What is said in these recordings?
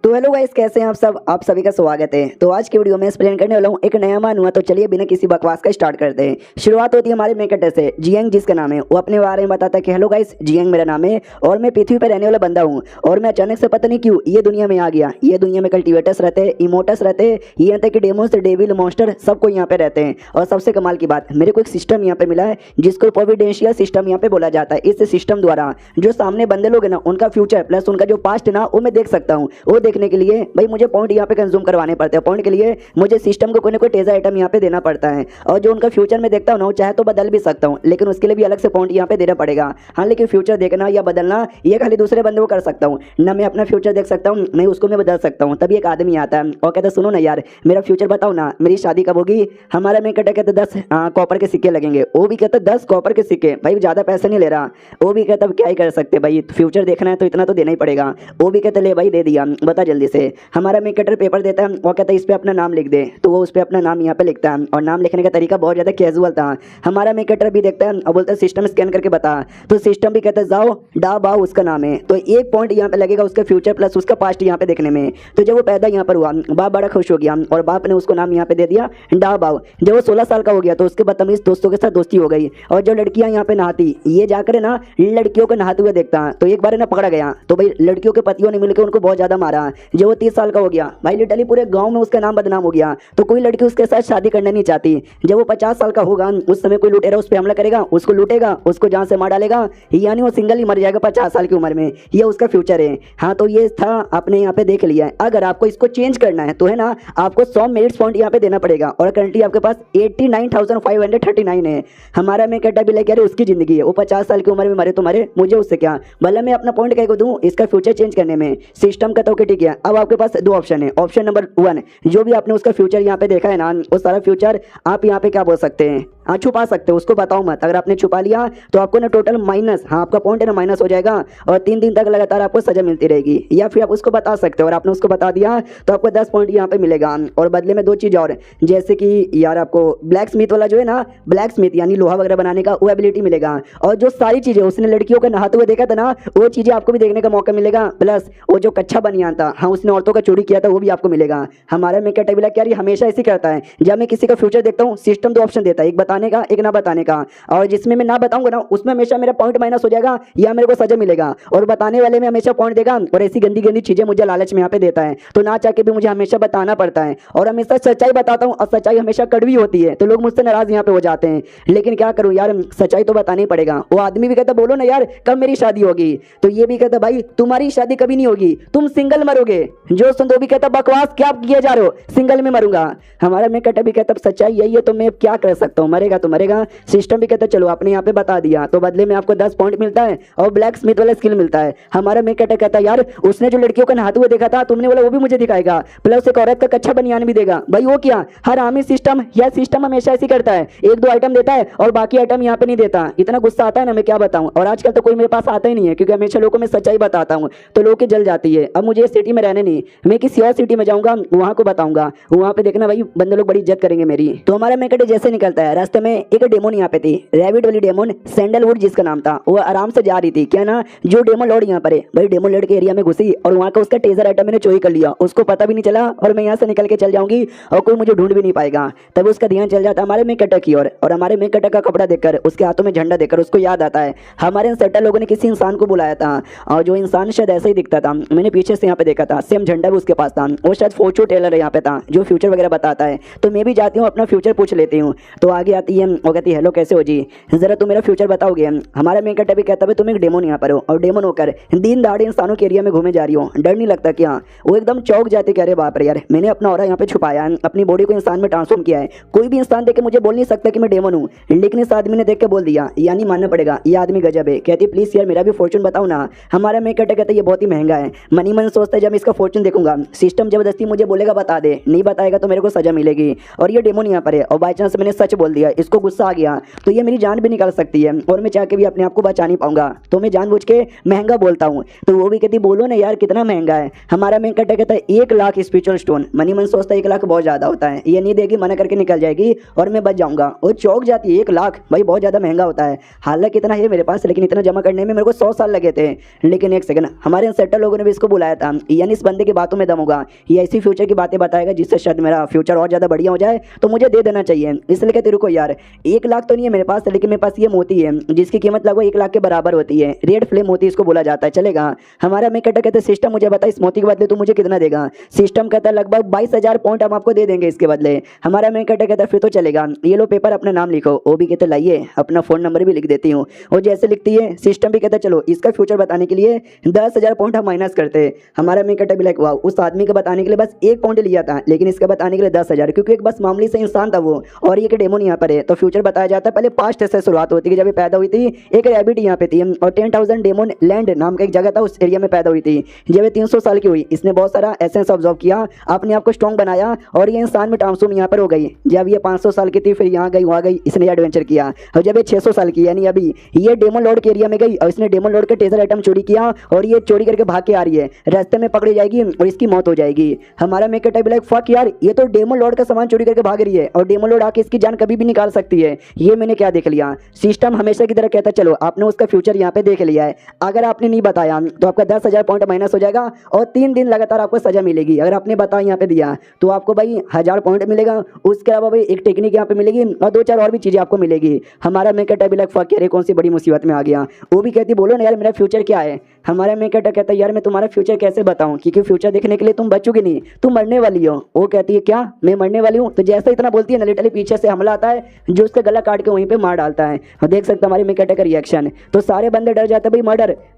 तो hello guys, कैसे हैं आप सब। आप सभी का स्वागत है। तो आज की वीडियो में एक्सप्लेन करने वाला हूँ एक नया मानुआ। तो चलिए बिना किसी बकवास का स्टार्ट करते हैं। शुरुआत होती है हमारे मेन कैरेक्टर से, जियांग जिसका नाम है। वो अपने बारे में बताता है कि हेलो गाइस, जियांग मेरा नाम है और मैं पृथ्वी पर रहने वाला बंदा हूँ और मैं अचानक से पता नहीं क्यों ये दुनिया में आ गया। ये दुनिया में कल्टिवेटर्स रहते हैं, इमोटर्स रहते हैं, यहाँ तक कि डेमोन्स, डेविल, मॉन्स्टर सबको यहाँ पे रहते हैं। और सबसे कमाल की बात, मेरे को एक सिस्टम यहाँ पे मिला है जिसको प्रोविडेंशियल सिस्टम यहाँ पे बोला जाता है। इस सिस्टम द्वारा जो सामने बंदे लोग हैं ना, उनका फ्यूचर प्लस उनका जो पास्ट है ना, वो मैं देख सकता हूँ। वो देखने के लिए भाई मुझे पॉइंट यहाँ पे कंज्यूम करवाने पड़ते हैं। पॉइंट के लिए मुझे सिस्टम को कोई ना कोई टेजा आइटम यहाँ पे देना पड़ता है। और जो उनका फ्यूचर में देखता हूँ ना, वो चाहे तो बदल भी सकता हूँ, लेकिन उसके लिए भी अलग से पॉइंट यहाँ पे देना पड़ेगा। हाँ, लेकिन फ्यूचर देखना या बदलना ये खाली दूसरे बंदे को कर सकता हूँ ना। मैं अपना फ्यूचर देख सकता हूँ, नहीं उसको मैं बदल सकता हूँ। तभी एक आदमी आता है और कहता है सुनो ना यार, मेरा फ्यूचर बताओ ना, मेरी शादी कब होगी। हमारा मैं कहता कहते 10 कॉपर के सिक्के लगेंगे। वो भी कहता 10 कॉपर के सिक्के। भाई ज़्यादा पैसा नहीं ले रहा। वो भी कहता क्या ही कर सकते भाई, फ्यूचर देखना है तो इतना तो देना ही पड़ेगा। वो भी कहते ले भाई दे दिया, बता जल्दी से। हमारा मैं कटर पेपर देता है और कहता है इस पे अपना नाम लिख दे। तो वो उस पे अपना नाम यहाँ पे लिखता है और नाम लिखने का तरीका बहुत ज़्यादा कैजुअल था। हमारा मैं कटर भी देखता है और बोलता है सिस्टम स्कैन करके बता। तो सिस्टम भी कहता है जाओ डा बाओ उसका नाम है। तो एक पॉइंट यहाँ पे लगेगा उसका फ्यूचर प्लस उसका पास्ट यहाँ पे देखने में। तो जब वो पैदा यहाँ पर हुआ, बाप बड़ा खुश हो गया और बाप ने उसको नाम यहाँ पे दे दिया डा बाओ। जब वो 16 साल का हो गया तो उसके बदतमीज दोस्तों के साथ दोस्ती हो गई। और जो लड़कियां यहाँ पे नहाती, ये जाकर ना लड़कियों को नहाते हुए देखता। तो एक बार ना पकड़ा गया, तो भाई लड़कियों के पतियों ने मिलकर उनको बहुत ज्यादा मारा। जब वो 30 साल का हो गया, भाई लिटरली पूरे गांव में उसका नाम बदनाम हो गया। तो कोई लड़की उसके साथ शादी करना नहीं चाहती। जब वो 50 साल का होगा, उस समय कोई लुटेरा उस पर हमला करेगा, उसको लूटेगा, उसको जान से मार डालेगा, यानी वो सिंगल ही मर जाएगा 50 साल की उम्र में। ये उसका फ्यूचर है। हाँ, तो ये था आपने यहाँ पे देख लिया है। अगर आपको इसको चेंज करना है तो है ना, आपको 100 मेरिट्स पॉइंट यहाँ पे देना पड़ेगा। और करंटली आपके पास 89,539 है। हमारा मैं कहता भी लेके अरे उसकी जिंदगी है, वो 50 साल की उम्र में मरे तो मरे, मुझे उससे क्या। भले मैं अपना पॉइंट कह को दूं इसका फ्यूचर चेंज करने में। सिस्टम का तो ठीक है। अब आपके पास 2 ऑप्शन है। ऑप्शन नंबर 1, जो भी आपने उसका फ्यूचर यहाँ पे देखा है ना, वो सारा फ्यूचर आप यहाँ पे क्या बोल सकते हैं, हाँ छुपा सकते हो, उसको बताओ मत। अगर आपने छुपा लिया तो आपको ना टोटल माइनस, हाँ आपका पॉइंट है ना माइनस हो जाएगा और 3 दिन तक लगातार आपको सजा मिलती रहेगी। या फिर आप उसको बता सकते हो और आपने उसको बता दिया तो आपको 10 पॉइंट यहाँ पे मिलेगा। और बदले में 2 चीज़ और, जैसे कि यार आपको ब्लैक स्मिथ वाला जो है ना, ब्लैक स्मिथ यानी लोहा वगैरह बनाने का, वो एबिलिटी मिलेगा। और जो सारी चीज़ें उसने लड़कियों को नहाते हुए देखा था ना, वो चीज़ें आपको भी देखने का मौका मिलेगा। प्लस वो जो कच्चा बनियान था, हाँ उसने औरतों का चोरी किया था, वो भी आपको मिलेगा। हमारा मैं कैटेबिला क्या हमेशा ऐसे करता है, जब मैं किसी का फ्यूचर देखता हूँ सिस्टम 2 ऑप्शन देता है, एक बताने का, एक ना बताने का। और जिसमें मैं ना बताऊंगा ना, उसमें हमेशा मेरा पॉइंट माइनस हो जाएगा या मेरे को सजा मिलेगा। और बताने वाले में हमेशा पॉइंट देगा और ऐसी गंदी गंदी चीजें मुझे लालच में यहाँ पे देता है। तो ना चाह के भी मुझे हमेशा बताना पड़ता है और हमेशा सच्चाई बताता हूँ और सच्चाई हमेशा कड़वी होती है। तो लोग मुझसे नाराज यहाँ पे हो जाते हैं, लेकिन क्या करूँ यार, सच्चाई तो बताना ही पड़ेगा। वो आदमी भी कहता बोलो ना यार कब मेरी शादी होगी। तो ये भी कहता भाई तुम्हारी शादी कभी नहीं होगी, तुम सिंगल मरोगे। जो सुन तो भी कहता बकवास क्या किए जा रहे हो, सिंगल में मरूंगा। हमारा मैं कहता भी कहता सच्चाई यही है, तो मैं क्या कर सकता हूँ, मरेगा तो मरेगा। सिस्टम भी कहता चलो आपने यहाँ पे बता दिया तो बदले में आपको 10 पॉइंट मिलता है और ब्लैक स्मिथ वाला स्किल मिलता है। हमारा मैं कहता यार उसने जो लड़कियों का नहाते हुए देखा था, तुमने बोला वो भी मुझे दिखाएगा, प्लस एक औरत का कच्चा बनियान भी देगा। भाई वो क्या, हर आमी सिस्टम या सिस्टम हमेशा ऐसी करता है, 1-2 आइटम देता है और बाकी आइटम यहाँ पे नहीं देता। इतना गुस्सा आता है ना, मैं क्या बताऊं। और आजकल तो कोई मेरे पास आता ही नहीं है, क्योंकि हमेशा लोगों में सच्चाई बताता हूँ तो लोग की जल जाती है। अब मुझे इस सिटी में रहने नहीं, मैं किसी और सिटी में जाऊंगा, वहां को बताऊंगा, वहां पे देखना भाई बंदे लोग बड़ी इज्जत करेंगे मेरी। तो हमारा मैं जैसे निकलता है, रास्ते में एक डेमोन यहाँ पे थी, रैबिट वाली डेमोन, सैंडलवुड जिसका नाम था। वो आराम से जा रही थी, क्या ना जो डेमोन लॉर्ड यहाँ पर है, भाई डेमोन लॉर्ड के एरिया में घुसी और वहाँ का उसका टेजर आइटम मैंने चोरी कर लिया। उसको पता भी नहीं चला और मैं यहाँ से निकल के चल जाऊंगी और कोई मुझे ढूंढ भी नहीं पाएगा। तब उसका ध्यान चल जाता हमारे में कटक की ओर। और हमारे में कटक का कपड़ा देखकर, उसके हाथों में झंडा देखकर उसको याद आता है हमारे इंसेक्टर लोगों ने किसी इंसान को बुलाया था और जो इंसान शायद ऐसे ही दिखता था। मैंने पीछे से यहाँ पे देखा था, सेम झंडा भी उसके पास था। वो शायद फॉर्चून टेलर यहाँ पे था जो फ्यूचर वगैरह बताता है। तो मैं भी जाती हूँ अपना फ्यूचर पूछ लेती हूँ। तो आगे आती है और कहती है हेलो कैसे हो जी, जरा तुम मेरा फ्यूचर बताओगे। हमारा मेन कैरेक्टर भी कहता है तुम एक डेमोन यहाँ पर हो और डेमोन होकर दिन दहाड़े इंसानों के एरिया में घूमे जा रही हो, डर नहीं लगता क्या। वो एकदम चौक जाते कह रहे बाप रे यार, मैंने अपना ऑरा यहाँ पे छुपाया है, अपनी बॉडी को इंसान में ट्रांसफॉर्म किया है। कोई भी इंसान देख के मुझे बोल नहीं सकता कि मैं डेमन हूँ, लेकिन इस आदमी ने देख के बोल दिया, यानी मानना पड़ेगा ये आदमी गजब है। कहती प्लीज यार मेरा भी फॉर्चून बताओ ना। हमारा मेन कैरेक्टर कहता है ये बहुत ही महंगा है। मनी मन सोचता है जब मैं इसका फॉर्चून देखूंगा, सिस्टम जबरदस्ती मुझे बोलेगा बता दे, नहीं बताएगा तो मेरे को सजा मिलेगी। और ये डेमोन यहाँ पर है और बाई चांस मैंने सच बोल दिया, इसको गुस्सा आ गया तो ये मेरी जान भी निकाल सकती है और मैं चाह के भी अपने आप को बचा नहीं पाऊंगा। तो मैं जानबूझ के महंगा बोलता हूँ। तो वो भी कहती बोलो ना यार कितना महंगा है। हमारा मेन कैरेक्टर कहता है 1 लाख स्पिरिचुअल स्टोन। मनी मन सोचता है 1 लाख बहुत ज़्यादा होता है, ये नहीं देगी, मना करके निकल जाएगी और मैं बच जाऊंगा। वो चौक जाती है, 1 लाख भाई बहुत ज़्यादा महंगा होता है। हालांकि इतना है मेरे पास, लेकिन इतना जमा करने में मेरे को 100 साल लगे थे। लेकिन एक सेकंड, हमारे सेटल लोगों ने भी इसको बुलाया था, यानी इस बंदे की बातों में दम होगा, ये ऐसी फ्यूचर की बातें बताएगा जिससे शायद मेरा फ्यूचर और ज़्यादा बढ़िया हो जाए, तो मुझे दे देना चाहिए। इसलिए कहते रुको यार, 1 लाख तो नहीं है मेरे पास, लेकिन मेरे पास ये मोती है जिसकी कीमत लगभग 1 लाख के बराबर होती है। रेड फ्लेम मोती इसको बोला जाता है, चलेगा? हमारा मैं कहते सिस्टम मुझे बता इस मोती के बदले तू मुझे कितना देगा? सिस्टम कहता है लगभग 22,000 पॉइंट हम आपको दे देंगे इसके बदले। हमारा मैं कहता फिर तो चलेगा, ये लो पेपर अपना नाम लिखो। वो भी कहते लाइए अपना फ़ोन नंबर भी लिख देती हूँ। और जैसे लिखती है सिस्टम भी कहता चलो इसका फ्यूचर बताने के लिए 10,000 पॉइंट हम माइनस करते। हमारा मैं कहता भी लाइक वाह, उस आदमी का बताने के लिए बस 1 पॉइंट लिया था, लेकिन इसका बताने के लिए 10,000, क्योंकि एक बस मामूली से इंसान था वो, और ये डेमोन यहाँ पर है। तो फ्यूचर बताया जाता है पहले पास्ट से शुरुआत होती है। जब ये पैदा हुई थी एक रैबिट यहाँ पे थी, और 10,000 डेमोन लैंड नाम का एक जगह था, उस एरिया में पैदा हुई थी। जब ये 300 साल की हुई, इसने बहुत सारा एसेंस ऑब्जर्व किया, अपने आप को स्ट्रॉन्ग बनाया, और ये इंसान में ट्रांसफॉर्म यहाँ पर हो गई। जब ये 500 साल की थी फिर यहाँ गई वहाँ गई, इसने एडवेंचर किया। और जब ये 600 साल की यानी अभी ये डेमन लॉर्ड के एरिया में गई, और इसने डेमन लॉर्ड के टेजर आइटम चोरी किया, और ये चोरी करके भाग के आ रही है। रास्ते में पकड़ी जाएगी और इसकी मौत हो जाएगी। हमारा मेक टाइप लाइक फक यार, ये तो डेमन लॉर्ड का सामान चोरी करके भाग रही है, और डेमन लॉर्ड आके इसकी जान कभी भी निकाल सकती है। ये मैंने क्या देख लिया, सिस्टम हमेशा की तरह कहता चलो आपने उसका फ्यूचर यहाँ पे देख लिया है, अगर आपने नहीं बताया तो आपका 10,000 पॉइंट माइनस हो जाएगा, और 3 दिन लगातार आपको सजा मिलेगी। अगर आपने बताया यहाँ पे दिया तो आपको भाई 1000 पॉइंट मिलेगा। उसके अलावा भाई एक टेक्निक यहाँ पे मिलेगी, और 2-4 और भी चीजें आपको मिलेगी। हमारा मेक टाइप लाइक फक यार, कौन सी बड़ी मुसीबत में आ गया। वो भी कहती बोलो ना यार मेरा फ्यूचर क्या है। हमारा मेक कहता है यार मैं तुम्हारा फ्यूचर कैसे बताऊं, क्योंकि फ्यूचर देखने के लिए तुम बचोगे नहीं, तुम मरने वाली हो। वो कहती है क्या मैं मरने वाली हूँ? तो जैसे इतना बोलती है ना, लिटरली पीछे से हमला आता है जो उसका गला काट के वहीं पे मार डालता है। और देख सकते हमारे मेक का रिएक्शन, तो सारे बंदे डर जाते हैं,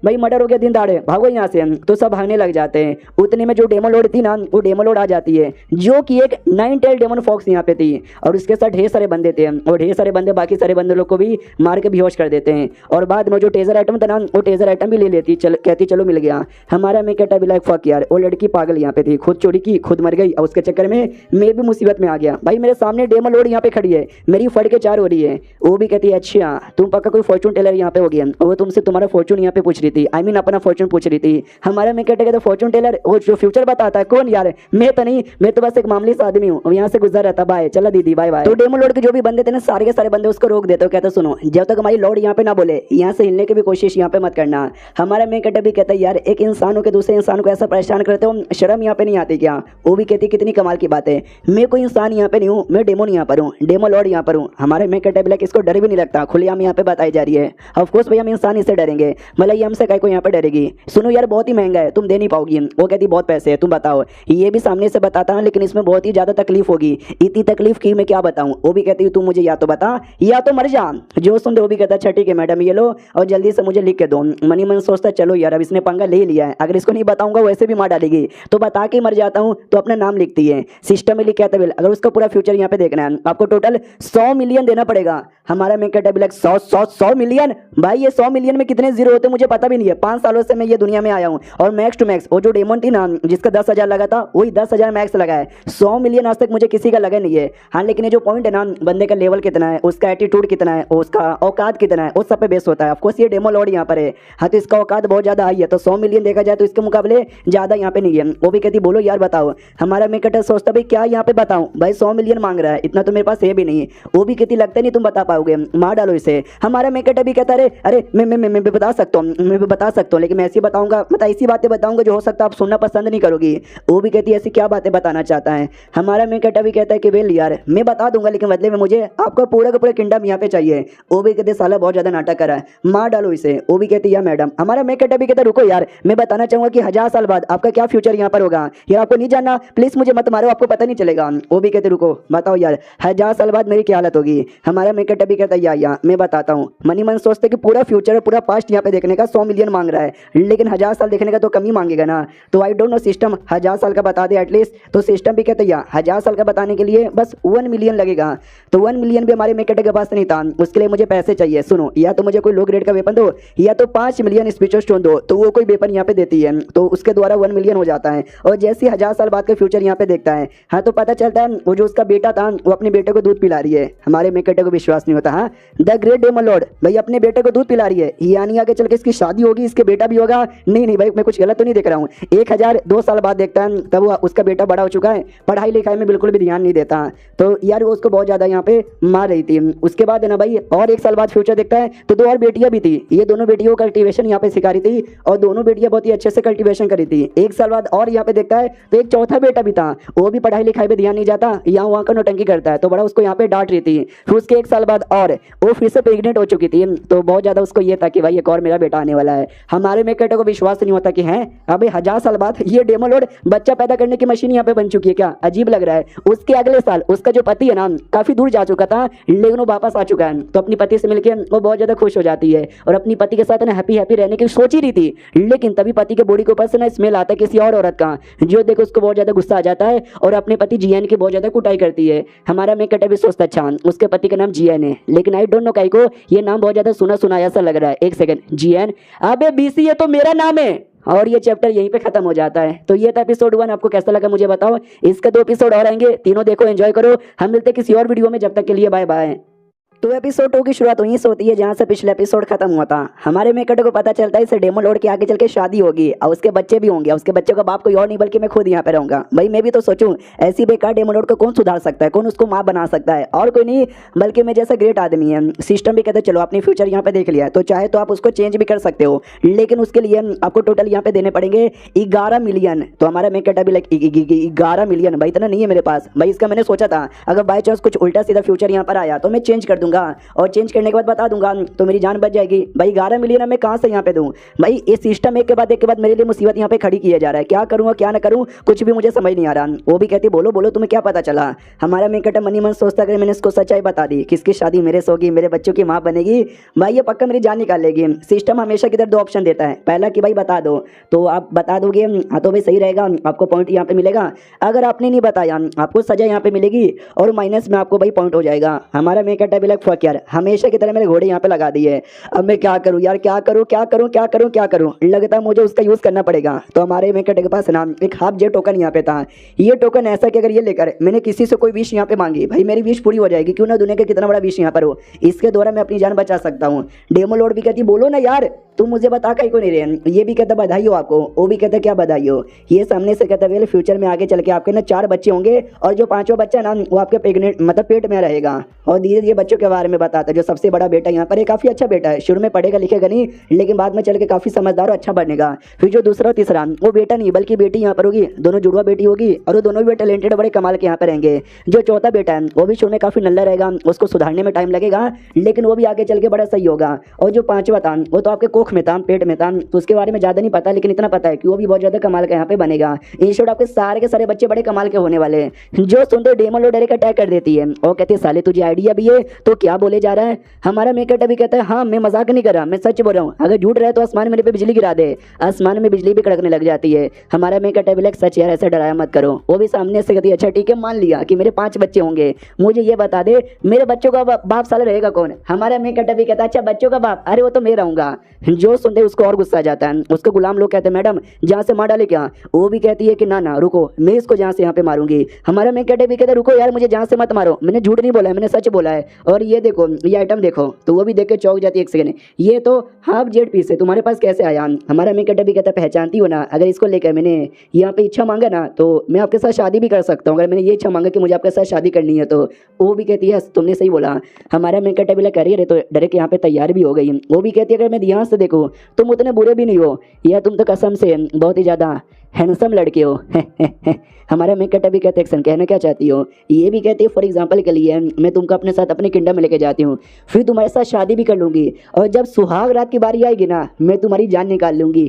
भाई मर्डर हो गया दिन दाड़े, भागो यहाँ से। तो सब भागने लग जाते हैं। उतने में जो डेमो लोड थी ना, वो डेमो लोड आ जाती है, जो कि एक 9 टेल डेमन फॉक्स यहाँ पे थी, और उसके साथ ढेर सारे बंदे थे, और ढेर सारे बंदे बाकी सारे बंदे लोग को भी मार के बेहोश कर देते हैं। और बाद में जो टेजर आइटम था ना, वो टेजर आइटम भी ले लेती, कहती चलो मिल गया। हमारा मैं कहता भी लाइक फक यार, वो लड़की पागल यहाँ पे थी, खुद चोरी की खुद मर गई, और उसके चक्कर में मैं भी मुसीबत में आ गया। भाई मेरे सामने डेमो लोड यहाँ पे खड़ी है, मेरी फट के 4 हो रही है। वो भी कहती है अच्छा तुम पक्का कोई फॉर्चून टेलर यहाँ पे हो गया, और वो तुमसे तुम्हारा फॉर्चून यहाँ पे पूछ रही थी, आई मीन अपना फॉर्चून पूछ रही थी। हमारा मैं कहता फॉर्चून टेलर वो जो फ्यूचर बताता है कौन यार? मैं तो नहीं, मैं तो बस एक मामूली सा आदमी हूँ, यहाँ से गुजर रहा था, बाय चला दीदी बाय बाय। तो डेमो लोड के जो भी बंदे थे ना, सारे के सारे बंदे उसको रोक देते हो, कहते सुनो जब तक हमारी लॉर्ड यहाँ पे ना बोले यहाँ से हिलने की भी कोशिश यहाँ पे मत करना। हमारा मैं कहता भी कहता है यार एक इंसान हो के दूसरे इंसान को ऐसा परेशान करते हो, शर्म यहाँ पे नहीं आती क्या? वो भी कहती कितनी कमाल की बात है, मैं कोई इंसान यहाँ पे नहीं हूँ, मैं डेमोन यहाँ पर हूँ, डेमो लॉर्ड यहाँ पर हूँ। हमारे मैं कहता है इसको डर भी नहीं लगता, खुलेआम यहाँ पे बताई जा रही है। ऑफकोर्स भैया हम इंसान इससे डरेंगे, मतलब ये हमसे काय को यहाँ पे डरेगी? सुनो यार बहुत ही महंगा है, तुम दे नहीं पाओगी। वो कहती बहुत पैसे है, तुम बताओ। ये भी सामने से बताता हूँ, लेकिन इसमें बहुत ही ज्यादा तकलीफ होगी। इतनी तकलीफ की मैं क्या बताऊँ? वो भी कहती तू मुझे या तो बता या तो मर जा। जो सुन वो भी कहता अच्छा ठीक है मैडम ये लो, और जल्दी से मुझे लिख के दो। मनी मन सोचता चलो यार अब इसने पंगा ले लिया है, अगर इसको नहीं बताऊंगा वैसे भी मार डालेगी, तो बता के मर जाता हूँ। तो अपना नाम लिखती है, सिस्टम में लिख के आता है अगर उसका पूरा फ्यूचर यहाँ पे देखना है आपको टोटल 100 मिलियन देना पड़ेगा। हमारा मैं कहता है 100 मिलियन। भाई ये 100 मिलियन में कितने जीरो होते मुझे पता भी नहीं है। 5 सालों से मैं ये दुनिया में आया हूँ, और मैक्स टू मैक्स वो जो डेमन थी ना जिसका 10,000 लगा था, वही 10,000 मैक्स लगा है। 100 मिलियन आज तक मुझे किसी का लगा नहीं है। हाँ लेकिन ये जो पॉइंट है ना, बंदे का लेवल कितना है, उसका एटीट्यूड कितना है, उसका औकात कितना है, उस सब पे बेस होता है। ऑफकोर्स ये डेमो लॉर्ड यहाँ पर है, हाँ तो इसका औकात बहुत ज्यादा हाई है, तो 100 मिलियन देखा जाए तो इसके मुकाबले ज्यादा यहाँ पे नहीं है। वो भी कहती बोलो यार बताओ। हमारा मैं कहता सोचता भाई क्या यहाँ पे बताऊँ, भाई 100 मिलियन मांग रहा है, इतना तो मेरे पास है भी नहीं। वो भी कहती लगता नहीं तुम बता पाओगे, मार डालो इसे। हमारा मैं कहता भी कहता अरे मैं बता सकता हूँ, मैं बता सकता हूँ, लेकिन मैं ऐसी बताऊंगा, मतलब ऐसी बातें बताऊंगा जो हो सकता है आप सुनना पसंद नहीं करोगी। वो भी कहती है ऐसी क्या बातें बताना चाहता है। हमारा मैं कहता भी कहता है कि वेल यार मैं बता दूंगा, लेकिन बदले में मुझे आपका पूरा का पूरा किंगडम यहाँ पे चाहिए। वो भी कहते साला बहुत ज्यादा नाटक कर रहा है, मार डालो इसे। वो भी कहती यार मैडम। हमारा मैं कहता भी कहता रुको यार मैं बताना चाहूंगा कि 1000 साल बाद आपका क्या फ्यूचर यहाँ पर होगा, यार आपको नहीं जानना, प्लीज मुझे मत मारो, आपको पता नहीं चलेगा। वो भी कहते रुको बताओ यार 1000 साल बाद मेरी क्या हालत होगी। हमारा मैं कहता भी कहता या मैं बताता हूँ। मनी मन सोचते कि पूरा फ्यूचर और पूरा पास्ट यहाँ पे देखने का 100 मिलियन मांग रहा है, लेकिन 1000 साल देखने का तो कम ही मांगेगा ना। तो आई डोंट नो सिस्टम 1000 साल का बता दे एटलीस्ट। तो सिस्टम भी कहते या 1000 साल का बताने के लिए बस 1 मिलियन लगेगा। तो 1 मिलियन भी हमारे मेकेटे के पास नहीं था, उसके लिए मुझे पैसे चाहिए। सुनो या तो मुझे कोई लो ग्रेड का वेपन दो, या तो 5 मिलियन स्पिरिचुअल स्टोन दो, तो वो कोई वेपन यहाँ पे देती है, तो उसके द्वारा 1 मिलियन हो जाता है। और जैसे ही 1000 साल बाद का फ्यूचर यहाँ पे देखता है, हाँ तो पता चलता है वो जो उसका बेटा था वो अपने बेटे को दूध पिला रही है। हमारे मेकेटे को विश्वास नहीं होता, हाँ द ग्रेट डेमन लॉर्ड भाई अपने बेटे को दूध पिला रही है, यानी आगे चल के इसकी शादी होगी, इसके बेटा भी होगा। नहीं भाई मैं कुछ गलत तो नहीं देख रहा हूँ। 1002 साल बाद देखता है तब वो उसका बेटा बड़ा हो चुका है, पढ़ाई लिखाई में बिल्कुल भी ध्यान नहीं देता। तो यार वो उसको बहुत ज्यादा यहाँ पे मार रही थी। उसके बाद है ना भाई और 1 साल बाद फ्यूचर देखता है तो 2 और बेटियां भी थी, ये दोनों बेटियों को कल्टीवेशन यहाँ पे सिखा रही थी, और दोनों बेटियां बहुत ही अच्छे से कल्टीवेशन करी थी। 1 साल बाद और यहाँ पे देखता है तो एक चौथा बेटा भी था, वो भी पढ़ाई लिखाई पे ध्यान नहीं जाता, यहाँ वहाँ का नौटंकी करता है, तो बड़ा उसको यहाँ पे डांट रही थी। फिर उसके 1 साल बाद और वो फिर से प्रेग्नेंट हो चुकी थी, तो बहुत ज़्यादा उसको ये था कि भाई एक और मेरा बेटा आने वाला है। हमारे मेकटे को विश्वास नहीं होता कि हैं अबे 1000 साल बाद ये डेमोलोड बच्चा पैदा करने की मशीन यहाँ पे बन चुकी है, क्या अजीब लग रहा है। उसके अगले साल उसका जो पति है ना काफी दूर जा चुका था, लेकिन वो वापस आ चुका है, तो अपनी पति से मिलकर वो बहुत ज्यादा खुश हो जाती है और अपनी पति के साथ ना हैप्पी हैप्पी रहने की सोच ही रही थी। लेकिन तभी पति के बॉडी के ऊपर से ना स्मेल आता है किसी और औरत का, जो देखो उसको बहुत ज्यादा गुस्सा आ जाता है और अपने पति जीएन की बहुत ज्यादा कुटाई करती है। हमारा मेकटे भी सोचता अच्छा उसके पति का नाम जीएन है, लेकिन आई डोंट नो काई को ये नाम बहुत ज्यादा सुना सुना ऐसा लग रहा है। एक सेकंड, जीएन, अबे बीसी ये तो मेरा नाम है। और ये चैप्टर यहीं पे खत्म हो जाता है। तो ये था एपिसोड 1, आपको कैसा लगा मुझे बताओ। इसके 2 एपिसोड और आएंगे, तीनों देखो एंजॉय करो। हम मिलते हैं किसी और वीडियो में, जब तक के लिए बाय बाय। तो एपिसोड 2 की शुरुआत वहीं से होती है जहाँ से पिछले एपिसोड खत्म हुआ था। हमारे मेकटे को पता चलता है इसे डेमोलोड के आगे चल के शादी होगी और उसके बच्चे भी होंगे। उसके बच्चों का बाप कोई और नहीं बल्कि मैं खुद यहाँ पे रहूंगा। भाई मैं भी तो सोचूं ऐसी बेकार डेमोलोड को कौन सुधार सकता है, कौन उसको माँ बना सकता है, और कोई नहीं बल्कि मैं जैसा ग्रेट आदमी है। सिस्टम भी कहते चलो अपनी फ्यूचर यहाँ पे देख लिया है, तो चाहे तो आप उसको चेंज भी कर सकते हो, लेकिन उसके लिए आपको टोटल यहाँ पे देने पड़ेंगे 11 मिलियन। तो हमारा मेकटा भी लाइक 11 मिलियन, भाई इतना नहीं है मेरे पास। भाई इसका मैंने सोचा था अगर बाई चांस कुछ उल्टा सीधा फ्यूचर यहाँ पर आया तो मैं चेंज कर दूंगा, और चेंज करने के बाद बता दूंगा तो मेरी जान बच जाएगी। भाई 11 मिलियन मैं कहां से यहाँ पे दूं। भाई ये सिस्टम एक के बाद मेरे लिए मुसीबत यहाँ पे खड़ी किया जा रहा है। क्या करूंगा क्या ना करूं कुछ भी मुझे समझ नहीं आ रहा। वो भी कहती बोलो बोलो तुम्हें क्या पता चला। हमारा मेकटा मनी मन सोचता अगर मैंने इसको सच्चाई बता दी किसकी शादी मेरे से होगी, मेरे बच्चों की माँ बनेगी, भाई ये पक्का मेरी जान निकालेगी। सिस्टम हमेशा किधर 2 ऑप्शन देता है, पहला कि भाई बता दो, तो आप बता दोगे हाँ तो भाई सही रहेगा, आपको पॉइंट यहाँ पे मिलेगा। अगर आपने नहीं बताया आपको सजा यहाँ पे मिलेगी और माइनस में आपको भाई पॉइंट हो जाएगा। हमारा मेकटा भी लाइक फक यार हमेशा की तरह मेरे घोड़े यहाँ पे लगा दिए। अब मैं क्या करूँ यार, क्या करूँ क्या करूँ क्या करूँ क्या करूँ, लगता है मुझे उसका यूज़ करना पड़ेगा। तो हमारे मेकटे के पास ना एक हाफ जे टोकन यहाँ पे था। ये टोकन ऐसा कि अगर ये लेकर मैंने किसी से कोई विश यहाँ पे मांगी, भाई मेरी विश पूरी हो जाएगी, क्यों ना दुनिया का कितना बड़ा विश यहाँ पर हो, इसके द्वारा मैं अपनी जान बचा सकता हूँ। डेमोलोड भी कहती बोलो ना यार तुम मुझे बता कहीं को नहीं रहे। ये भी कहता बधाई हो आपको, वो भी कहता क्या बधाई हो। ये सामने से कहता वेल फ्यूचर में आगे चल के आपके ना 4 बच्चे होंगे और जो 5वां बच्चा ना वो आपके प्रेग्नेंट मतलब पेट में रहेगा। और धीरे धीरे बच्चों के बारे में बताता है। जो सबसे बड़ा बेटा यहाँ पर काफ़ी अच्छा बेटा है, शुरू में पढ़ेगा लिखेगा नहीं, लेकिन बाद में चल के काफ़ी समझदार और अच्छा बनेगा। फिर जो दूसरा और तीसरा वो बेटा नहीं बल्कि बेटी यहाँ पर होगी, दोनों जुड़वा बेटी होगी और वो दोनों भी टैलेंटेड बड़े कमाल के यहाँ पर रहेंगे। जो चौथा बेटा है वो भी शुरू में काफ़ी नल्ला रहेगा, उसको सुधारने में टाइम लगेगा, लेकिन वो भी आगे चल के बड़ा सही होगा। और जो 5वां था वो तो आपके कोख में था, पेट में था, तो उसके बारे में ज़्यादा नहीं पता, लेकिन इतना पता है कि वो भी बहुत ज़्यादा कमाल का यहाँ पे बनेगा। इन शॉर्ट आपके सारे के सारे बच्चे बड़े कमाल के होने वाले हैं। जो सुनते डेमोलोड डायरेक्ट अटैक कर देती है और कहती है साले तुझे आइडिया भी है तो क्या बोले जा रहा है। हमारा मेकट अभी कहता है हाँ मैं मजाक नहीं कर रहा, मैं सच बोल रहा हूँ, अगर झूठ रहे तो आसमान मेरे पे बिजली गिरा दे। आसमान में बिजली भी कड़कने लग जाती है। हमारा मेकट अभी सच यार ऐसे डराया मत करो। वो भी सामने से कहती है अच्छा ठीक है मान लिया कि मेरे 5 बच्चे होंगे, मुझे ये बता दे मेरे बच्चों का बाप साला रहेगा कौन। हमारा मेकट अभी कहता है अच्छा बच्चों का बाप, अरे वो तो मैं रहूंगा। जो सुनते उसको और गुस्सा आ जाता है। उसको गुलाम लोग कहते हैं मैडम जहाँ से मार डाले क्या। वो भी कहती है कि ना ना रुको मैं इसको जहाँ से यहाँ पे मारूंगी। हमारा मेकट भी कहता है रुको यार मुझे जहाँ से मत मारो, मैंने झूठ नहीं बोला है, मैंने सच बोला है। और ये देखो ये आइटम देखो, तो वो भी देख के चौंक जाती है। एक सेकंड ये तो हाफ जेड पीस है, तुम्हारे पास कैसे आया। हमारा मेकट भी कहता है पहचानती हो ना, अगर इसको लेकर मैंने यहाँ पे इच्छा मांगा ना तो मैं आपके साथ शादी भी कर सकता हूँ। अगर मैंने ये इच्छा मांगा कि मुझे आपके साथ शादी करनी है तो वो भी कहती है तुमने सही बोला। हमारा मेकट भी कह रही है तो डायरेक्ट यहाँ पे तैयार भी हो गई। वो भी कहती है अगर मैं ध्यान से देखूँ तुम उतने बुरे भी नहीं हो, या तुम तो कसम से बहुत ही ज़्यादा हैंडसम लड़के हो। हमारा मेकट भी कहते एक्शन कहना क्या चाहती हो। ये भी कहती है फॉर एग्जांपल के लिए मैं तुमको अपने साथ अपने किंगडम में लेके जाती हूँ, फिर तुम्हारे साथ शादी भी कर लूँगी, और जब सुहाग रात की बारी आएगी ना मैं तुम्हारी जान निकाल लूँगी।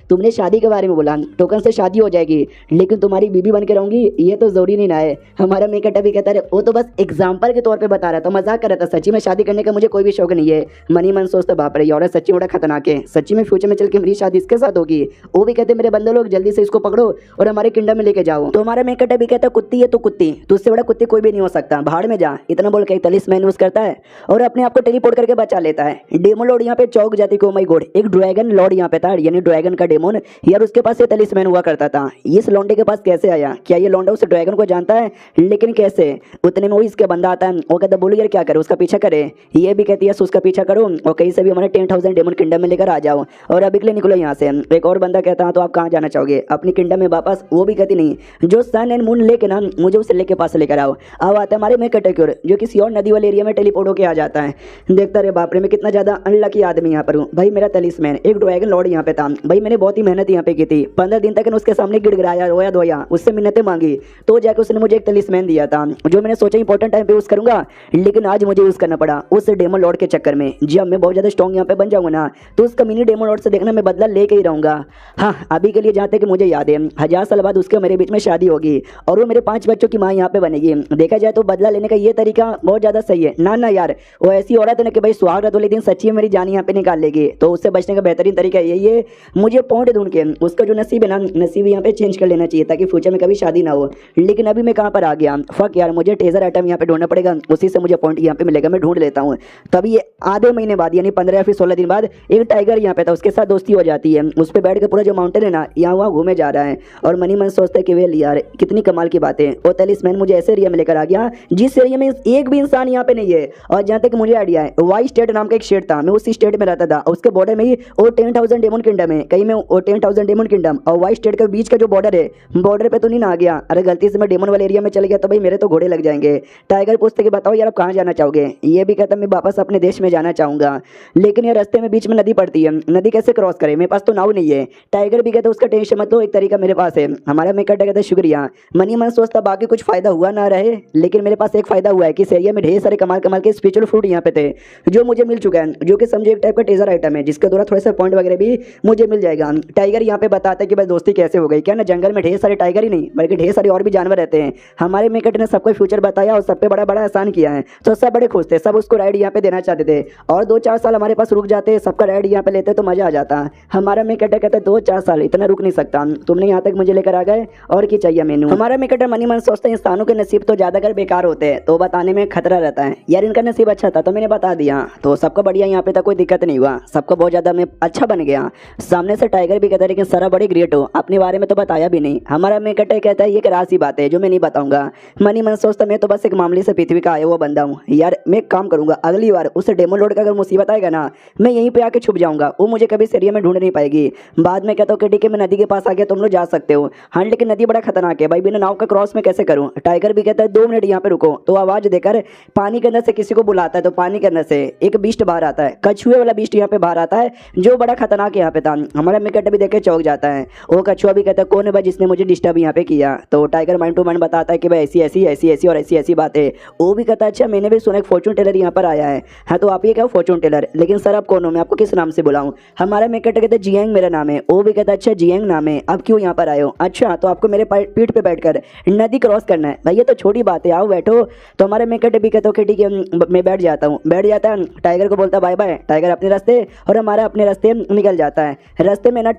तुमने शादी के बारे में बोला, टोकन से शादी हो जाएगी लेकिन तुम्हारी बीबी बन के रहूँगी, ये तो जरूरी नहीं ना है। हमारा मेकट भी कहता है वो तो बस एग्जाम्पल के तौर पर बता रहा था, मजाक कर रहा था, सच्ची में शादी करने का मुझे कोई भी शौक नहीं है। मनी मन सोचता बाप रे और सच्ची बड़ा खतरनाक है, सच्ची में फ्यूचर में चल के मेरी शादी इसके साथ होगी। वो भी कहते मेरे बंदे लोग जल्दी से इसको पकड़ो और हमारे किंगडम में लेके जाओ। तो हमारा मेकट भी कहता है कुत्ती है तो कुत्ती, तुझसे बड़ा कुत्ती कोई भी नहीं हो सकता, भाड़ में जा। इतना बोल के तलिस्मैन यूज करता है और अपने आप को टेलीपोर्ट करके बचा लेता है। डेमोलोड यहाँ पे चौक जाती को माय गॉड, एक ड्रैगन लॉर्ड यहाँ पे था, यानी ड्रैगन का डेमोन यार, उसके पास ये तलिस्मैन हुआ करता था। इस लौंडे के पास कैसे आया, क्या ये लौंडा उस ड्रैगन को जानता है, लेकिन कैसे। उतने में वो इसके बंदा आता है, वो कहता बोलो यार क्या करे, उसका पीछा करे। ये भी कहती है उसका पीछा करो और कहीं से भी हमारे 10,000 डेमन किंगडम में लेकर आ जाओ और अभी के लिए निकलो यहाँ से। एक और बंदा कहता है तो आप कहाँ जाना चाहोगे, अपनी किंगडम में वापस, वो भी कहती नहीं जो सन एंड मून लेके ना मुझे उस लेक के पास लेकर आओ। अब आता है हमारे में कैटेक्योर जो किसी और नदी वाले एरिया में टेलीपोर्ट होकर आ जाता है। देखता रहे बाप रे, मैं कितना ज़्यादा अनलकी आदमी यहाँ पर हूँ भाई। मेरा तलिस्मैन एक ड्रैगन लॉर्ड यहाँ पे था भाई। मैंने बहुत ही मेहनत यहाँ पे की थी, 15 दिन तक उसके सामने गिड़गिड़ाया, रोया धोया, उससे मिन्नतें मांगी, तो जाकर उसने मुझे एक तलिस्मैन दिया था जो मैंने सोचा इंपॉर्टेंट टाइम पे यूज़ करूंगा, लेकिन आज मुझे यूज़ करना पड़ा उस डेमन लॉर्ड के चक्कर में। जी अब मैं बहुत ज़्यादा स्ट्रॉन्ग यहाँ पे बन जाऊंगा ना, तो उस कमीनी डेमन लॉर्ड से देखना मैं बदला लेके ही रहूंगा। हाँ अभी के लिए जहाँ तक मुझे याद है 1000 साल बाद उसके मेरे बीच में शादी होगी और वो मेरे 5 बच्चों की माँ यहाँ पे बनेगी। देखा जाए तो बदला लेने का ये तरीका बहुत ज़्यादा सही है ना। ना यार, वो ऐसी औरत है ना कि भाई सुहाग रात वाले दिन सच्ची में मेरी जान यहाँ पे निकाल लेगी, तो उससे बचने का बेहतरीन तरीका यही है, मुझे पॉइंट ढूंढ के उसका जो नसीब है ना, नसीब यहाँ पे चेंज कर लेना चाहिए ताकि फ्यूचर में कभी शादी ना हो। लेकिन अभी मैं कहाँ पर आ गया, फक यार, मुझे टेजर आइटम यहाँ पे ढूंढना पड़ेगा, उसी से मुझे पॉइंट यहाँ पे मिलेगा। मैं ढूंढ लेता हूँ। तभी ये आधे महीने बाद यानी 15 या फिर 16 दिन बाद एक टाइगर यहाँ पे था, उसके साथ दोस्ती हो जाती है। उस पर बैठ के पूरा जो माउंटेन है ना यहाँ वहाँ घूमे जा रहा है और मनी मन सोचता है कि वेल यार कितनी कमाल की बात है, वो तलिस्मैन मुझे ऐसे एरिया में लेकर आ गया जिस एरिया में एक भी इंसान यहाँ पे नहीं है। और जहाँ तक मुझे आइडिया है, वाई स्टेट नाम का एक स्टेट था, मैं उसी स्टेट में रहता था, उसके बॉर्डर में ही वो 10,000 डेमन किंगडम है, कहीं में वो 10,000 डेमन किंगडम और वाई स्टेट के बीच का जो बॉर्डर है, बॉर्डर पे तो नहीं ना आ गया। अरे गलती से मैं डेमन वाले एरिया में चले गया तो भाई मेरे तो घोड़े लग जाएंगे। टाइगर पूछते कि बताओ यार आप कहाँ जाना चाहोगे, ये भी कहता मैं वापस अपने देश में जाना चाहूंगा, लेकिन ये रास्ते में बीच में नदी पड़ती है, नदी कैसे क्रॉस करे, मेरे पास तो नाव नहीं है। टाइगर भी कहता उसका टेंशन मत लो, एक तरीका मेरे पास है। हमारा मेकर कहता शुक्रिया। मनी मन सोचता बाकी कुछ फायदा हुआ ना रहे, लेकिन मेरे पास एक फायदा हुआ है कि इस एरिया में ढेर सारे कमाल कमाल के स्पिरिचुअल फ्रूट यहाँ पे थे जो मुझे मिल चुका है, जो कि समझो एक टाइप का टेजर आइटम है जिसके द्वारा थोड़ा सा पॉइंट वगैरह भी मुझे मिल जाएगा। टाइगर यहाँ पे बताता है कि भाई दोस्ती कैसे हो गई, क्या ना जंगल में ढेर सारे टाइगर ही नहीं बल्कि ढेर सारे और भी जानवर रहते हैं। हमारे मेकट ने सबको फ्यूचर बताया और सब पे बड़ा बड़ा आसान किया है, तो सब बड़े खुश थे, सब उसको राइड यहाँ पे देना चाहते थे। और 2-4 साल हमारे पास रुक जाते, सबका राइड यहाँ पे लेते तो मजा आ जाता। हमारा मेकट कहता 2-4 साल इतना रुक नहीं सकता, तुमने यहाँ तक मुझे लेकर आ गए और क्या चाहिए मेनू। हमारा मेकट मनी मन सोचते हैं इंसानों के नसीब तो ज्यादा कर बेकार होते हैं, तो बताने में खतरा रहता है। यार इनका नसीब अच्छा था तो मैंने बता दिया, तो सबका बढ़िया, यहाँ पे तक कोई दिक्कत नहीं हुआ, सबका बहुत ज्यादा मैं अच्छा बन गया। सामने से टाइगर भी कहता है लेकिन सर बड़े ग्रेट हो, अपने बारे में तो बताया भी नहीं। हमारा मेकट कहता है ये एक राज सी बात है जो मैं नहीं बताऊंगा। मनी मन सोचता मैं तो बस एक मामले से पृथ्वी का आया हुआ बंदा हूँ। यार मैं एक काम करूंगा, अगली बार उस डेमन लॉर्ड का अगर मुसीबत आएगा ना, मैं यहीं पे आके छुप जाऊंगा, वो मुझे कभी इस एरिया में ढूंढ नहीं पाएगी। बाद में कहता हूँ कि ठीक है मैं नदी के पास आ गया, तुम लोग जा सकते हो। हाँ लेकिन नदी बड़ा खतरनाक है भाई, बिना नाव का क्रॉस में कैसे करूँ। टाइगर भी कहता है 2 मिनट यहाँ पे रुको, तो आवाज देकर पानी के अंदर से किसी को बुलाता है, तो पानी के अंदर से एक बीस्ट बाहर आता है, कछुए वाला बीस्ट यहाँ पे बाहर आता है जो बड़ा खतरनाक यहाँ पे था। हमारा मेकट भी देखे चौक जाता है। वो कछुआ भी कहता है कौन है भाई जिसने मुझे डिस्टर्ब यहाँ पे किया, तो टाइगर माइंड टू माइंड बताता है कि भाई ऐसी ऐसी ऐसी ऐसी और ऐसी ऐसी बात है। वो भी कहता है अच्छा मैंने भी सुना एक फॉर्चून टेलर यहाँ पर आया है। हाँ तो आप ये क्या फॉर्चून टेलर, लेकिन सर आप कौन हो, मैं आपको किस नाम से बुलाऊं। हमारा मेकट कहते जियांग मेरा नाम है। वो भी कहता है अच्छा जियांग नाम है, अब क्यों यहाँ पर आए हो। अच्छा तो आपको मेरे पीठ पे बैठकर नदी क्रॉस करना है। भाई ये तो छोटी बात है, आओ बैठो। तो हमारे मेकट भी कहते हो कि ठीक है मैं बैठ जाता हूँ। बैठ जाता है, टाइगर को बोलता बाय बाय। टाइगर अपने रास्ते और हमारा अपने रास्ते निकल जाता है। रास्ते में ना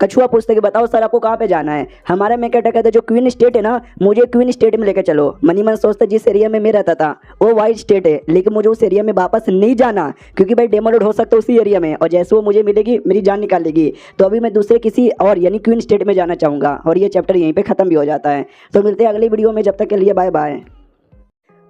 कछुआ पूछते कि बताओ सर आपको कहाँ पे जाना है। हमारा मेकट कहता है जो क्वीन स्टेट है ना, मुझे क्वीन स्टेट में लेकर चलो। मनी मन सोचता जिस एरिया में मैं रहता था वो वाइट स्टेट है, लेकिन मुझे उस एरिया में वापस नहीं जाना क्योंकि भाई डेमन लॉर्ड हो सकता है उसी एरिया में, और जैसे वो मुझे मिलेगी मेरी जान निकाल लेगी। तो अभी मैं दूसरे किसी और यानी क्वीन स्टेट में जाना चाहूँगा, और ये चैप्टर यहीं पे खत्म भी हो जाता है। तो मिलते हैं अगली वीडियो में, जब तक के लिए बाय बाय।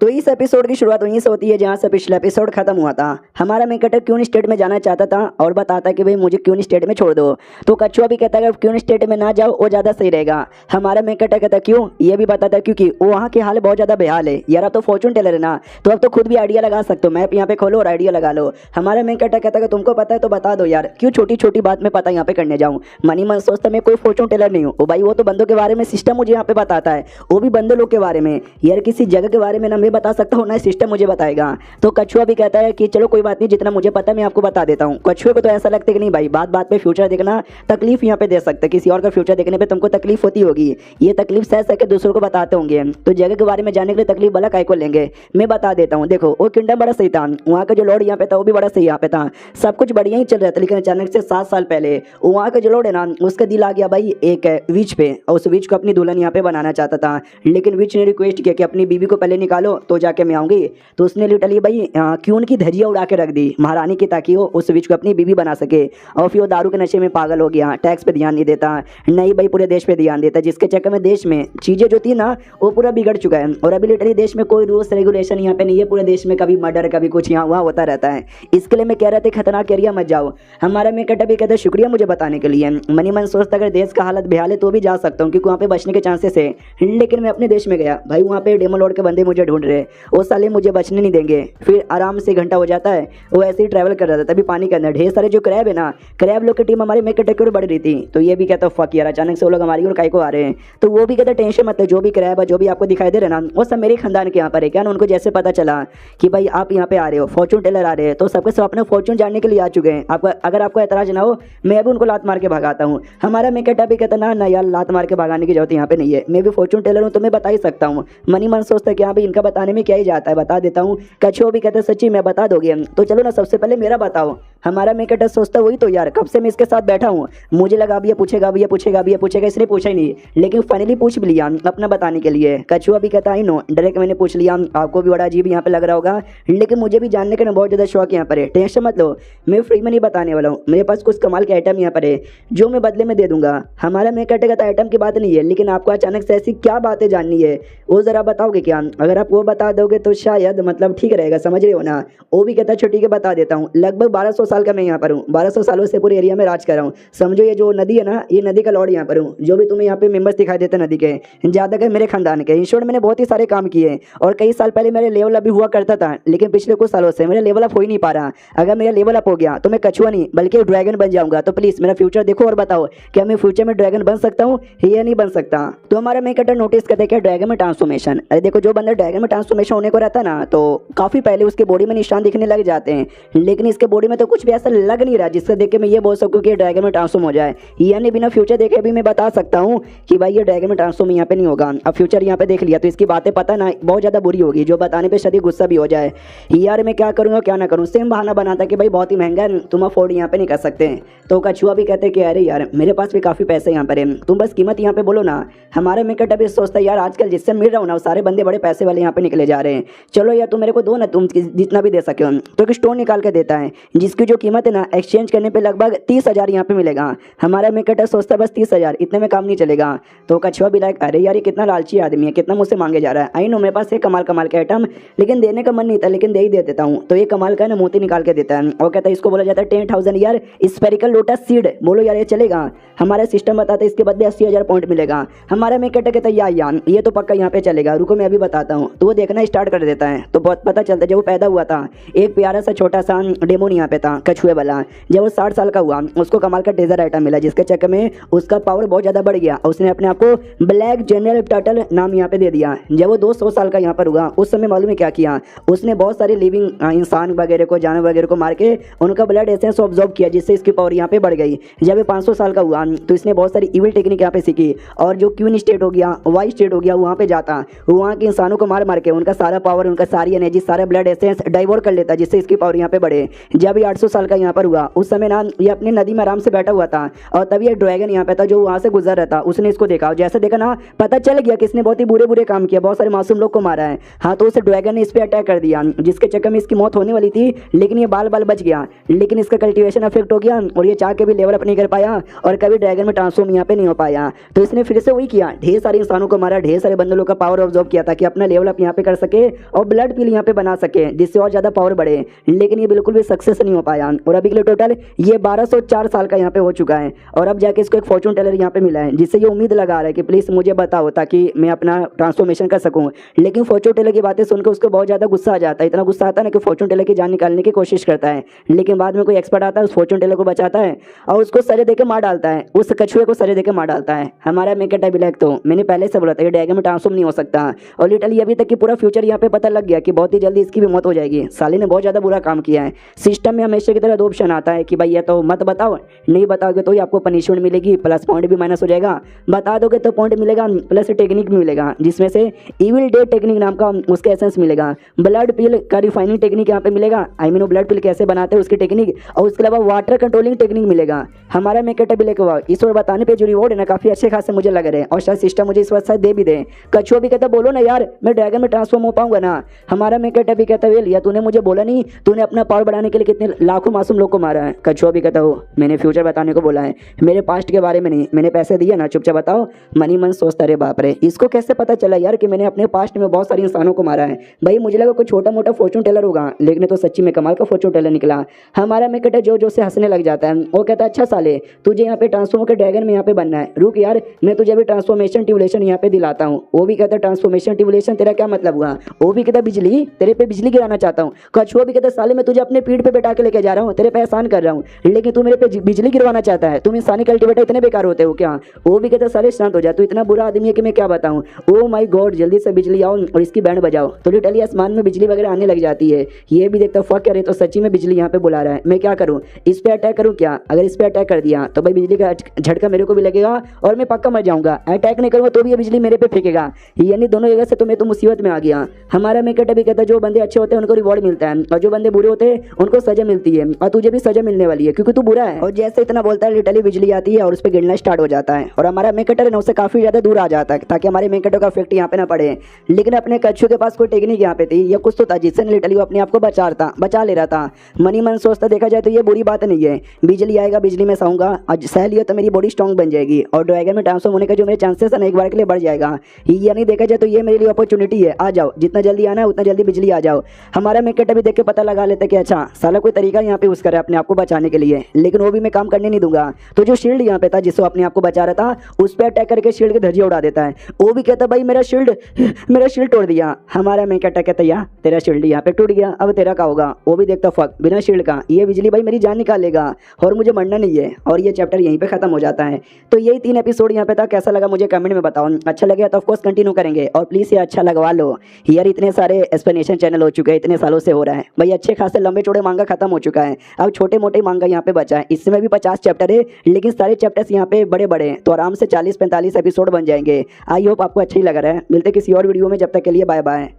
तो इस एपिसोड की शुरुआत वहीं से होती है जहाँ से पिछला एपिसोड खत्म हुआ था। हमारा मेकट क्यून स्टेट में जाना चाहता था और बताता कि भाई मुझे क्यून स्टेट में छोड़ दो। तो कछुआ भी कहता है अगर क्यून स्टेट में ना जाओ वो ज़्यादा सही रहेगा। हमारा मेकट कहता क्यों, ये भी बताता है क्योंकि वहाँ की हाल बहुत ज़्यादा बेहाल है। यार अब तो फॉर्चून टेलर है ना, तो अब तो खुद भी आइडिया लगा सकते हो, मैप यहाँ पे खोलो और आइडिया लगा लो। हमारा मेकट कहता है तुमको पता है तो बता दो यार, क्यों छोटी छोटी बात में पता यहाँ पे करने जाऊँ। मनी मन सोचता मैं कोई फॉर्चून टेलर नहीं हूँ। वो भाई वो तो बंदों के बारे में सिस्टम मुझे यहाँ पे बताता है, वो भी बंदे लोग के बारे में। यार किसी जगह के बारे में ना मैं बता सकता हूँ ना सिस्टम मुझे बताएगा। तो कछुआ भी कहता है कि चलो कोई बात नहीं, जितना मुझे पता है मैं आपको बता देता हूँ। कछुए को तो ऐसा लगता है कि नहीं भाई बात बात पे फ्यूचर देखना तकलीफ यहाँ पे दे सकते, किसी और का फ्यूचर देखने पे तुमको तकलीफ होती होगी, ये तकलीफ सह सह के दूसरों को बताते होंगे, तो जगह के बारे में जानने के लिए तकलीफ भला काय को लेंगे। मैं बता देता हूँ, देखो वो किंगडम बड़ा सही था, वहाँ का जो लॉर्ड यहाँ पे था वो भी बड़ा सही यहाँ पे था, सब कुछ बढ़िया ही चल रहा था। लेकिन अचानक से 7 साल पहले वहाँ का जो लॉर्ड है ना, उसका दिल आ गया भाई एक विच पे, और उस विच को अपनी दुल्हन यहाँ पे बनाना चाहता था। लेकिन विच ने रिक्वेस्ट किया कि अपनी बीवी को पहले निकालो तो जाके मैं आऊँगी। तो उसने लिटरली भाई क्यून की धजिया उड़ा के रख दी महारानी की, ताकि वो उस विच को अपनी बीवी बना सके। और फिर वो दारू के नशे में पागल हो गया, टैक्स पे ध्यान नहीं देता, नहीं भाई पूरे देश पे ध्यान देता, जिसके चक्कर में देश में चीज़ें जो थी ना वो पूरा बिगड़ चुका है। और अभी लिटरली देश में कोई रूल्स रेगुलेशन यहाँ पे नहीं है, पूरे देश में कभी मर्डर कभी कुछ यहाँ वहाँ होता रहता है। इसके लिए मैं कह रहा था खतरनाक एरिया मत जाओ। हमारा मैं कटा भी कहता शुक्रिया मुझे बताने के लिए। मनी मन सोचता अगर देश का हालत बेहाल है तो भी जा सकता हूँ, क्योंकि वहाँ पे बचने के चांसेस है। लेकिन मैं अपने देश में गया भाई, वहाँ पे डेमो लोड के बंदे मुझे ढूंढ रहे, वो साले मुझे बचने नहीं देंगे। फिर आराम से घंटा हो जाता है, वो ऐसे ही ट्रैवल कर रहा था, तभी पानी के अंदर ढेर सारे जो क्रैब है ना, क्रैब लोग की टीम हमारी मेक अटैक की ओर बढ़ रही थी। तो ये भी कहता फक यार, अचानक से वो लोग हमारी ओर काहे को आ रहे हैं। तो वो भी कहता टेंशन मत, जो भी क्रैब है जो भी आपको दिखाई दे रहा है ना, वो सब मेरे खानदान के यहाँ पर है क्या ना। उनको जैसे पता चला कि भाई आप यहाँ पे आ रहे हो, फॉर्चून टेलर आ रहे हैं, तो सबके सब अपने फॉर्चून जानने के लिए आ चुके हैं। आपको अगर आपको एतराज ना हो, मैं भी उनको लात मार के भगाता हूँ। हमारा मेकटा भी कहता ना यार लात मार के भगाने की जरूरत यहाँ पे नहीं है, मैं भी फॉर्चून टेलर हूँ तो मैं बता ही सकता हूँ। मनी मन सोचता है कि हाँ भाई इनका बताने में क्या ही जाता है, बता देता हूँ। कछुआ भी कहता सच्ची मैं बता दोगे, तो चलो ना सबसे पहले मेरा बताओ। हमारा मेकटा सोचता वही तो यार, कब से मैं इसके साथ बैठा हूँ, मुझे लगा अब ये पूछेगा अब ये पूछेगा अब ये पूछेगा, इसने पूछा ही नहीं, लेकिन फाइनली पूछ भी लिया अपना बताने के लिए। कछुआ भी कहता ही नो डायरेक्ट मैंने पूछ लिया, आपको भी बड़ा अजीब यहाँ पे लग रहा होगा, लेकिन मुझे भी जानने का ना बहुत ज़्यादा शौक यहाँ पर है। टेंशन मत लो, मैं फ्री में नहीं बताने वाला हूँ, मेरे पास कुछ कमाल के आइटम यहाँ पर है जो मैं बदले में दे दूंगा। हमारा मैं कहते कहता आइटम की बात नहीं है, लेकिन आपको अचानक से ऐसी क्या बातें जाननी है वो ज़रा बताओगे क्या? अगर आप वो बता दोगे तो शायद मतलब ठीक रहेगा, समझ रहे हो ना। वो भी कहता छुट्टी के बता देता हूँ, लगभग 1200 साल का मैं यहाँ पर हूँ, 1200 सालों से पूरे एरिया में राज कर रहा हूँ। समझो ये जो नदी है ना, ये नदी का लॉर्ड यहाँ पर हूँ। जो भी तुम्हें यहाँ पे मेंबर्स दिखाई देते हैं नदी के, ज़्यादातर मेरे खानदान के। इंश्योर मैंने बहुत ही सारे काम किए और कई साल पहले मेरे लेवल अप भी हुआ करता था, लेकिन पिछले कुछ सालों से मेरा लेवल अप हो ही नहीं पा रहा। अगर मेरा लेवल अप हो गया तो मैं कछुआ नहीं बल्कि ड्रैगन बन जाऊंगा। तो प्लीज़ मेरा फ्यूचर देखो और बताओ क्या मैं फ्यूचर में ड्रैगन बन सकता हूँ या नहीं बन सकता। तो हमारा मेक कटर नोटिस करते क्या ड्रैगन में ट्रांसफॉर्मेशन। अरे देखो जो बंदा ड्रैगन में ट्रांसफॉर्मेशन होने को रहता ना, तो काफ़ी पहले उसके बॉडी में निशान दिखने लग जाते हैं, लेकिन इसके बॉडी में तो कुछ भी ऐसा लग नहीं रहा जिससे देख के मैं ये बोल सकूँ कि ड्रैगन में ट्रांसफॉर्म हो जाए। यानी बिना फ्यूचर देखे भी मैं बता सकता हूँ कि भाई ये ड्रैगन में ट्रांसफॉर्म यहाँ पे नहीं होगा। अब फ्यूचर यहाँ पे देख लिया तो इसकी बातें पता ना बहुत ज़्यादा बुरी होगी, जो बताने पर शरीर गुस्सा भी हो जाए। यार मैं क्या करूँगा क्या ना करूँ, सेम बहाना बनाता कि भाई बहुत ही महंगा है, तुम अफोर्ड यहाँ पे नहीं कर सकते। तो कछुआ भी कहते कि अरे यार मेरे पास भी काफ़ी पैसे यहाँ पर है, तुम बस कीमत यहाँ पे बोलो ना। हमारे मेकट अभी सोचता है यार आजकल जिससे मिल रहा हूँ ना वो सारे बंदे बड़े पैसे वाले यहाँ पे निकले जा रहे हैं, चलो यार तुम मेरे को दो ना, तुम जितना भी दे सके हो। तो एक स्टोन निकाल के देता है जिसकी जो कीमत है ना एक्सचेंज करने पे लगभग 30,000 यहाँ पे मिलेगा। हमारा मेकट सोचता है बस 30,000 इतने में काम नहीं चलेगा। तो कछुआ भी लाइक अरे यार ये कितना लालची आदमी है, कितना मुझसे मांगे जा रहा है। आई नो मेरे पास एक कमाल कमाल का आइटम, लेकिन देने का मन नहीं था, लेकिन दे ही दे देता हूँ। तो ये कमाल का है ना मोती निकाल के देता है और कहता है इसको बोला जाता है 10,000 यार स्पेरिकल लोटस सीड। बोलो यार ये चलेगा? हमारा सिस्टम बताता है इसके बदले 80,000 पॉइंट मिलेगा। हमारा मेकट कहता है यार ये तो पक्का यहाँ पे चलेगा, रुको मैं अभी बताता हूँ। तो वो देखना स्टार्ट कर देता है, तो बहुत पता चलता है जब वो पैदा हुआ था एक प्यारा सा छोटा सा डेमोन यहाँ पे था कछुए वाला। जब वो 60 साल का हुआ उसको कमाल का डेजर आइटम मिला, जिसके चक्कर में उसका पावर बहुत ज़्यादा बढ़ गया। उसने अपने आप को ब्लैक जनरल टर्टल नाम यहाँ पे दे दिया। जब वो 200 साल का यहाँ पर हुआ उस समय मालूम है क्या किया, उसने बहुत सारे लिविंग इंसान वगैरह को जानवर वगैरह को मार के उनका ब्लड एसेंस ऑब्जॉर्व किया, जिससे इसकी पावर यहाँ पे बढ़ गई। जब ये 500 साल का हुआ तो इसने बहुत सारी इविल टेक्निक यहाँ पे सीखी, और जो क्वीन स्टेट हो गया वाई स्टेट हो गया वहाँ पे जाता, वहाँ के इंसानों को मार मार के उनका सारा पावर उनका सारी एनर्जी सारा ब्लड एसेंस डाइवर्ट कर लेता, जिससे इसकी पावर यहाँ पे बढ़े। जब ये 800 साल का यहाँ पर हुआ उस समय ना ये अपनी नदी में आराम से बैठा हुआ था, और तभी एक ड्रैगन यहाँ पे था जो वहाँ से गुजर रहा था। उसने इसको देखा, जैसे देखा ना पता चल गया कि इसने बहुत ही बुरे बुरे काम किया, बहुत सारे मासूम लोग को मारा है। हाँ तो उस ड्रैगन ने इस पर अटैक कर दिया, जिसके चक्कर में इसकी मौत होने वाली थी, लेकिन ये बाल बाल बच गया। लेकिन इसका कल्टीवेशन अफेक्ट हो गया और ये चाह के भी लेवल अप नहीं कर पाया और कभी ड्रैगन में ट्रांसफॉर्म यहाँ पे नहीं हो पाया। तो इसने फिर से वही किया, ढेर सारे इंसानों को मारा, ढेर सारे बंदलों का पावर ऑब्जॉर्व किया ताकि अपना लेवल अप यहाँ पे कर सके और ब्लड पील यहाँ पे बना सके, जिससे और ज़्यादा पावर बढ़े। लेकिन ये बिल्कुल भी सक्सेस नहीं हो पाया और अभी के लिए टोटल ये 1204 साल का यहाँ पे हो चुका है। और अब जाके इसको एक फॉर्चून टेलर यहाँ पे मिला है, जिससे ये उम्मीद लगा रहा है कि प्लीज़ मुझे बताओ ताकि मैं अपना ट्रांसफॉर्मेशन कर सकूँ। लेकिन फॉर्चून टेलर की बातें सुनकर उसको बहुत ज़्यादा गुस्सा आ जाता है, इतना गुस्सा आता है ना कि फॉर्चून टेलर की जान निकालने की कोशिश करता है। लेकिन बाद में कोई एक्सपर्ट आता है उस फॉर्चून टेलर को बचाता है और उसको सजा देकर मार डालता है, उस कछुए को सजा देकर मार डालता है। हमारा मेकटा ब्लैक तो मैंने पहले से बोला था कि ड्रैगन में ट्रांसफॉर्म नहीं हो सकता, और लिटरली अभी तक कि पूरा फ्यूचर यहाँ पे पता लग गया कि बहुत ही जल्दी इसकी भी मौत हो जाएगी। साले ने बहुत ज़्यादा बुरा काम किया है। सिस्टम में हमेशा की तरह दो ऑप्शन आता है कि भाई ये तो मत बताओ, नहीं बताओगे तो ही आपको पनिशमेंट मिलेगी प्लस पॉइंट भी माइनस हो जाएगा, बता दोगे तो पॉइंट मिलेगा प्लस टेक्निक भी मिलेगा, जिसमें से इविल डे टेक्निक नाम का उसका एसेंस मिलेगा, ब्लड पिल का रिफाइनिंग टेक्निक यहाँ पे मिलेगा, आई मीन ब्लड पिल कैसे बनाते हैं उसकी टेक्निक, और उसके अलावा वाटर कंट्रोलिंग टेक्निक मिलेगा। हमारा मेकटा भी लेके हुआ इस बार बताने पे जो रिवॉर्ड है ना काफ़ी अच्छे खासे मुझे लग रहे हैं, और शायद सिस्टम मुझे इस बार शायद दे भी दे। कछुआ भी कहता बोलो ना यार मैं ड्रैगन में में ट्रांसफॉर्म हो पाऊंगा ना। हमारा मेकट भी कहता है लिया तूने मुझे बोला नहीं, तूने अपना पावर बढ़ाने के लिए कितने लाखों मासूम लोग को मारा है। कछुआ भी कहता हो मैंने फ्यूचर बताने को बोला है, मेरे पास्ट के बारे में नहीं, मैंने पैसे दिए ना, चुपचाप बताओ। मनी मन सोचता अरे बाप रे, इसको कैसे पता चला यार कि मैंने अपने पास्ट में बहुत सारे इंसानों को मारा है। भाई मुझे लगा कोई छोटा मोटा फॉर्चून टेलर होगा, लेकिन तो सच्ची में कमाल का फॉर्चून टेलर निकला। हमारा मेकट जो जो से हंसने लग जाता है। वो कहता है अच्छा साले तुझे यहाँ पे ट्रांसफॉर्मर के ड्रैगन में यहाँ पे बनना है, रुक यार मैं तुझे अभी ट्रांसफॉर्मेशन ट्यूबुलेशन यहाँ पे दिलाता हूँ। वो भी कहता है ट्रांसफॉर्मेशन ट्यूबुलेशन तेरा क्या मतलब हुआ। वो भी कहता बिजली, तेरे पे बिजली गिराना चाहता हूँ। कछुआ भी कहता साले मैं तुझे अपने पीठ पे बैठा के लेके जा रहा हूँ, तेरे पे एहसान कर रहा हूँ, लेकिन तू मेरे पे बिजली गिरवाना चाहता है। तुम इंसानी कल्टीवेटर इतने बेकार होते हो क्या। वो भी कहता साले शांत हो जा, तू इतना बुरा आदमी है कि मैं क्या बताऊँ। ओ माय गॉड जल्दी से बिजली आओ और इसकी बैंड बजाओ। तो लिटरली आसमान में बिजली वगैरह आने लग जाती है। ये भी देखता फक करे तो सच्ची में बिजली यहाँ पे बुला रहा है, मैं क्या करूँ, इस पे अटैक करूँ क्या। अगर इस पे अटैक कर दिया तो भाई बिजली का झटका मेरे को भी लगेगा और मैं पक्का मर जाऊंगा। अटैक नहीं करूँगा तो भी ये बिजली मेरे पे फेंकेगा, यानी दोनों जगह से तो मैं तो मुसीबत में आ गया। हमारा मेकट भी कहता जो बंदे अच्छे होते हैं उनको रिवॉर्ड मिलता है और जो बंदे बुरे होते हैं उनको सजा मिलती है, और तुझे भी सजा मिलने वाली है क्योंकि तू बुरा है। और जैसे इतना बोलता है लिटरली बिजली आती है और उस पर गिरना स्टार्ट हो जाता है और हमारा मेकटर है ना उससे काफी ज्यादा दूर आ जाता है ताकि हमारे मेकटों का इफेक्ट यहाँ पे ना पड़े। लेकिन अपने कच्छू के पास कोई टेक्निक यहाँ पे थी या कुछ तो था जिससे लिटरली वो अपने आप को बचा ले रहा था। मनी मन सोचता देखा जाए तो ये बुरी बात नहीं है, बिजली आएगा बिजली में सोऊंगा, आज सह लिया तो मेरी बॉडी स्ट्रॉन्ग बन जाएगी और ड्रैगन में ट्रांसफॉर्म होने का जो मेरे चांसेस है ना एक बार के लिए बढ़ जाएगा। यानी देखा जाए तो ये मेरे लिए अपॉर्चुनिटी है, आ जाओ जितना जल्दी आना है उतना जल्दी बिजली आ जाओ। हमारा मेकट अभी देख के पता लगा लेता कि अच्छा साला कोई तरीका यहाँ पे यूज करे अपने आप को बचाने के लिए, लेकिन वो भी मैं काम करने नहीं दूंगा। तो जो शील्ड यहाँ पे था जिससे अपने आप को बचा रहा था उस पर अटैक करके शील्ड के धज्जियां उड़ा देता है। वो भी कहता भाई मेरा शील्ड तोड़ दिया। हमारा मेकट कहता यार तेरा शील्ड यहाँ पे टूट गया, अब तेरा क्या होगा। वो भी देखता फक बिना शील्ड का ये बिजली भाई मेरी जान निकालेगा और मुझे मरना नहीं है। और ये चैप्टर यहीं पे खत्म हो जाता है। तो यही 3 एपिसोड यहाँ पे था, कैसा लगा मुझे कमेंट में बताओ। अच्छा लगे तो ऑफकोर्स कंटिन्यू करेंगे और प्लीज ये अच्छा लगवा लो यार, इतने सारे एक्सप्लेनेशन चैनल हो चुके हैं, इतने सालों से हो रहा है भाई, अच्छे खासे लंबे चौड़े मांगा खत्म हो चुका है, अब छोटे मोटे मांगा यहाँ पे बचा है। इसमें भी 50 चैप्टर है लेकिन सारे चैप्टर्स यहाँ पे बड़े बड़े हैं तो आराम से 40-45 एपिसोड बन जाएंगे। आई होप आपको अच्छा ही लग रहा है। मिलते किसी और वीडियो में, जब तक के लिए बाय बाय।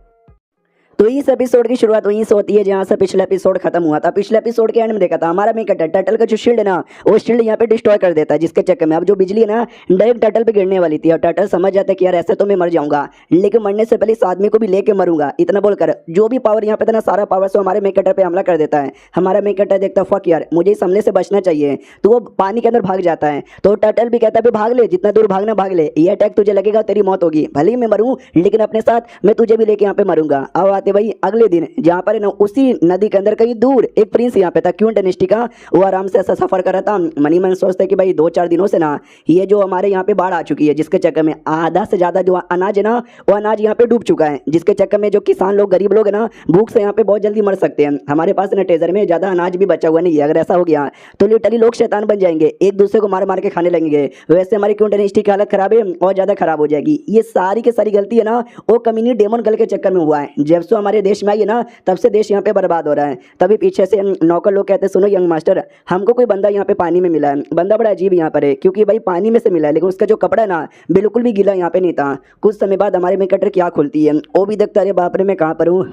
तो इस एपिसोड की शुरुआत वहीं से होती है जहां से पिछला एपिसोड खत्म हुआ था। पिछले एपिसोड के एंड में देखा था हमारा मेकट टर्टल का जो शील्ड है ना वो शील्ड यहाँ पे डिस्ट्रॉय कर देता है, जिसके चक्कर में अब जो बिजली है ना डायरेक्ट टर्टल पे गिरने वाली थी और टर्टल समझ जाता है कि यार ऐसे तो मैं मर जाऊंगा, लेकिन मरने से पहले इस आदमी को भी लेके मरूंगा। इतना बोलकर जो भी पावर यहाँ पे था ना सारा पावर से हमारे मेकटर पे हमला कर देता है। हमारा मेकटर देखता फक यार मुझे इस हमले से बचना चाहिए, तो वो पानी के अंदर भाग जाता है। तो टर्टल भी कहता है भाग ले, जितना दूर भागना भाग ले, ये अटैक तुझे लगेगा तेरी मौत होगी, भले ही मैं मरूं लेकिन अपने साथ मैं तुझे भी लेके यहाँ पे मरूंगा। अब आते भाई अगले दिन जहां पर ना उसी नदी के अंदर कहीं दूर एक प्रिंस यहाँ पे था क्यून डायनेस्टी का, वो आराम से ऐसा सफर कर रहा था। मनी मन सोचता है कि भाई 2-4 दिनों से ना ये जो हमारे यहाँ पे बाढ़ आ चुकी है, जिसके चक्कर में आधा से ज्यादा जो अनाज है ना वो अनाज यहाँ पे डूब चुका है, जिसके चक्कर में जो किसान लोग गरीब लोग है ना भूख से यहाँ पे बहुत जल्दी मर सकते हैं। हमारे पास ना ट्रेजर में ज्यादा अनाज भी बचा हुआ नहीं है, अगर ऐसा हो गया तो लिटरली लोग शैतान बन जाएंगे, एक दूसरे को मार मार के खाने लगेंगे। वैसे हमारी क्यून डायनेस्टी की हालत खराब है और ज्यादा खराब हो जाएगी। ये सारी की सारी गलती है ना वो कमीनी डेमन गर्ल के चक्कर में हुआ है। जब से हमारे देश में आई है ना तब से देश यहाँ पे बर्बाद हो रहा है। तभी पीछे से नौकर लोग कहते हैं सुनो यंग मास्टर हमको कोई बंदा यहाँ पे पानी में मिला है। बंदा बड़ा अजीब यहाँ पर है क्योंकि भाई पानी में से मिला है लेकिन उसका जो कपड़ा है ना बिल्कुल भी गीला यहाँ पे नहीं था। कुछ समय बाद हमारे में कटर क्या खुलती है, वो भी देखता अरे बाप रे मैं कहाँ पर हूँ,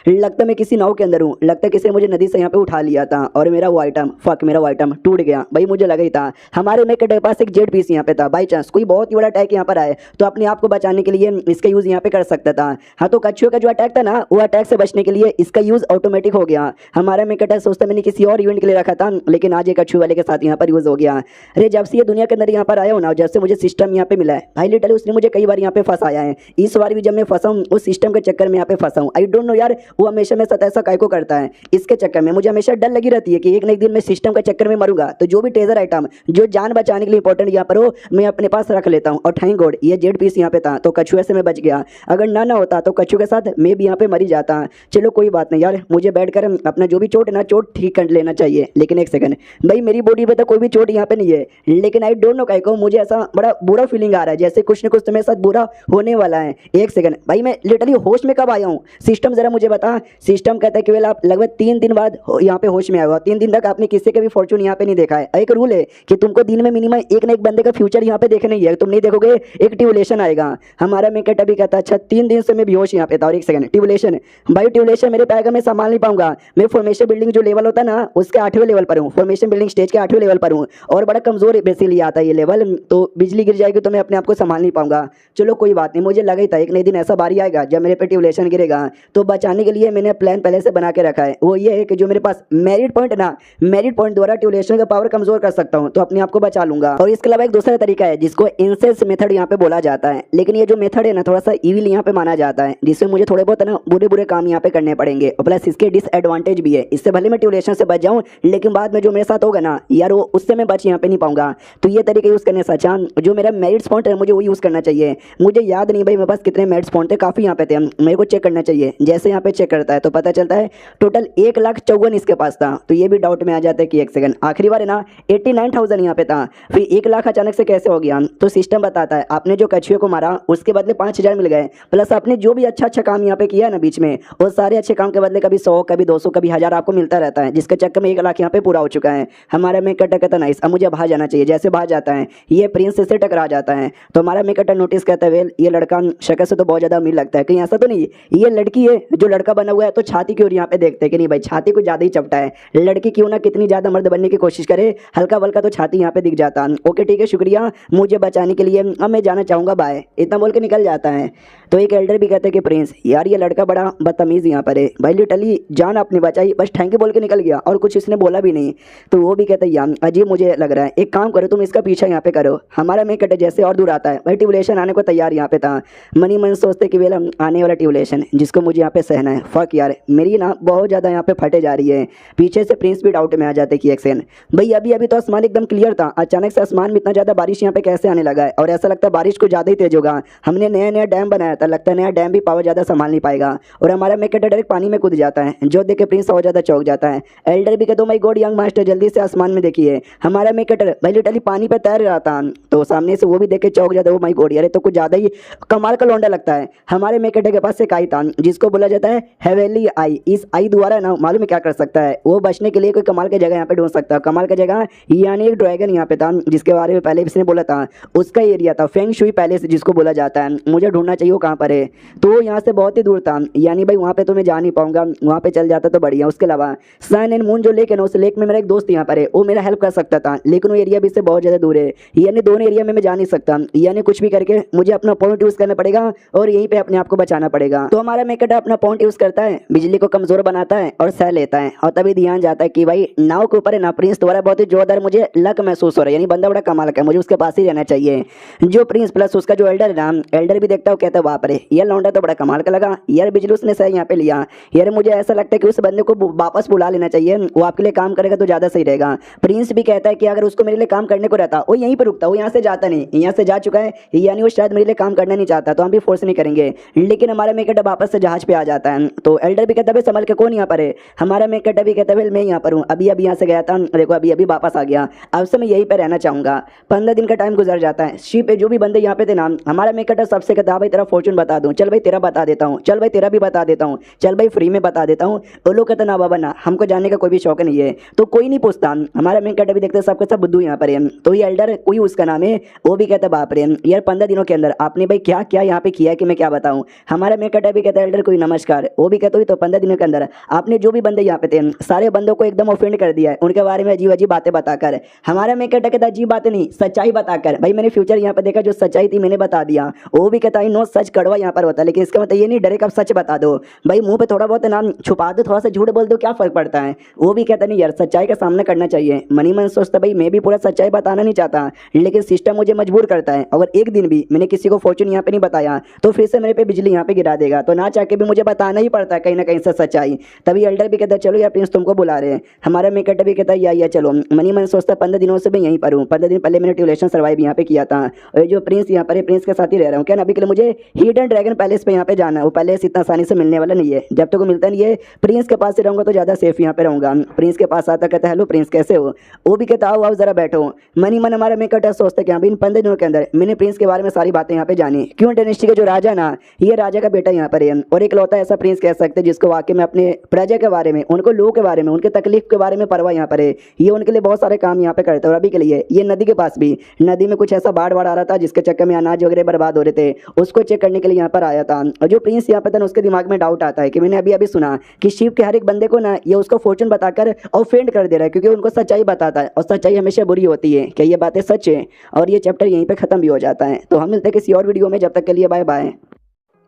लगता मैं किसी नाव के अंदर हूँ, लगता किसी ने मुझे नदी से यहाँ पे उठा लिया था और मेरा वो आइटम टूट गया। भाई मुझे लगा ही था हमारे में कटर के पास एक जेट पीस यहाँ पे था, बाई चांस कोई बहुत ही बड़ा अटैक यहाँ पर आए तो अपने आप को बचाने के लिए इसका यूज यहाँ पे कर सकता था। हाँ तो कछुए का जो अटैक था ना वो अटैक से बचने के लिए इसका यूज ऑटोमेटिक हो गया। हमारा मेकटर सोचता मैंने किसी और इवेंट के लिए रखा था लेकिन आज एक कछुए वाले के साथ यहाँ पर यूज हो गया। अरे जब से ये दुनिया के अंदर यहाँ पर आया हूँ ना, जब से मुझे सिस्टम यहाँ पे मिला है भाई लिटरली उसने मुझे कई बार यहाँ पे फंसाया है। इस बार भी जब मैं फंसा हूँ उस सिस्टम के चक्कर में यहाँ पे फंसा हूँ। आई डोंट नो यार वो हमेशा मेरे साथ ऐसा काय को करता है, इसके चक्कर में मुझे हमेशा डर लगी रहती है कि एक न एक दिन मैं सिस्टम के चक्कर में मरूंगा। तो जो भी ट्रेजर आइटम जो जान बचाने के लिए इंपॉर्टेंट यहाँ पर हो मैं अपने पास रख लेता हूँ। और थैंक गॉड ये जेड पीस यहाँ पे था तो कछुए से मैं बच गया, अगर ना होता तो कछुए के साथ मैं भी यहाँ पे मरी जाता। चलो कोई बात नहीं यार, मुझे बैठकर अपना जो भी चोट है ना चोट ठीक कर लेना चाहिए। लेकिन एक सेकंड भाई मेरी बॉडी पे तो कोई भी चोट यहाँ पे नहीं है, लेकिन आई डोंट नो काहे को मुझे ऐसा बड़ा बुरा फीलिंग आ रहा है जैसे कुछ न कुछ तो मेरे साथ बुरा होने वाला है। एक सेकंड भाई मैं लिटरली होश में कब आया हूँ, सिस्टम जरा मुझे बता। सिस्टम कहता है कि आप लगभग 3 दिन बाद यहाँ पे होश में आएगा, 3 दिन तक आपने किसी का भी फॉर्चून यहाँ पे नहीं देखा है। एक रूल है कि तुमको दिन में मिनिमम एक ना एक बंदे का फ्यूचर यहाँ पे देखना ही है, तुम नहीं देखोगे एक ट्यूबुलेशन आएगा। हमारा मेकट अभी कहता है अच्छा 3 दिन से मैं बेहोश यहाँ पे था और एक सेकंड ट्यूबुलेशन ट्यूबलेशन। भाई ट्यूबलेशन मेरे पैर का मैं संभाल नहीं पाऊंगा। मैं फॉर्मेशन बिल्डिंग जो लेवल होता है ना उसके 8वें लेवल पर हूँ, फॉर्मेशन बिल्डिंग स्टेज के 8वें लेवल पर हूँ और बड़ा कमजोर बेसिकली आता है ये लेवल, तो बिजली गिर जाएगी तो मैं अपने आप को संभाल नहीं पाऊंगा। चलो कोई बात नहीं, मुझे लगा ही था एक नई दिन ऐसा बारी आएगा जब मेरे पे ट्यूबलेशन गिरेगा। तो बचाने के लिए मैंने प्लान पहले से बना के रखा है, वो ये है कि जो मेरे पास मेरिट पॉइंट ना, मेरिट पॉइंट द्वारा ट्यूबलेशन का पावर कमजोर कर सकता हूँ, तो अपने आप को बचा लूंगा। और इसके अलावा एक दूसरा तरीका है जिसको इंसेंस मेथड यहाँ पे बोला जाता है, लेकिन ये जो मेथड है ना थोड़ा सा इविल यहाँ पे माना जाता है, जिससे मुझे थोड़े बहुत ना बुरे बुरे काम यहाँ पे करने पड़ेंगे और प्लस इसके डिसएडवांटेज भी है। इससे भले मैं ट्यूबलेशन से बच जाऊँ लेकिन बाद में जो मेरे साथ होगा ना यार वो उससे मैं बच यहाँ पे नहीं पाऊंगा। तो ये तरीका यूज करने से अच्छा जो मेरा मेरिट पॉइंट है मुझे वो यूज करना चाहिए। मुझे याद नहीं भाई मेरे पास कितने मेरिट पॉइंट थे, काफी यहाँ पे थे, मेरे को चेक करना चाहिए। जैसे यहाँ पे चेक करता है तो पता चलता है टोटल 1,54,000 इसके पास था। तो ये भी डाउट में आ जाता है कि एक सेकंड, आखिरी बार है ना 89,000 यहाँ पे था, फिर 1 लाख अचानक से कैसे हो गया। तो सिस्टम बताता है आपने जो कछुए को मारा उसके बदले 5,000 मिल गए, प्लस आपने जो भी अच्छा अच्छा काम यहाँ पे किया है ना बीच में वो सारे अच्छे काम के बदले कभी 100 कभी 200 कभी 1000 आपको मिलता रहता है, जिसके चक्कर में 1 लाख यहाँ पे पूरा हो चुका है। हमारा मेकटर कहता नाइस, अब मुझे बाहर जाना चाहिए। जैसे बाहर जाता है ये प्रिंस से टकरा जाता है, तो हमारा मेकटर नोटिस करता है वेल ये लड़का शक्ल से तो बहुत ज्यादा अमीर लगता है, कहीं ऐसा तो नहीं ये लड़की है जो लड़का बना हुआ है। तो छाती की ओर यहाँ पे देखते हैं कि नहीं भाई छाती कुछ ज्यादा ही चपटा है, लड़की क्यों ना कितनी ज्यादा मर्द बनने की कोशिश करे, हल्का वल्का तो छाती यहाँ पे दिख जाता। ओके ठीक है शुक्रिया मुझे बचाने के लिए, अब मैं जाना चाहूंगा बाय, इतना बोल के निकल जाता है। तो एक एल्डर भी कहते हैं कि प्रिंस यार ये लड़का बड़ा बदतमीज यहाँ पर है भाई, लिटरली जान आपने बचाई, बस थैंक यू बोल के निकल गया और कुछ इसने बोला भी नहीं। तो वो भी कहता है यार अजीब मुझे लग रहा है, एक काम करो तुम इसका पीछा यहाँ पे करो। हमारा मेकटर जैसे और दूर आता है भाई ट्यूबलेशन आने को तैयार यहाँ पे था, मनी मन सोचते कि वेल आने वाला ट्यूबलेशन जिसको मुझे यहाँ पे सहना है, फक यार मेरी ना बहुत ज़्यादा यहाँ पे फटे जा रही है। पीछे से प्रिंस भी डाउट में आ जाते कि एक सेकंड भाई अभी अभी तो आसमान एकदम क्लियर था, अचानक से आसमान में इतना ज़्यादा बारिश यहाँ पे कैसे आने लगा है, और ऐसा लगता है बारिश को ज़्यादा ही तेज होगा। हमने नया नया डैम बनाया था, लगता है नया डैम भी पावर ज़्यादा संभाल नहीं पाएगा, और हमारा मेकटर डायरेक्ट पानी में कूद जाता है, जो देख के प्रिंस और ज़्यादा चौंक जाता है। एल्डर भी कहते माय गॉड यंग मास्टर जल्दी से आसमान में देखिए, हमारा मेकटर भाई लिटरली पानी पे तैर रहा था, तो सामने से वो भी देख के चौंक जाता है, ओ माय गॉड यार तो कुछ ज़्यादा ही कमाल का लौंडा लगता है। हमारे मेकटर के पास एक आई था जिसको बोला जाता है हेवेली आई, इस आई द्वारा ना मालूम क्या कर सकता है, वो बचने के लिए कोई कमाल की जगह यहाँ पे ढूंढ सकता है। कमाल की जगह यानी एक ड्रैगन यहाँ पे था जिसके बारे में पहले इसने बोला था, उसका एरिया था फेंग शुई पैलेस जिसको बोला जाता है, मुझे ढूंढना चाहिए वो कहाँ पर है। तो यहाँ से बहुत ही दूर था, यानी भाई वहाँ पे तो मैं जा नहीं पाऊंगा, वहाँ पे चल जाता तो बढ़िया। उसके अलावा सन एंड मून जो लेक है ना उस लेक में मेरा एक दोस्त यहाँ पर है, वो मेरा हेल्प कर सकता था, लेकिन वो एरिया भी इससे बहुत ज़्यादा दूर है, यानी दोनों एरिया में मैं जा नहीं सकता, यानी कुछ भी करके मुझे अपना पॉइंट यूज़ करना पड़ेगा और यहीं पे अपने आप को बचाना पड़ेगा। तो हमारा मेकटर अपना पॉइंट यूज़ करता है, बिजली को कमजोर बनाता है और सह लेता है, और तभी ध्यान जाता है कि भाई नाव के ऊपर है ना प्रिंस द्वारा बहुत ही जोरदार मुझे लक महसूस हो रहा है, यानी बंदा बड़ा कमाल का है, मुझे उसके पास ही रहना चाहिए। जो प्रिंस प्लस उसका जो एल्डर है ना, एल्डर भी देखता है, कहता है बाप रे ये लौंडा तो बड़ा कमाल का लगा यार, बिजली उसने सही यहाँ पे लिया यार, मुझे ऐसा लगता है कि उस बंदे को वापस बुला लेना चाहिए, वो आपके लिए काम करेगा तो ज़्यादा सही रहेगा। प्रिंस भी कहता है कि अगर उसको मेरे लिए काम करने को रहता वो यहीं पर रुकता, वो यहाँ से जाता नहीं, यहाँ से जा चुका है यानी वो शायद मेरे लिए काम करना नहीं चाहता, तो हम भी फोर्स नहीं करेंगे। लेकिन हमारा मेकटर वापस से जहाज पे आ जाता है, तो एल्डर भी कहता है संभल के कौन यहाँ पर है, हमारा मेकटर भी कहता है मैं यहाँ पर हूँ, अभी अभी यहाँ से गया था, देखो अभी अभी वापस आ गया, अब से मैं यहीं पर रहना चाहूँगा। 15 दिन का टाइम गुजर जाता है, शिप पे जो भी बंदे यहाँ पे थे ना, हमारा मेकटर सबसे कहता भाई तेरा फॉर्चून बता दूँ, चल भाई तेरा बता देता हूँ, चल भाई तेरा भी बता देता हूँ, चल भाई फ्री में बता देता हूँ। वो लोग कहते ना बाबा ना हमको जानने का कोई भी शौक नहीं है, तो कोई नहीं पूछता। हमारा मेकटर भी देखते सबके सब बुद्धू यहाँ पर है, तो ये एल्डर कोई उसका नाम है, वो भी कहता बाप रे यार 15 दिनों के अंदर आपने भाई क्या क्या यहाँ पे किया कि मैं क्या बताऊँ। हमारा मेकटर भी कहता है एल्डर कोई नमस्कार, वो भी कहता तो 15 दिनों के अंदर आपने जो भी बंदे यहाँ पे थे सारे बंदों को एकदम ऑफेंड कर दिया है, उनके बारे में अजीब अजीब बातें बताकर। हमारा मेकटर कहता अजीब बातें नहीं सच्चाई बताकर, भाई मैंने फ्यूचर यहाँ पे देखा, जो सच्चाई थी मैंने बता दिया। वो भी कहता है नो सच कड़वा यहाँ पर होता है, लेकिन इसका मतलब ये नहीं डायरेक्ट आप सच बता दो, भाई मुंह पे थोड़ा बहुत नाम छुपा दो, थोड़ा सा झूठ बोल दो, क्या फर्क पड़ता है। वो भी कहता नहीं यार सच्चाई का सामना करना चाहिए। मनी मन सोचता भाई मैं भी पूरा सच्चाई बताना नहीं चाहता, लेकिन सिस्टम मुझे मजबूर करता है, अगर एक दिन भी मैंने किसी को फॉर्चून यहाँ पे नहीं बताया तो फिर से मेरे पे बिजली यहाँ पे गिरा देगा, तो ना चाह के भी मुझे बताना ही पड़ता है कहीं ना कहीं से सच्चाई। तभी एल्डर भी कहता है चलो यार प्रिंस तुमको बुला रहे हैं। हमारा मेकटर भी कहता है या चलो। मनी मन सोचता 15 दिनों से मैं यहीं पर हूँ, 15 दिन पहले मैंने ट्यूबलेशन सर्वाइव यहाँ पे किया था, और जो प्रिंस यहाँ पर है प्रिंस के साथ ही रह रहा हूँ क्या ना, अभी के लिए मुझे हिडन ड्रैगन पैलेस पे यहाँ पे जाना है, वो पैलेस इतना आसानी से मिलने वाला नहीं है, जब तक वो मिलता नहीं है प्रिंस के पास ही रहूंगा तो ज़्यादा सेफ यहाँ पे रहूंगा। प्रिंस के पास आता कहता है हेलो प्रिंस कैसे हो, वो भी कहता आओ जरा बैठो। मनी मन हमारा मेकटर सोचता कि इन 15 दिनों के अंदर मैंने प्रिंस के बारे में सारी बातें यहाँ पे जानी, क्यों डायनेस्टी के जो राजा ना ये राजा का बेटा यहाँ पर है, और एक लौता ऐसा प्रिंस कह सकते हैं जिसको वाकई में अपने प्रजा के बारे में, उनको लोगों के बारे में, उनके तकलीफ के बारे में परवाह यहाँ पर है, ये उनके लिए बहुत सारे काम यहाँ पे करते हैं। और अभी के लिए ये नदी के पास भी, नदी में कुछ ऐसा बाढ़ आ रहा था जिसके चक्कर में अनाज वगैरह बर्बाद हो रहे थे, उसको चेक करने करने के लिए यहाँ पर आया था। और जो प्रिंस यहाँ पर था उसके दिमाग में डाउट आता है कि मैंने अभी अभी सुना कि शिव के हर एक बंदे को ना ये उसको फॉर्चून बताकर ऑफेंड कर दे रहा है, क्योंकि उनको सच्चाई बताता है और सच्चाई हमेशा बुरी होती है। क्या ये बातें सच है? और ये चैप्टर यहीं पे खत्म भी हो जाता है। तो हम मिलते हैं किसी और वीडियो में, जब तक के लिए बाय बाय।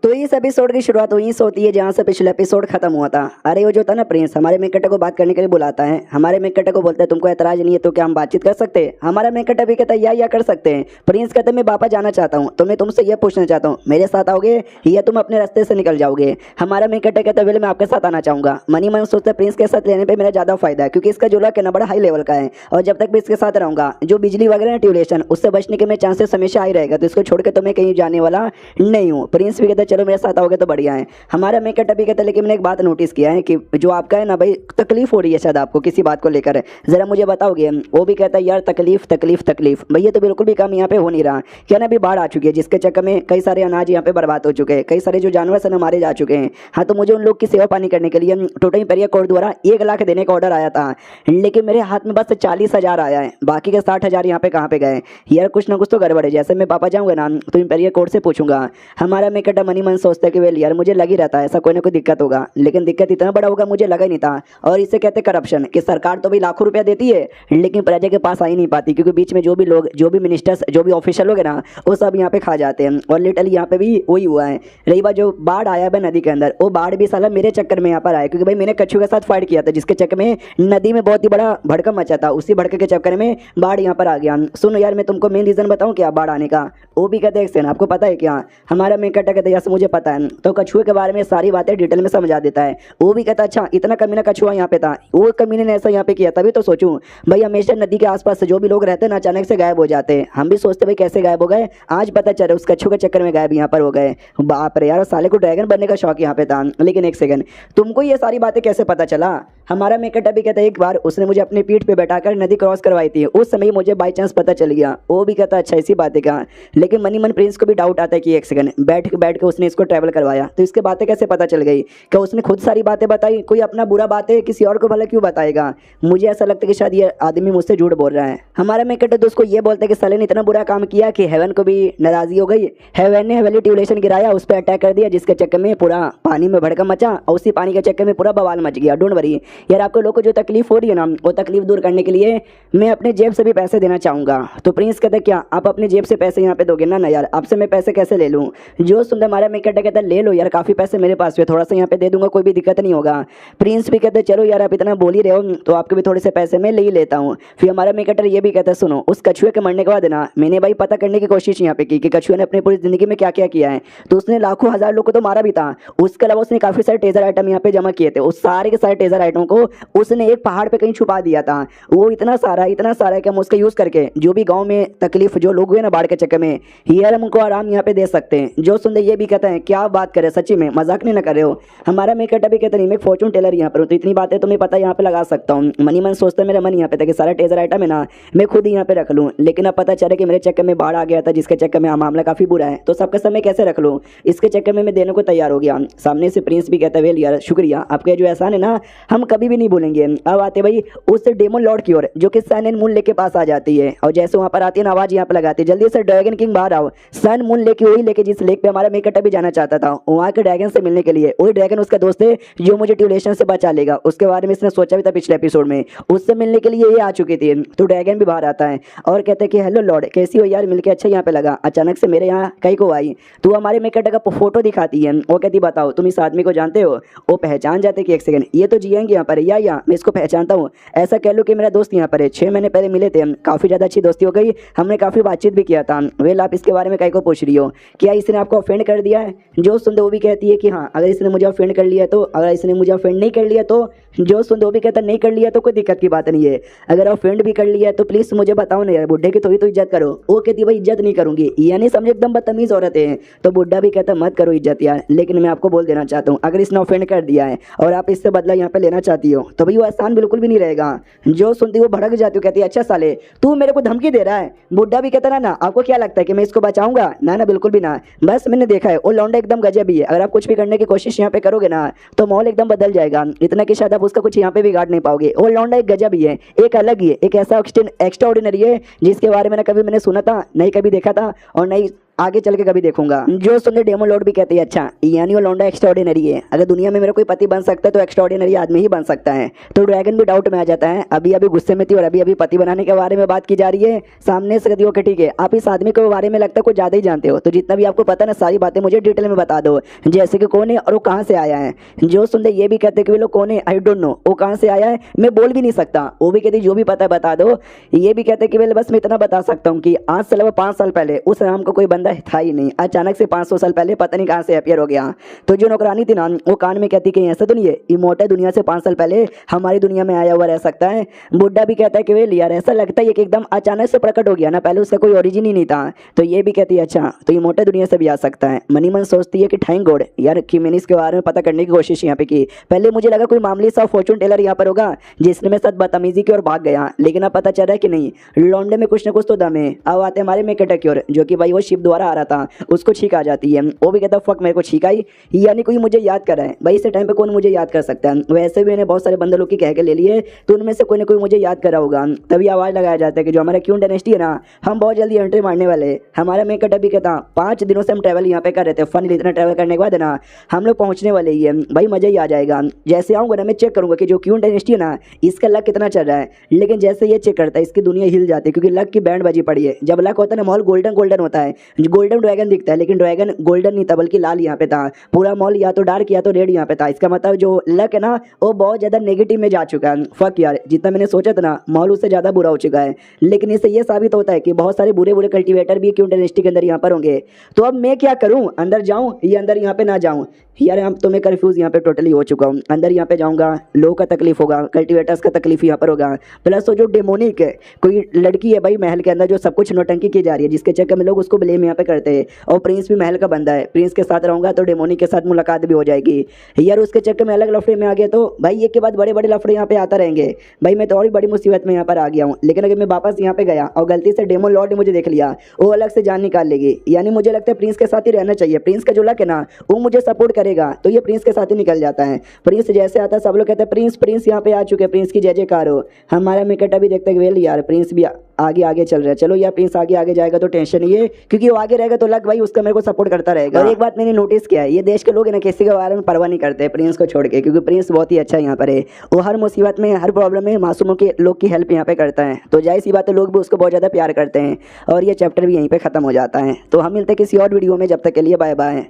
तो इस एपिसोड की शुरुआत वहीं से होती है जहाँ से पिछले एपिसोड खत्म हुआ था। अरे वो जो था ना प्रिंस, हमारे मेकटे को बात करने के लिए बुलाता है। हमारे मेकटे को बोलता है तुमको एतराज नहीं है तो क्या हम बातचीत कर सकते हैं? हमारा मेकटा भी कहता है या कर सकते हैं। प्रिंस कहता है मैं वापस जाना चाहता हूँ, तो मैं तुमसे यह पूछना चाहता हूँ मेरे साथ आओगे या तुम अपने रास्ते से निकल जाओगे? हमारा मेकटा कहता है मैं आपके साथ आना चाहूंगा। मनी मन सोचता है प्रिंस के साथ लेने पर मेरा ज़्यादा फायदा है, क्योंकि इसका जुड़ा कहना बड़ा हाई लेवल का है और जब तक मैं इसके साथ रहूंगा जो बिजली वगैरह ट्यूलेशन उससे बचने के मैं चांसेस हमेशा ही रहेगा, तो इसको छोड़ के तो मैं कहीं जाने वाला नहीं हूँ। प्रिंस भी कहता है चलो मेरे साथ आओगे तो बढ़िया है। हमारा मेकअप अभी कहता है लेकिन मैंने एक बात नोटिस किया है कि जो आपका है ना भाई तकलीफ हो रही है शायद आपको किसी बात को लेकर, जरा मुझे बताओगे? वो भी कहता है यार तकलीफ तकलीफ तकलीफ भैया तो बिल्कुल भी काम यहाँ पे हो नहीं रहा। क्या ना अभी बाढ़ आ चुकी है जिसके चक्कर में कई सारे अनाज यहाँ पे बर्बाद हो चुके हैं, कई सारे जो जानवर से मारे जा चुके हैं। हाँ तो मुझे उन लोग की सेवा पानी करने के लिए टोटल पेरिया कोर्ट द्वारा 1 लाख देने का ऑर्डर आया था, लेकिन मेरे हाथ में बस 40,000 आया है, बाकी के 60,000 यहाँ पे कहाँ पे गए? यार कुछ ना कुछ तो गड़बड़ है। जैसे मैं पापा जाऊँगा ना तो इंपेरिया कोर्ट से पूछूंगा। हमारा मेकअप मनी मन सोचता है कि वेल यार मुझे लग ही रहता है ऐसा कोई ना कोई दिक्कत होगा, लेकिन दिक्कत इतना बड़ा होगा मुझे लगा ही नहीं था। और इसे कहते करप्शन, कि सरकार तो भी लाखों रुपया देती है लेकिन प्रजा के पास आ ही नहीं पाती, क्योंकि बीच में जो भी लोग जो भी मिनिस्टर्स जो भी ऑफिशियल लोग हैं ना वो सब यहाँ पे खा जाते हैं। और लिटरली यहाँ पे भी वही हुआ है। रही बात जो बाढ़ आया है नदी के अंदर, वो बाढ़ भी साला मेरे चक्कर में यहाँ पर आया, क्योंकि भाई मैंने कच्छू के साथ फाइट किया था जिसके चक्कर में नदी में बहुत ही बड़ा भड़कम मचा था, उसी भड़के के चक्कर में बाढ़ यहाँ पर आ गया। सुनो यार मैं तुमको मेन रीजन बताऊँ क्या बाढ़ आने का? वो भी कहते हैं आपको पता है क्या? हमारा मैं कहता कहते यस मुझे पता है, तो कछुए के बारे में सारी बातें डिटेल में समझा देता है। वो भी कहता अच्छा इतना कमीना कछुआ यहाँ पे था, वो कमीने ने ऐसा यहाँ पे किया, तभी तो सोचूं भाई हमेशा नदी के आसपास से जो भी लोग रहते हैं ना अचानक से गायब हो जाते हैं। हम भी सोचते भाई कैसे गायब हो गए, आज पता चला उस कछुए के चक्कर में गायब यहाँ पर हो गए। बाप रे यार साले को ड्रैगन बनने का शौक यहाँ पे था। लेकिन एक सेकंड, तुमको ये सारी बातें कैसे पता चला? हमारा मेकअप भी कहता है एक बार उसने मुझे अपनी पीठ पे बैठाकर नदी क्रॉस करवाई थी, उस समय मुझे बाई चांस पता चल गया। वो भी कहता अच्छा ऐसी बातें का, लेकिन मनी मन प्रिंस को भी डाउट आता है कि एक सेकंड बैठ के उसने इसको ट्रैवल करवाया तो इसके बातें कैसे पता चल गई? क्या उसने खुद सारी बातें बताई? कोई अपना बुरा बात है किसी और को भला क्यों बताएगा? मुझे ऐसा लगता है कि शायद ये आदमी मुझसे झूठ बोल रहा है। हमारा मेकअप दोस्त को ये बोलता है कि साले ने इतना बुरा काम किया कि हेवन को भी नाराजगी हो गई, हेवन ने हेवनली ट्यूलेशन गिराया, उस पर अटैक कर दिया जिसके चक्कर में पूरा पानी में भड़कम मचा और उसी पानी के चक्कर में पूरा बवाल मच गया। डोंट वरी यार, आपको लोगों को जो तकलीफ हो रही है ना वो तकलीफ दूर करने के लिए मैं अपने जेब से भी पैसे देना चाहूँगा। तो प्रिंस कहते क्या आप अपनी जेब से पैसे यहाँ पे दोगे? ना यार आपसे मैं पैसे कैसे ले लूँ? जो सुंदर हमारा मेकअप कहता है ले लो यार, काफ़ी पैसे मेरे पास है, थोड़ा सा यहाँ पे दे दूंगा, कोई भी दिक्कत नहीं होगा। प्रिंस भी कहते चलो यार आप इतना बोल ही रहे हो तो आपके भी थोड़े से पैसे मैं ले ही लेता हूँ। फिर हमारा मेकअप ये भी कहता है सुनो उस कछुए के मरने के बाद ना मैंने भाई पता करने की कोशिश यहाँ पे की कि कछुए ने अपनी पूरी जिंदगी में क्या क्या किया है। तो उसने लाखों हजार लोग को तो मारा भी था, उसके अलावा उसने काफी सारे टेजर आइटम यहाँ पे जमा किए थे। उस सारे के सारे टेजर आइटम को उसने एक पहाड़ पे कहीं छुपा दिया था। वो इतना सारा है कि हम उसका यूज करके जो भी गाँव में तकलीफ जो लोग हुए ना बाढ़ के चक्कर में यार हम उनको आराम यहाँ पे दे सकते हैं। जो सुंदर ये भी कहता है क्या बात करे, सच्ची में मजाक नहीं ना कर रहे हो? हमारा मेकअप भी कहता नहीं मैं फॉर्चून टेलर यहाँ पर हूँ तो इतनी बातें तुम्हें पता यहाँ पे लगा सकता हूँ। मनी मन सोचता है मेरा मन यहाँ पे था कि सारा टेजर आइटम है ना मैं खुद ही यहाँ पे रख लूँ, लेकिन अब पता चला कि मेरे चक्कर में बाढ़ आ गया था जिसके चक्कर में मामला काफी बुरा है, तो सबका समय कैसे रख लूँ? इसके चक्कर में मैं देने को तैयार हो गया। सामने से प्रिंस भी कहता है वेल यार शुक्रिया, आपका जो एहसान है ना हम कभी भी नहीं भूलेंगे। अब आते भाई उस डेमन लॉर्ड की ओर जो कि सन एंड मून लेक के पास आ जाती है, और जैसे वहाँ पर आती है ना आवाज यहाँ पे लगाती है जल्दी से ड्रैगन किंग बाहर आओ। सन मून लेक वही लेके जिस लेक पे हमारा मेकअप भी जाना चाहता था, वहाँ के ड्रैगन से मिलने के लिए। वही ड्रैगन उसका दोस्त है जो मुझे ट्यूलेशन से बचा लेगा, उसके बारे में इसने सोचा भी था पिछले एपिसोड में। उससे मिलने के लिए ये आ चुकी थी। तो ड्रैगन भी बाहर आता है और कहते हैं कि हेलो लॉर्ड कैसी हो यार, मिलके अच्छा यहाँ पे लगा, अचानक से मेरे यहाँ कहीं को आई। तो हमारे मेकअप का फोटो दिखाती है, वो कहती बताओ तुम इस आदमी को जानते हो? वो पहचान जाते कि एक सेकंड ये तो जियेंगे यहाँ पर है, या मैं इसको पहचानता हूँ। ऐसा कह लो कि मेरा दोस्त यहाँ पर है, 6 महीने पहले मिले थे हम, काफ़ी ज़्यादा अच्छी दोस्ती हो गई, हमने काफ़ी बातचीत भी किया था। वेल आप इसके बारे में कहीं को पूछ रही हो, क्या इसने आपको ऑफेंड कर दिया है? जो सुनते वो भी कहती है कि हाँ अगर इसने मुझे ऑफेंड कर लिया तो, अगर इसने मुझे ऑफेंड नहीं कर लिया तो। जो सुनते वो भी कहता नहीं कर लिया तो कोई दिक्कत की बात नहीं है, अगर ऑफेंड भी कर लिया तो प्लीज़ मुझे बताओ ना यार, बुढ़े की थोड़ी तो इज्जत करो। वो कहती भाई इज्जत नहीं करूंगी, यानी समझे एकदम बदतमीज औरत है। तो बुढ़ा भी कहता मत करो इज्जत यार, लेकिन मैं आपको बोल देना चाहता हूँ अगर इसने ऑफेंड कर दिया है और आप इससे बदला यहाँ पे लेना चाहती हो तो भाई वो आसान बिल्कुल भी नहीं रहेगा। जो सुनती वो भड़क जाती हो, कहती है अच्छा साले तू मेरे को धमकी दे रहा है। बुढ़ा भी कहता ना आपको क्या लगता है कि मैं इसको बचाऊंगा? ना ना बिल्कुल भी ना, बस मैंने देखा है वो लौंडा एकदम गजब ही है, अगर आप कुछ भी करने की कोशिश यहाँ पे करोगे ना तो माहौल एकदम बदल जाएगा, इतना कि शायद आप उसका कुछ यहाँ पे बिगाड़ नहीं पाओगे। वो लौंडा एक गजब ही है, एक अलग ही है, एक ऐसा एक्स्ट्रा ऑर्डिनरी है जिसके बारे में ना कभी मैंने सुना था नहीं कभी देखा था और नहीं आगे चल के कभी देखूंगा। जो सुनने डेमो लॉर्ड भी कहती है अच्छा यानी वो लौंडा एक्स्ट्राऑर्डिनरी है, अगर दुनिया में मेरा कोई पति बन सकता है तो एक्स्ट्राऑर्डिनरी आदमी ही बन सकता है। तो ड्रैगन भी डाउट में आ जाता है, अभी अभी गुस्से में थी और अभी अभी पति बनाने के बारे में बात की जा रही है। सामने से कहती हो कि ठीक है आप इस आदमी के बारे में लगता है कुछ ज्यादा ही जानते हो, तो जितना भी आपको पता है ना सारी बातें मुझे डिटेल में बता दो, जैसे कि कौन है और वो कहाँ से आया है। जो सुनते ये भी कहते कि वे लोग कौन है आई डोंट नो, वो कहाँ से आया है मैं बोल भी नहीं सकता। वो भी कहती जो भी पता है बता दो। ये भी कहते कि बस मैं इतना बता सकता हूँ कि आज से लगभग 5 साल पहले उस नाम का कोई बंदा था ही नहीं, अचानक से 500 साल पहले पता नहीं कहाँ से अपीयर हो गया। तो जो नौकरानी थी ना वो कान में कहती कि ऐसा तो नहीं है इमोर्टल दुनिया से 5 साल पहले हमारी दुनिया में आया हुआ रह सकता है। बुड्ढा भी कहता है कि वे यार ऐसा लगता है कि एकदम अचानक से प्रकट हो गया ना, पहले उसका कोई ओरिजिन ही नहीं था। तो ये भी कहती है अच्छा तो इमोर्टल दुनिया से भी आ सकता है। मनी मन सोचती है कि थैंक गॉड यार कि मैंने इसके बारे में पता करने की कोशिश यहाँ पे की। पहले मुझे लगा कोई मामूली सा फॉर्चून टेलर यहाँ पर होगा जिसने मेरे साथ बदतमीजी की और भाग गया, लेकिन अब पता चल रहा है कि नहीं लौंडे में कुछ ना कुछ तो दम है। अब आते हमारे मेकेटा की ओर, जो कि भाई वो शिप द्वारा आ रहा था, उसको छींक आ जाती है। वो भी कहता फक मेरे को छींक आई, यानी कोई मुझे याद कर रहा है। भाई इस टाइम पे कौन मुझे याद कर सकता है, वैसे भी मैंने बहुत सारे बंदे लोग की कह के ले लिए तो उनमें से कोई ना कोई मुझे याद कर रहा होगा। तभी आवाज़ लगाया जाता है कि जो हमारा क्यून डायनेस्टी है ना हम बहुत जल्दी एंट्री मारने वाले। हमारा मेकेटा भी कहता 5 दिनों से हम ट्रैवल यहाँ पे कर रहे थे, फन इतना ट्रैवल करने के बाद ना हम लोग पहुँचने वाले ही है, भाई मज़ा ही आ जाएगा। जैसे आऊँगा ना मैं चेक करूँगा कि जो क्यून डायनेस्टी है ना इसका लक कितना चल रहा है, लेकिन जैसे ये चेक करता है इसकी दुनिया हिल जाती है क्योंकि लक की बैंड बजी पड़ी है। जब लक होता है ना मॉल गोल्डन गोल्डन होता है, गोल्डन ड्रैगन दिखता है, लेकिन ड्रैगन गोल्डन नहीं था बल्कि लाल यहाँ पे था। पूरा मॉल या तो डार्क या तो रेड यहाँ पे था। इसका मतलब जो लक है ना वो बहुत ज़्यादा नेगेटिव में जा चुका है। फक यार जितना मैंने सोचा था ना मॉल उससे ज़्यादा बुरा हो चुका है। लेकिन इससे ये साबित होता है कि बहुत सारे बुरे बुरे कल्टीवेटर भी क्यों डायनेस्टी के अंदर यहाँ पर होंगे। तो अब मैं क्या करूँ, अंदर जाऊँ या अंदर यहाँ पे ना जाऊँ यार, हम तो मैं कन्फ्यूज़ यहाँ पे टोटली हो चुका हूँ। अंदर यहाँ पे जाऊँगा लोगों का तकलीफ होगा, कल्टीवेटर्स का तकलीफ यहाँ पर होगा, प्लस वो जो डेमोनिक है कोई लड़की है भाई महल के अंदर जो सब कुछ नौटंकी की जा रही है जिसके चक्कर में लोग उसको ब्लेम यहाँ पे करते हैं। और प्रिंस भी महल का बंदा है, प्रिंस के साथ रहूँगा तो डेमोनिक के साथ मुलाकात भी हो जाएगी यार। उसके चक्कर में अलग लफड़े में आ गया तो भाई एक के बाद बड़े बड़े लफड़े यहाँ पे आता रहेंगे। भाई मैं तो और भी बड़ी मुसीबत में यहाँ पर आ गया हूँ। लेकिन अगर मैं वापस यहाँ पे गया और गलती से डेमो लॉर्ड ने मुझे देख लिया वो अलग से जान निकाल लेगी, यानी मुझे लगता है प्रिंस के साथ ही रहना चाहिए। प्रिंस का जो लक है ना वो मुझे सपोर्ट करेगा तो ये प्रिंस के साथ ही निकल जाता है। प्रिंस जैसे आता है सब लोग कहते हैं प्रिंस प्रिंस यहाँ पे आ चुके हैं, प्रिंस की जय जयकार हो। हमारा मेकेटा भी देखते हैं वेल यार प्रिंस भी आगे आगे चल रहा है, चलो यार प्रिंस आगे आगे जाएगा तो टेंशन नहीं है क्योंकि वो आगे रहेगा तो लक भाई उसका मेरे को सपोर्ट करता रहेगा। और एक बात मैंने नोटिस किया है ये देश के लोग ना किसी के बारे में परवाह नहीं करते प्रिंस को छोड़ के, क्योंकि प्रिंस बहुत ही अच्छा यहाँ पर है। वो हर मुसीबत में हर प्रॉब्लम में मासूमों के लोग की हेल्प यहाँ पे करता है, तो जाहिर सी बात है लोग भी उसको बहुत ज़्यादा प्यार करते हैं। और ये चैप्टर भी यहीं पर खत्म हो जाता है। तो हम मिलते हैं किसी और वीडियो में, जब तक के लिए बाय बाय।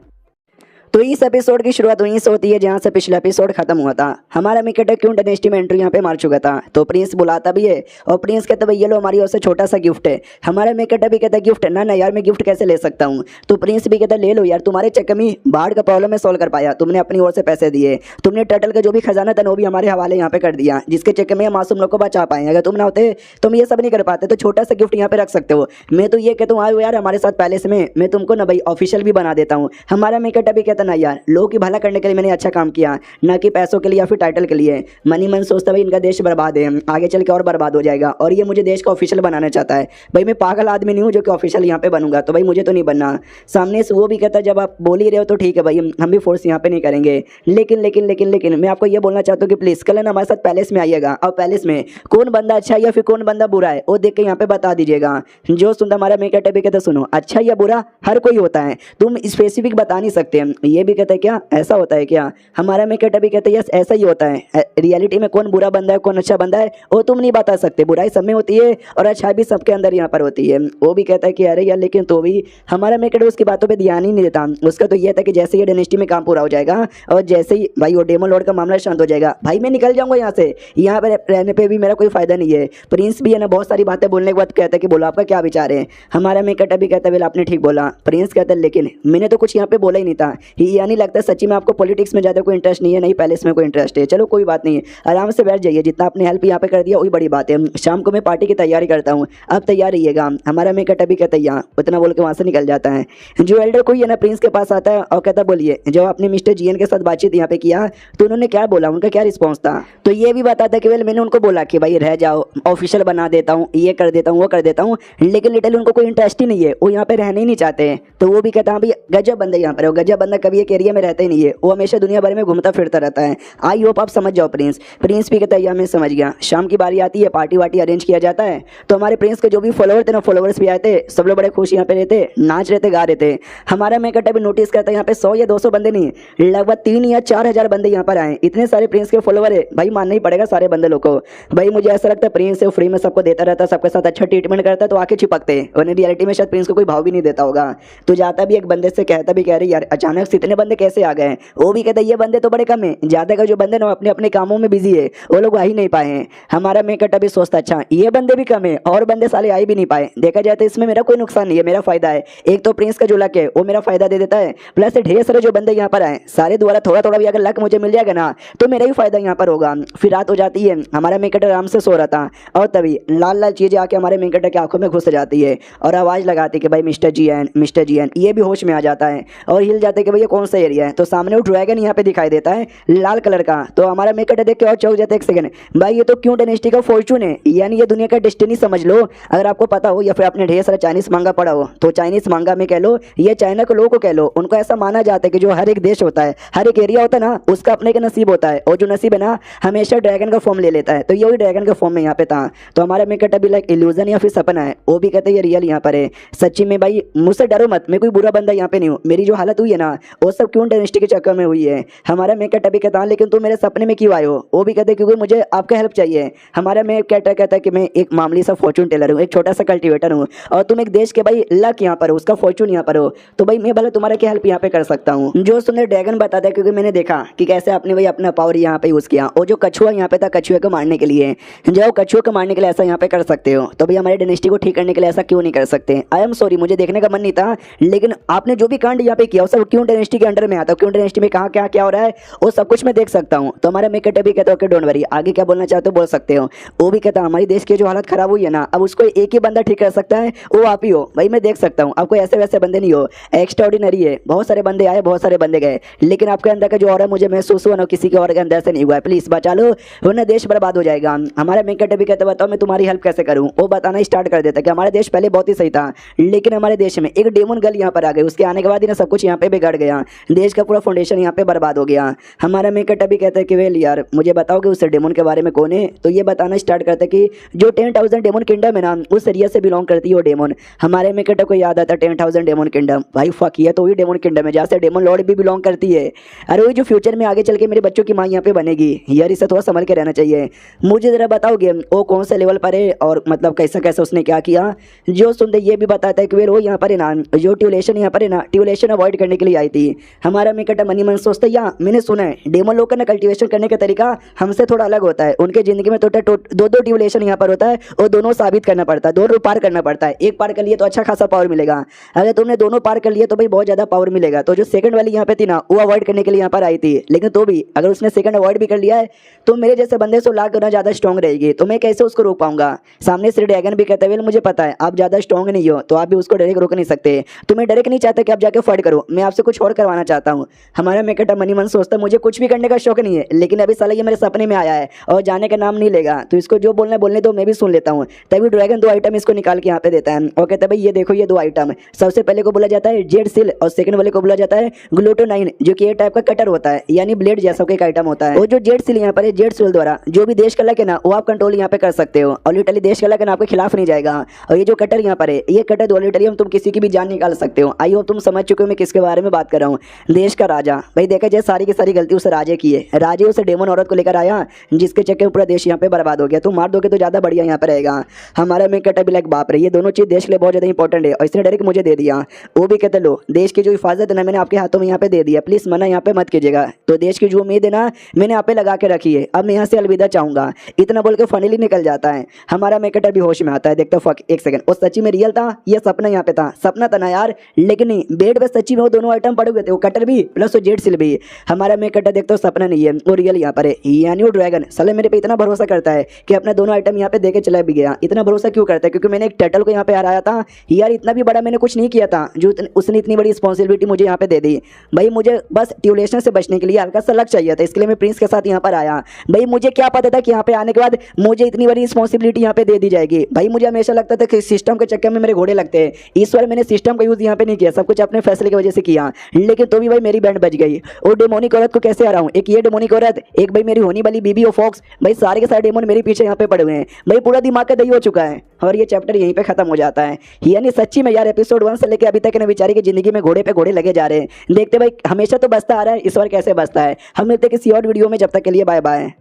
तो इस एपिसोड की शुरुआत वहीं से होती है जहाँ से पिछला एपिसोड खत्म हुआ था। हमारा मेकेटा क्यों डायनेस्टी में एंट्री यहाँ पे मार चुका था, तो प्रिंस बुलाता भी है और प्रिंस कहता भाई ये लो हमारी ओर से छोटा सा गिफ्ट है। हमारा मेकेटा भी कहता गिफ्ट ना ना यार मैं गिफ्ट कैसे ले सकता हूँ। तो प्रिंस भी कहता ले लो यार, तुम्हारे चक्कर में बाढ़ का प्रॉब्लम में सॉल्व कर पाया, तुमने अपनी ओर से पैसे दिए, तुमने टर्टल का जो भी खजाना था वो भी हमारे हवाले यहाँ पे कर दिया, जिसके चक्कर में मासूम लोग को बचा पाए। अगर तुम ना होते तुम ये सब नहीं कर पाते तो छोटा सा गिफ्ट यहाँ पे रख सकते हो। मैं तो ये कहता हूँ आओ यार हमारे साथ पैलेस में, मैं तुमको ना भाई ऑफिशियल भी बना देता हूँ। हमारा मेकेटा भी कहता ना यार लोग की भला करने के लिए मैंने अच्छा काम किया, ना कि पैसों के लिए या फिर टाइटल के लिए। मनी मन सोचता भाई इनका देश बर्बाद है, आगे चल के और बर्बाद हो जाएगा और ये मुझे देश का ऑफिशियल बनाना चाहता है। भाई मैं पागल आदमी नहीं हूँ जो कि ऑफिशियल यहाँ पे बनूंगा, तो भाई मुझे तो नहीं बनना। सामने से वो भी कहता है जब आप बोल ही रहे हो तो ठीक है भाई हम भी फोर्स यहाँ पे नहीं करेंगे, लेकिन लेकिन लेकिन लेकिन मैं आपको ये बोलना चाहता हूँ कि प्लीज कल ना हमारे साथ पैलेस में आइएगा और पैलेस में कौन बंदा अच्छा है या फिर कौन बंदा बुरा है वो देख के यहाँ पे बता दीजिएगा। जो सुनता हमारा मेकेटा भी कहता सुनो अच्छा या बुरा हर कोई होता है, तुम स्पेसिफिक बता नहीं सकते। ये भी कहता है क्या ऐसा होता है क्या। हमारा मेकेटा भी कहता है यस ऐसा ही होता है, रियलिटी में कौन बुरा बंदा है कौन अच्छा बंदा है वो तुम नहीं बता सकते। बुराई सब में होती है और अच्छाई भी सबके अंदर यहाँ पर होती है। वो भी कहता है कि अरे यार लेकिन तो भी हमारा मेकेटा उसकी बातों पे ध्यान ही नहीं देता। उसका तो ये था कि जैसे ये डायनेस्टी में काम पूरा हो जाएगा और जैसे ही भाई वो डेमो लॉर्ड का मामला शांत हो जाएगा भाई मैं निकल जाऊंगा यहाँ से, यहाँ पर रहने पे भी मेरा कोई फायदा नहीं है। प्रिंस भी है ना बहुत सारी बातें बोलने के बाद कहता है कि बोलो आपका क्या विचार है। हमारा मेकेटा भी कहता है वेल आपने ठीक बोला। प्रिंस कहता है लेकिन मैंने तो कुछ यहाँ पे बोला ही नहीं था, यानी लगता है सच्ची में आपको पॉलिटिक्स में ज़्यादा कोई इंटरेस्ट नहीं है, नहीं पैलेस में कोई इंटरेस्ट है। चलो कोई बात नहीं है आराम से बैठ जाइए, जितना आपने हेल्प यहाँ पे कर दिया वही बड़ी बात है। शाम को मैं पार्टी की तैयारी करता हूँ, अब तैयार रहिएगा। हमारा मेकेटा भी कहता है यहाँ उतना बोल के वहाँ से निकल जाता है। जो एल्डर कोई है ना प्रिंस के पास आता है और कहता बोलिए जब आपने मिस्टर जीएन के साथ बातचीत यहाँ पे किया तो उन्होंने क्या बोला, उनका क्या रिस्पॉन्स था। तो ये भी बताता है कि वेल मैंने उनको बोला कि भाई रह जाओ ऑफिशियल बना देता हूँ ये कर देता हूँ वो कर देता हूँ, लेकिन लिटरली उनको कोई इंटरेस्ट ही नहीं है, वो यहाँ पे रहने ही नहीं चाहते हैं। तो वो भी कहता है भाई गजब बंदा यहाँ पर, गजब बंदा कभी एक एरिया में रहता ही नहीं है, वो हमेशा दुनिया भर में घूमता फिरता रहता है। आई होप आप समझ जाओ प्रिंस। प्रिंस भी कहता है मैं समझ गया। शाम की बारी आती है, पार्टी वार्टी अरेंज किया जाता है, तो हमारे प्रिंस के जो भी फॉलोअर थे ना, फॉलोअर्स भी आए थे, सब लोग बड़े खुश यहाँ पे रहते, नाच रहे थे, गा रहे थे। हमारा मैं कहता भी नोटिस करता है यहाँ पे 100 या 200 बंदे नहीं, लगभग 3 या 4 हजार बंदे यहाँ पर आए। इतने सारे प्रिंस के फॉलोअर है भाई, मानना ही पड़ेगा सारे बंदे लोग को। भाई मुझे ऐसा लगता है प्रिंस है फ्री में सबको देता रहता, सबके साथ अच्छा ट्रीटमेंट करता है, तो आके चिपकते हैं। और रियलिटी में शायद प्रिंस को कोई भाव भी नहीं देता होगा। तो जाता भी एक बंदे से कहता भी, कह रही यार अचानक से इतने बंदे कैसे आ गए। वो भी कहता ये बंदे तो बड़े कम है, ज्यादा का जो बंदे ना अपने अपने कामों में बिजी है, वो लोग आ ही नहीं पाए हैं। हमारा मेकअप भी सोचता अच्छा ये बंदे भी कम है और बंदे साले आ ही भी नहीं पाए। देखा जाए तो इसमें मेरा कोई नुकसान नहीं है, मेरा फायदा है। एक तो प्रिंस का जो लक है वो मेरा फायदा दे देता है, प्लस ढेर सारे जो बंदे यहाँ पर आए सारे द्वारा थोड़ा थोड़ा भी अगर लक मुझे मिल जाएगा ना, तो मेरा ही फायदा यहाँ पर होगा। फिर रात हो जाती है, हमारा मेकअप आराम से सो रहा था, और तभी लाल लाल चीजें आके हमारे मेकअप की आंखों में घुस जाती है और आवाज लगाती कि भाई mister G N, mister G N. ये भी होश में आ जाता है और हिल जाते कि भाई ये कौन सा एरिया है। तो सामने वो ड्रैगन यहाँ पे दिखाई देता है लाल कलर का। तो हमारा मेकअप देख के और चौंक जाता है, एक सेकंड भाई ये तो क्यों डायनेस्टी का फॉर्चून है, यानी ये दुनिया का डेस्टिनी समझ लो। अगर आपको पता हो या फिर आपने ढेर सारा चाइनीज मांगा पढ़ा हो, तो चाइनीज मांगा में कह लो ये चाइना के लोगों को कह लो, उनको ऐसा माना जाता है कि जो हर एक देश होता है, हर एक एरिया होता है ना, उसका अपने का नसीब होता है, और जो नसीब है ना हमेशा ड्रैगन का फॉर्म ले लेता है। तो ये वही ड्रैगन का फॉर्म में यहाँ पे था। तो हमारा मेकअप अभी लाइक इल्यूजन या फिर सपना है, वो भी कहते हैं ये रियल यहाँ पर है। सच्ची में भाई मुझसे डरो मत, मैं कोई बुरा बंदा यहाँ पे नहीं हूँ। मेरी जो हालत हुई है ना वो सब क्यों डायनेस्टी के चक्कर में हुई है। हमारा मेकअप अभी कहता लेकिन तुम मेरे सपने में क्यों आए हो। वो भी कहते क्योंकि मुझे आपका हेल्प चाहिए। हमारा मेकअप कहता है कि मैं एक मामूली सा फॉर्चून टेलर हूँ, एक छोटा सा कल्टिवेटर हूँ, और तुम एक देश के भाई लक यहाँ पर हो, उसका फॉर्चून यहाँ पर हो, तो भाई मैं भले तुम्हारा क्या हेल्प यहाँ पे कर सकता हूँ। जो सुंदर ड्रैगन बताता है क्योंकि मैंने देखा कि कैसे आपने भाई अपना पावर यहाँ पे यूज किया, और जो कछुआ यहाँ पे था कछुए को मारने के लिए, जो कछुए को मारने के लिए ऐसा यहाँ पे कर सकते हो, तो भाई हमारे डायनेस्टी को ठीक करने के लिए ऐसा क्यों नहीं कर सकते। आई एम सॉरी, मुझे देखने का मन नहीं था, लेकिन आपने जो भी कांड यहाँ पे किया वो सब क्यों डायनेस्टी के अंडर में आता है, क्यों डायनेस्टी में कहाँ क्या क्या हो रहा है वो सब कुछ मैं देख सकता हूँ। तो हमारा मेकअप भी कहता है ओके डोंट वरी, आगे क्या बोलना चाहते हो बोल सकते हो। वो भी कहता हमारी देश की जो हालत खराब हुई है ना, अब उसको एक ही बंदा ठीक कर सकता है, वो आप ही हो। भाई मैं देख सकता हूँ, आपको ऐसे वैसे बंदे नहीं हो, एक्स्ट्राऑर्डिनरी है। बहुत सारे बंदे आए, बहुत सारे बंदे गए, लेकिन आपके अंदर का जो और है मुझे महसूस हुआ ना किसी के और के अंदर से नहीं हुआ है। प्लीज बचा लो वरना देश बर्बाद हो जाएगा। हमारा मेकअप भी कहते बताओ मैं तुम्हारी हेल्प कैसे करूँ। वो बताना स्टार्ट कर देता कि हमारा देश पहले बहुत ही सही था, लेकिन हमारे देश में एक डेमन गर्ल यहाँ पर आ गई, उसके आने के बाद ही ना सब कुछ यहाँ पे बिगड़ गया, देश का पूरा फाउंडेशन यहाँ पे बर्बाद हो गया। हमारा मेकअप भी कहता है कि वेल यार मुझे बताओ कि उस डेमन के बारे में कौन है। तो ये बताना स्टार्ट करता है कि जो 10,000 डेमन किंगडम है ना उस एरिया से बिलोंग करती है वो डेमन। हमारे मेकअप को याद आता है 10,000 डेमन किंगडम, भाई फक ये तो वही डेमन किंगडम है जहाँ से डेमन लॉर्ड भी बिलोंग करती है। अरे वही जो फ्यूचर में आगे चल के मेरे बच्चों की माँ यहाँ पे बनेगी यार, इसे थोड़ा संभल के रहना चाहिए। मुझे जरा बताओगे वो कौन से लेवल पर है और मतलब कैसा कैसा उसने क्या किया। जो सुनते ये भी बताता है कि वे वो यहाँ पर है ना जो ट्यूलेशन यहाँ पर है ना ट्यूलेशन अवॉइड करने के लिए आई थी। हमारा मेकअप मनी मन सोचता है मैंने सुना है डेमन लोग का ना कल्टीवेशन करने का तरीका हमसे थोड़ा अलग होता है, उनके जिंदगी में तो दो ट्यूलेशन यहाँ पर होता है और दोनों साबित करना पड़ता है, दोनों पार करना पड़ता है। एक पार कर लिए तो अच्छा खासा पावर मिलेगा, अगर तुमने दोनों पार कर लिए तो भाई बहुत ज्यादा पावर मिलेगा। तो जो सेकंड वाली यहाँ पे थी ना वो अवॉइड करने के लिए यहाँ पर आई थी, लेकिन तो भी अगर उसने सेकंड अवॉइड भी कर लिया है तो मेरे जैसे बंदे से लाख गुना ज्यादा स्ट्रॉन्ग रहेगी, तो मैं कैसे उसको रोक पाऊंगा। सामने से ड्रैगन भी कहते हुए मुझे पता है आप ज्यादा स्ट्रॉन्ग नहीं हो, तो आप भी उसको डायरेक्ट रोक नहीं सकते। तो मैं डायरेक्ट नहीं चाहता कि आप जाके फाइट करो, मैं आपसे कुछ और करवाना चाहता हूँ। हमारा मेकअप मनी मन सोचता मुझे कुछ भी करने का शौक नहीं है, लेकिन अभी साला ये मेरे सपने में आया है और जाने का नाम नहीं लेगा, तो इसको जो बोलना है बोलने दो, मैं भी सुन लेता हूँ। तभी ड्रैगन 2 आइटम इसको निकाल के यहाँ पे देता है और कहता है भाई ये देखो ये 2 आइटम, सबसे पहले को बोला जाता है जेड सिल और सेकंड वाले को बोला जाता है ग्लूटोनाइन, जो कि ये टाइप का कटर होता है यानी ब्लेड जैसा एक आइटम होता है। और जो जेड सिल यहाँ पर है, जेड सिल द्वारा जो भी देश का लक है ना वो आप कंट्रोल यहाँ पे कर सकते हो, और लिटरली देश का लक है ना आपके खिलाफ नहीं जाएगा। और ये जो कटर यहाँ पर है ये कटर दो लिटरली तुम किसी की भी जान निकाल सकते हो। आई होप तुम समझ चुके हो मैं किसके बारे में बात कर रहा हूँ। देश का राजा, भाई देखा जाए सारी की सारी गलती उस राजे की है, राजे उस डेमन औरत को लेकर आया जिसके चक्कर में पूरा देश यहाँ पे बर्बाद हो गया। तुम मार दोगे तो ज्यादा बढ़िया यहाँ पे रहेगा। हमारा में कटा भी लाइक बाप रे, ये दोनों चीज देश के लिए बहुत ज्यादा इंपॉर्टेंट है और इसने डायरेक्ट मुझे दे दिया। वो भी कहते लो देश की जो हिफाजत है ना मैंने आपके हाथों में यहाँ पे दे दिया, प्लीज मना यहाँ पे मत कीजिएगा। तो देश की जो उम्मीद है ना मैंने यहाँ पे लगा के रखी है, अब मैं यहाँ से अलविदा चाहूंगा। इतना बोल के फाइनली निकल जाता है। हमारा मेकअप भी होश में आता है, देखता फक एक सेकंड वो सच्ची में रियल था ये सपना यहाँ पे था, सपना था ना यार, लेकिन नहीं बेड पे सच्ची में वो दोनों आइटम पड़े हुए थे, वो कटर भी प्लस वो जेड सिल भी। हमारा मेकअप देखता सपना नहीं है वो रियल यहाँ पर है, यानी वो ड्रैगन साले मेरे पे इतना भरोसा करता है कि अपने दोनों आइटम यहाँ पे देके चला भी गया। इतना भरोसा क्यों करता है? क्योंकि मैंने एक टर्टल को यहाँ पे हराया था यार, इतना भी बड़ा मैंने कुछ नहीं किया था जो उसने इतनी बड़ी रिस्पॉन्सिबिलिटी मुझे यहाँ पे दे दी। भाई मुझे बस ट्यूलेशन से बचने के लिए हल्का सा लग चाहिए था, इसके लिए मैं प्रिंस के साथ यहाँ पर आया। भाई मुझे क्या पता था कि यहाँ पे आने के बाद मुझे इतनी बड़ी रिस्पॉन्सिबिलिटी यहाँ पे दे दी जाएगी। भाई मुझे हमेशा लगता था कि सिस्टम के चक्कर में मेरे घोड़े लगते हैं, इस बार मैंने सिस्टम का यूज यहाँ पे नहीं किया, सब कुछ अपने फैसले की वजह से किया। लेकिन तो भी भाई मेरी बैंड बज गई। और डेमोनिक औरत को कैसे हराऊं, एक ये डेमोनिक औरत, एक भाई मेरी होने वाली बीबी और फॉक्स, भाई सारे के सारे डेमोन मेरे पीछे यहाँ पे पड़े हुए हैं भाई, पूरा दिमाग का दही हो चुका है। और ये चैप्टर यहीं पे खत्म हो जाता है। यानी सच्ची में यार एपिसोड 1 से लेके अभी तक ना बेचारी की जिंदगी में घोड़े पे घोड़े लगे जा रहे हैं। देखते भाई हमेशा तो बसता आ रहा है, इस बार कैसे बसता है। हम मिलते हैं किसी और वीडियो में, जब तक के लिए बाय बाय।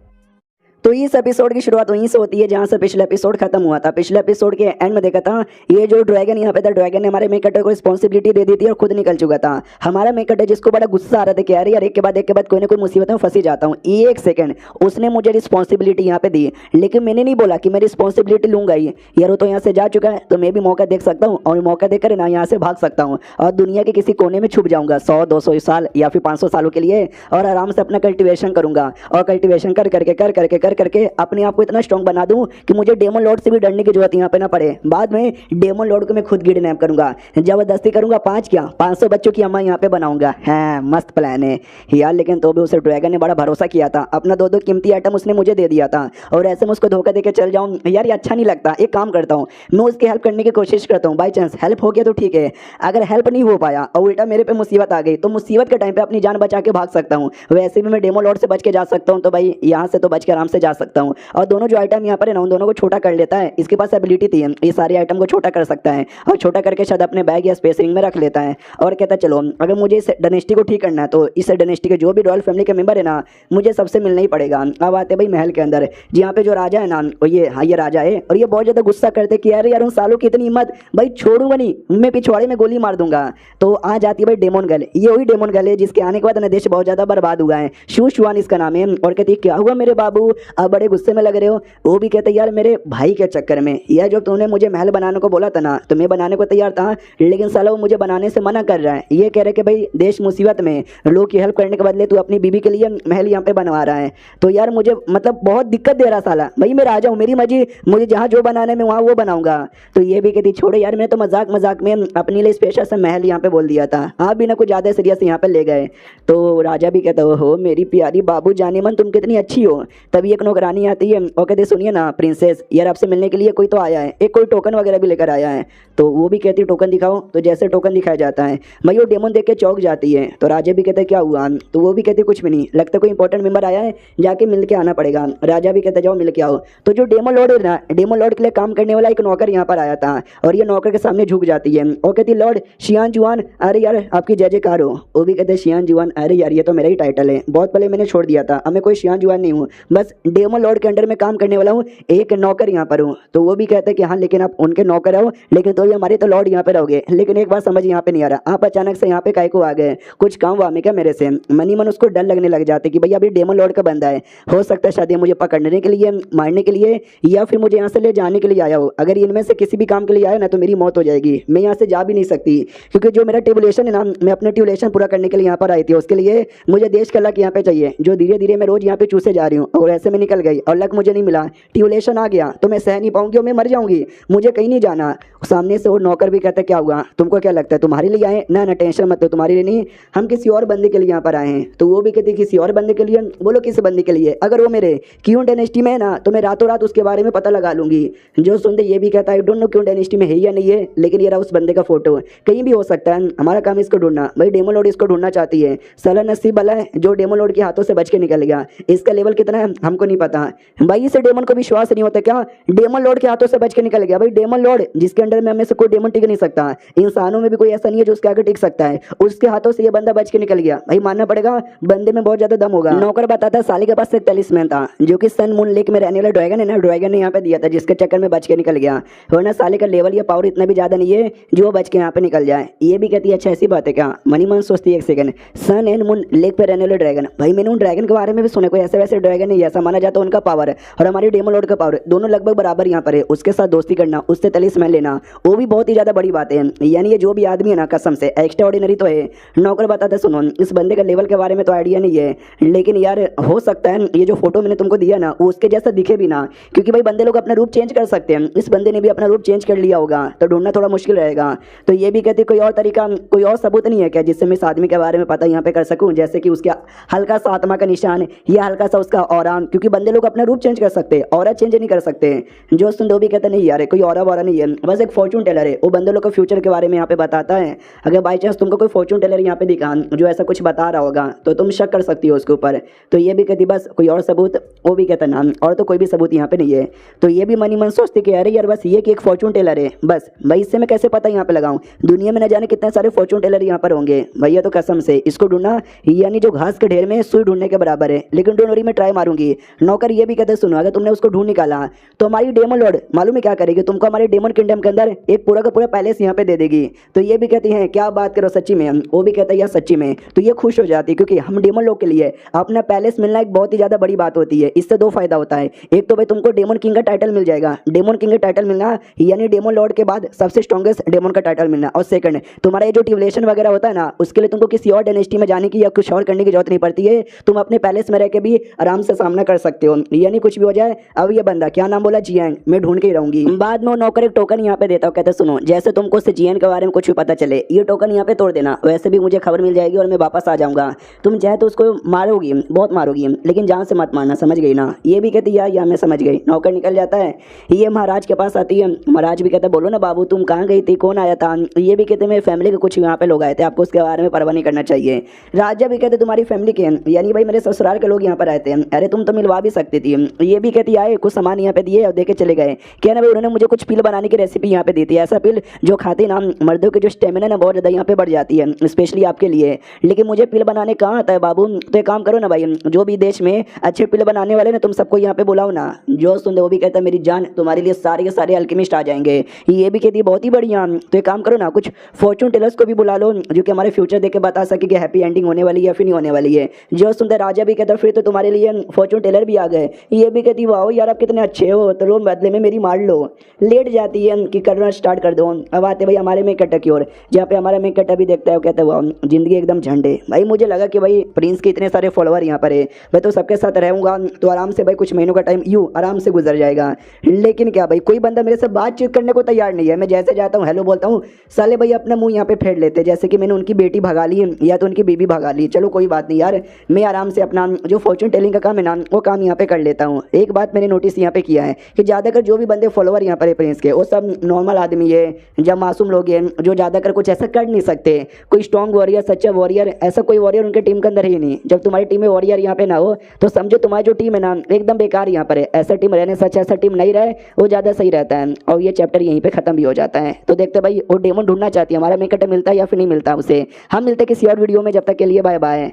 तो इस एपिसोड की शुरुआत वहीं से होती है जहां से पिछले एपिसोड खत्म हुआ था। पिछले एपिसोड के एंड में देखा था ये जो ड्रैगन यहाँ पे था, ड्रैगन ने हमारे मेन कैरेक्टर को रिस्पॉन्सिबिलिटी दे दी थी और खुद निकल चुका था। हमारा मेन कैरेक्टर जिसको बड़ा गुस्सा आ रहा था कि यार एक के बाद कोई ना कोई मुसीबत में फंसी जाता हूँ, एक सेकंड उसने मुझे रिस्पॉन्सिबिलिटी यहाँ पे दी, लेकिन मैंने नहीं बोला कि मैं रिस्पॉन्सिबिलिटी लूंगा ही। यार वो तो यहाँ से जा चुका है, तो मैं भी मौका देख सकता हूँ और मौका देकर ना यहाँ से भाग सकता हूँ और दुनिया के किसी कोने में छुप जाऊंगा 100-200 साल या फिर 500 सालों के लिए, और आराम से अपना कल्टिवेशन करूंगा। और कल्टिवेशन कर करके अपने आप को इतना स्ट्रॉन्ग बना दूं कि मुझे डेमन लॉर्ड से भी डरने की जरूरत यहाँ पे ना पड़े। बाद में डेमन लॉर्ड को मैं खुद किडनैप करूंगा, जबरदस्ती करूंगा, 500 बच्चों की अम्मा यहाँ पे बनाऊंगा। हाँ मस्त प्लान है यार। लेकिन तो भी उसे ड्रैगन ने बड़ा भरोसा किया था, अपना 2 कीमती आइटम उसने मुझे दे दिया था और ऐसे मैं उसको धोखा देकर चल जाऊँ, यार ये अच्छा नहीं लगता। एक काम करता हूँ, मैं उसकी हेल्प करने की कोशिश करता हूँ, बाई चांस हेल्प हो गया तो ठीक है, अगर हेल्प नहीं हो पाया और उल्टा मेरे पे मुसीबत आ गई तो मुसीबत के टाइम पे अपनी जान बचा के भाग सकता हूँ। वैसे भी मैं डेमन लॉर्ड से बच के जा सकता हूँ, तो भाई यहाँ से तो बच के आराम से जा सकता हूँ। और दोनों जो आइटम यहाँ पर है ना, उन दोनों को छोटा कर लेता है। इसके पास एबिलिटी थी, ये सारे आइटम को छोटा कर सकता है और छोटा करके शायद अपने बैग या स्पेस रिंग में रख लेता है और कहता है चलो अगर मुझे इस डायनेस्टी को ठीक करना है तो इस डायनेस्टी के जो भी रॉयल फैमिली के मेंबर है ना, मुझे सबसे मिलना ही पड़ेगा। अब आते भाई महल के अंदर, जहाँ पे जो राजा है ना, ये राजा है और ये बहुत ज्यादा गुस्सा करते कि यार उन सालों की इतनी हिम्मत, भाई छोड़ूंगा नहीं, मैं पिछवाड़े में गोली मार दूंगा। तो आ जाती है भाई डेमन गर्ल, ये वही डेमन गर्ल है जिसके आने के बाद ना देश बहुत ज्यादा बर्बाद हुआ है। शू शुआन इसका नाम है। और कहती क्या हुआ मेरे बाबू, अब बड़े गुस्से में लग रहे हो। वो भी कहते यार मेरे भाई के चक्कर में, यह जो तूने मुझे महल बनाने को बोला था ना, तो मैं बनाने को तैयार था, लेकिन साला वो मुझे बनाने से मना कर रहा है। ये कह रहे कि भाई देश मुसीबत में, लोग की हेल्प करने के बदले तू अपनी बीबी के लिए महल यहाँ पे बनवा रहा है। तो यार मुझे मतलब बहुत दिक्कत दे रहा साला, भाई मैं राजा हूँ, मेरी मर्जी, मुझे जहाँ जो बनाना है मैं वहाँ वो बनाऊंगा। तो ये भी कहती छोड़ो यार, मैं तो मजाक में अपने लिए स्पेशल सा महल यहाँ पे बोल दिया था, आप भी ना कुछ ज़्यादा सीरियस यहाँ पे ले गए। तो राजा भी कहता हो मेरी प्यारी बाबू जाने मन, तुम कितनी अच्छी हो। तभी एक नौकरानी आती है और कहते सुनिए ना प्रिंसेस, यार आपसे मिलने के लिए कोई तो आया है, एक कोई टोकन वगैरह भी लेकर आया है। तो वो भी कहती है टोकन दिखाओ। तो जैसे टोकन दिखाया जाता है भाई वो डेमन देख के चौंक जाती है। तो राजा भी कहता है क्या हुआ, तो वो भी कहती कुछ भी नहीं, लगता कोई इंपॉर्टेंट मेंबर आया है, जाके मिल के आना पड़ेगा। राजा भी कहता जाओ मिल के आओ। तो जो डेमन लॉर्ड है ना, डेमन लॉर्ड के लिए काम करने वाला एक नौकर यहाँ पर आया था और ये नौकर के सामने झुक जाती है और कहती लॉर्ड शियान जुआन, अरे यार आपकी जय जयकार हो। वो भी कहते शियान जुआन, अरे यार ये तो मेरा ही टाइटल है, बहुत पहले मैंने छोड़ दिया था, अब मैं कोई शियान जुआन नहीं हूँ, बस डेमन लॉर्ड के अंडर में काम करने वाला हूँ, एक नौकर यहाँ पर हूँ। तो वो भी कहते हैं कि हाँ लेकिन आप उनके नौकर हो, लेकिन तो ये हमारे तो लॉर्ड यहाँ पे रहोगे। लेकिन एक बात समझ यहाँ पे नहीं आ रहा, आप अचानक से यहाँ पे काहे को आ गए, कुछ काम वाम है क्या मेरे से। मनी मन उसको डर लगने लग जाते कि भैया अभी डेमन लॉर्ड का बंदा है, हो सकता है शायद ये मुझे पकड़ने के लिए, मारने के लिए या फिर मुझे यहाँ से ले जाने के लिए आया हो। अगर इनमें से किसी भी काम के लिए आया ना तो मेरी मौत हो जाएगी, मैं यहाँ से जा भी नहीं सकती, क्योंकि जो मेरा ट्यूबुलेशन है ना, मैं अपने ट्यूबुलेशन पूरा करने के लिए यहाँ पर आई थी, उसके लिए मुझे देश का लक यहाँ पे चाहिए, जो धीरे धीरे मैं रोज यहाँ पे चूसे जा रही हूँ और ऐसे में निकल गई और लक मुझे नहीं मिला, ट्यूबुलेशन आ गया तो मैं सह नहीं पाऊंगी और मैं मर जाऊंगी, मुझे कहीं नहीं जाना। सामने से वो नौकर भी कहता क्या हुआ, तुमको क्या लगता है तुम्हारे लिए आए ना, टेंशन मत लो, तुम्हारे लिए नहीं, हम किसी और बंदे के लिए यहाँ पर आए हैं। तो वो भी कहती किसी और बंदे के लिए, बोलो किस बंदे के लिए, अगर वो मेरे क्यों डायनेस्टी में है ना तो मैं रातों रात उसके बारे में पता लगा लूंगी। जो सुनते ये भी कहता है डोंट नो क्यों डायनेस्टी में है या नहीं है, लेकिन ये रहा उस बंदे का फोटो, कहीं भी हो सकता है, हमारा काम इसको ढूंढना। भाई डेमन लॉर्ड इसको ढूंढना चाहती है, साला नसीब वाला है जो डेमन लॉर्ड के हाथों से बच के निकल गया। इसका लेवल कितना है हमको नहीं पता। भाई इसे डेमन को विश्वास नहीं होता क्या, डेमन लॉर्ड के हाथों से बच के निकल गया। भाई डेमन लॉर्ड जिसके अंडर में हमें से कोई डेमन टिक नहीं सकता, इंसानों में भी कोई ऐसा नहीं है जो उसके आगे टिक सकता है, उसके हाथों से ये बंदा बच के निकल गया। भाई मानना पड़ेगा बंदे में बहुत ज्यादा दम होगा। नौकर बताता साले के पास एक तलिस्मैन था जो कि सन मून लेक में रहने वाला ड्रैगन है ना, ड्रैगन ने यहाँ पे दिया था, जिसके चक्कर में बच के निकल गया। वरना साले का लेवल या पावर इतना भी ज्यादा नहीं है जो बच के यहाँ पे निकल जाए। ये भी कहती है अच्छा ऐसी बात है क्या। मनी मन सोचती है एक second, Sun and Moon Lake पे रहने वाले ड्रैगन, भाई मैंने उन ड्रैगन के बारे में भी सुना, कोई ऐसे वैसे ड्रैगन नहीं, ऐसा माना जाता है उनका पावर और हमारी डेमन लॉर्ड का पावर दोनों लगभग बराबर यहाँ पर है। उसके साथ दोस्ती करना, उससे तलिस्मैन लेना, वो भी बहुत ही ज्यादा बड़ी बात है। यानी ये जो भी आदमी है ना कसम से एक्स्ट्रा ऑर्डिनरी तो है। नौकर बताता सुनो इस बंदे का लेवल के बारे में तो आइडिया नहीं है, लेकिन यार हो सकता है ये जो फोटो मैंने तुमको दिया ना वो उसके जैसा दिखे भी ना, क्योंकि भाई बंदे लोग अपना रूप चेंज कर सकते हैं, इस बंदे ने भी अपना रूप चेंज कर लिया होगा, तो ढूंढना थोड़ा मुश्किल रहेगा। तो ये भी कहते कोई और तरीका, कोई और सबूत नहीं है क्या जिससे मैं इस आदमी के बारे में पता यहाँ पे कर सकूँ, जैसे कि उसके हल्का सा आत्मा का निशान या हल्का सा उसका ऑरा, क्योंकि क्योंकि बंदे लोग अपना रूप चेंज कर सकते हैं, ऑरा चेंज नहीं कर सकते। जो सुन दो भी कहते नहीं यार कोई ऑरा वॉरा नहीं है, बस एक फॉर्चून टेलर है, वो बंदे लोग का फ्यूचर के बारे में यहाँ पे बताता है। अगर बाई चांस तुमको कोई फॉर्चून टेलर यहाँ पे दिखा जो ऐसा कुछ बता रहा होगा तो तुम शक कर सकती हो उसके ऊपर। तो ये भी कहती बस कोई और सबूत, वो भी कहता ना और तो कोई भी सबूत यहाँ पे नहीं है। तो ये भी मनी मन सोचती कि अरे यार बस ये कि एक फॉर्चून टेलर है बस भाई, इससे मैं कैसे पता यहाँ पे लगाऊं, दुनिया में न जाने कितने सारे फॉर्चून टेलर यहाँ पर होंगे भैया, तो कसम से इसको ढूंढना यानी जो घास के ढेर में सुई ढूंढने के बराबर है। लेकिन डोंट वरी मैं ट्राई मारूंगी। नौकर ये भी कहते सुनो अगर तुमने उसको ढूंढ निकाला तो हमारी डेमन लॉर्ड मालूम है क्या करेगी, तुमको हमारे डेमन किंगडम के अंदर एक पूरा का पूरा पैलेस यहाँ पे दे देगी। तो ये भी कहती है क्या बात करो सच्ची में, वो भी कहता है यार सच्ची में। तो ये खुश हो जाती है क्योंकि हम डेमन लोग के लिए अपना पैलेस मिलना एक बहुत ही ज्यादा बड़ी बात होती है। इससे दो फायदा होता है, एक तो भाई तुमको डेमन किंग का टाइटल मिल जाएगा, डेमन किंग का टाइटल मिलना यानी डेमन लॉर्ड के बाद सबसे स्ट्रॉन्गेस्ट डेमन का टाइटल मिलना। और सेकंड तुम्हारा ये जो ट्रिबुलेशन वगैरह होता है ना, उसके लिए तुमको किसी और डायनेस्टी में जाने की या कुछ और करने की जरूरत नहीं पड़ती है, तुम अपने पैलेस में रह के भी आराम से सामना कर सकते हो, यानी कुछ भी हो जाए। अब ये बंदा क्या नाम बोला, जियांग, मैं ढूंढ के ही रहूंगी। बाद में वो नौकर एक टोकन यहाँ पे देता हूँ, कहते सुनो जैसे तुमको उससे जियांग के बारे में कुछ भी पता चले ये टोकन यहाँ पे तोड़ देना, वैसे भी मुझे खबर मिल जाएगी और मैं वापस आ जाऊंगा। तुम चाहे तो उसको मारोगी, बहुत मारोगी, लेकिन जान से मत मारना, समझ गई ना। ये भी कहती या मैं समझ गई। नौकर निकल जाता है, ये महाराज के पास आती है। महाराज भी कहता बोलो ना बाबू तुम कहाँ गई थी, कौन आया था। ये भी कहते मेरी फैमिली के कुछ यहाँ पे लोग आए थे, आपको उसके बारे में परवाह नहीं करना चाहिए। राजा भी कहते तुम्हारी फैमिली के यानी भाई मेरे ससुराल के लोग यहाँ पर आए थे, अरे तुम तो मिलवा भी सकती थी। ये भी कहती आए कुछ सामान यहाँ पे दिए और दे के चले गए। क्या ना भाई उन्होंने मुझे कुछ पिल बनाने की रेसिपी यहाँ पे दी थी, ऐसा पिल जो खाते ना मर्दों के जो स्टेमिना ना बहुत ज़्यादा यहाँ पे बढ़ जाती है, स्पेशली आपके लिए। लेकिन मुझे पिल बनाने कहाँ आता है बाबू, तो एक काम करो ना भाई जो भी देश में अच्छे पिल बनाने वाले ना तुम सबको यहाँ पे बुलाओ ना। जो सुन वो भी कहता है मेरी जान तुम्हारे लिए सारे के सारे अल्केमिस्ट आ जाएंगे। ये भी कहती है बहुत ही बढ़िया, तो एक काम करो ना कुछ फॉर्चून टेलर्स को भी बुला लो जो कि हमारे फ्यूचर देख के बता सके कि हैप्पी एंडिंग होने वाली है या फिर नहीं होने वाली है। जो सुनते राजा भी कहता फिर तो तुम्हारे लिए फॉर्चून टेलर भी आ गए। ये भी कहती वाह यार आप कितने अच्छे हो, तो लो बदले में मेरी मार लो। लेट जाती है कि करना स्टार्ट कर दो। अब आते भाई हमारे में कट्टा की ओर, जहाँ पे हमारा में कट्टा भी देखता है, वो कहता है वाह जिंदगी एकदम झंडे। भाई मुझे लगा कि भाई प्रिंस के इतने सारे फॉलोअर यहाँ पर है, मैं तो सबके साथ रहूँगा तो आराम से भाई कुछ महीनों का टाइम यूँ आराम से गुजर जाएगा। लेकिन क्या भाई कोई बंदा मेरे से बातचीत करने को तैयार नहीं है। मैं जैसे जाता हूँ हेलो बोलता हूँ, साले भाई अपना मुंह यहाँ पे फेर लेते जैसे कि मैंने उनकी बेटी भगा ली या तो उनकी बीबी भगा ली। चलो कोई बात नहीं यार, मैं आराम से अपना जो फॉर्चून टेलिंग का काम है ना वो काम यहाँ पे कर लेता हूँ। एक बात मैंने नोटिस यहाँ पे किया है कि ज़्यादातर जो भी बंदे फॉलोअर यहाँ पर है प्रिंस के, वो सब नॉर्मल आदमी है, जब मासूम लोग हैं जो ज़्यादातर कुछ ऐसा कर नहीं सकते। कोई स्ट्रॉन्ग वॉरियर सच्चा वॉरियर ऐसा कोई वॉरियर उनके टीम के अंदर ही नहीं। जब तुम्हारी टीम में वॉरियर यहाँ पे ना हो तो समझो तुम्हारी जो टीम है ना एकदम बेकार यहाँ पर है। ऐसा टीम रहने सच ऐसा टीम नहीं रहे वो ज़्यादा सही रहता है। और ये चैप्टर यहीं पे खत्म भी हो जाता है। तो देखते भाई वो डेमन ढूंढना चाहती है, हमारा मेकअप मिलता है या फिर नहीं मिलता उसे। हम मिलते किसी और वीडियो में, जब तक के लिए बाय बाय।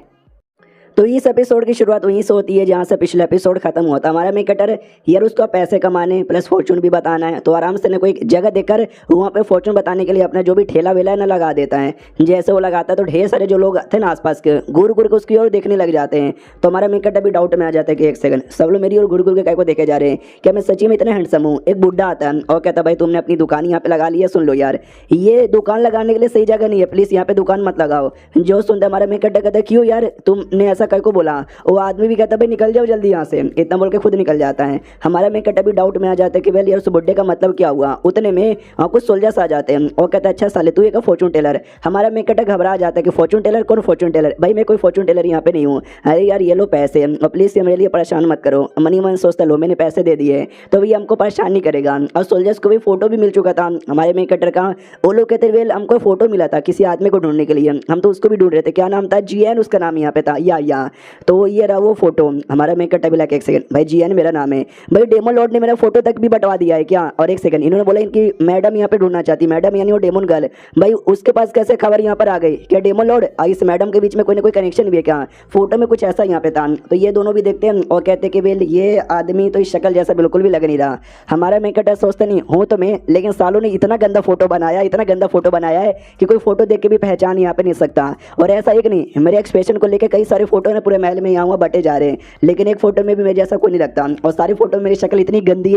तो इस एपिसोड की शुरुआत वहीं से होती है जहाँ से पिछला एपिसोड खत्म हुआ था। हमारा मेन कटर यार उसको पैसे कमाने प्लस फॉर्चून भी बताना है, तो आराम से ना कोई जगह देकर वहाँ पे फॉर्चून बताने के लिए अपना जो भी ठेला वेला है ना लगा देता है। जैसे वो लगाता है तो ढेर सारे जो लोग थे ना आसपास के घूर घूर के उसकी ओर देखने लग जाते हैं। तो हमारा मेन कटर भी डाउट में आ जाता है कि एक सेकंड सब लोग मेरी ओर घूर घूर के काय को देखे जा रहे हैं, क्या मैं सच्ची में इतने हैंडसम हूँ। एक बुढ़ा आता है और कहता भाई तुमने अपनी दुकान यहाँ पे लगा ली है, सुन लो यार ये दुकान लगाने के लिए सही जगह नहीं है, प्लीज़ यहाँ पे दुकान मत लगाओ। जो सुनता हमारा मेन कटर कहता क्यों यार तुमने ऐसा काय को बोला। वो आदमी भी कहता भाई निकल जाओ जल्दी यहाँ से, इतना बोल के खुद निकल जाता है। हमारा मेन कटर भी डाउट में आ जाता है कि वेल यार उस बुड्ढे का मतलब क्या हुआ। उतने में कुछ सोल्जर्स आ जाते हैं और कहता है अच्छा साले तू एक फॉर्चून टेलर। हमारा मेन कटर घबरा जाता है कि फॉर्चून टेलर कौन फॉर्चून टेलर, भाई मैं कोई फॉर्चून टेलर यहाँ पे नहीं हूँ। अरे यार ये लो पैसे और प्लीज़ ये मेरे लिए परेशान मत करो। मनी मन सोचता लो मैंने पैसे दे दिए तो भैया हमको परेशान नहीं करेगा। और सोल्जर्स को भी फोटो भी मिल चुका था हमारे मेन कटर का। वो लोग कहते वेल हमको फोटो मिला था किसी आदमी को ढूंढने के लिए, हम तो उसको भी ढूंढ रहे थे, क्या नाम था जीएन उसका नाम यहाँ पे था या तो ये रहा वो फोटो। हमारा मेन कटर भी लगा एक सेकंड भाई जीएन मेरा नाम है। भाई डेमन लॉर्ड ने मेरा फोटो तक भी बंटवा दिया है क्या। और एक सेकंड इन्होंने बोला इनकी मैडम यहाँ पे ढूंढना चाहती, मैडम यानी वो डेमन गर्ल, भाई उसके पास कैसे खबर यहाँ पर आ गई, क्या डेमन लॉर्ड इस मैडम के बीच में कोई ना कोई कनेक्शन भी है क्या, फोटो में कुछ ऐसा यहाँ पे था। तो ये दोनों भी देखते हैं और कहते कि वेल ये आदमी तो इस शक्ल जैसा बिल्कुल भी लग नहीं रहा। हमारा मेन कटर सोचता नहीं हो तो मैं, लेकिन सालों ने इतना गंदा फोटो बनाया, इतना गंदा फोटो बनाया है कि कोई फोटो देख के भी पहचान यहाँ पे नहीं सकता। और ऐसा एक नहीं, मेरे एक्सप्रेशन को लेकर कई सारे फोटो ना पूरे महल में यहाँ हुआ बटे जा रहे हैं, लेकिन एक फोटो में भी मेरे जैसा कोई नहीं लगता। और सारी फोटो में मेरी शक्ल इतनी गंदी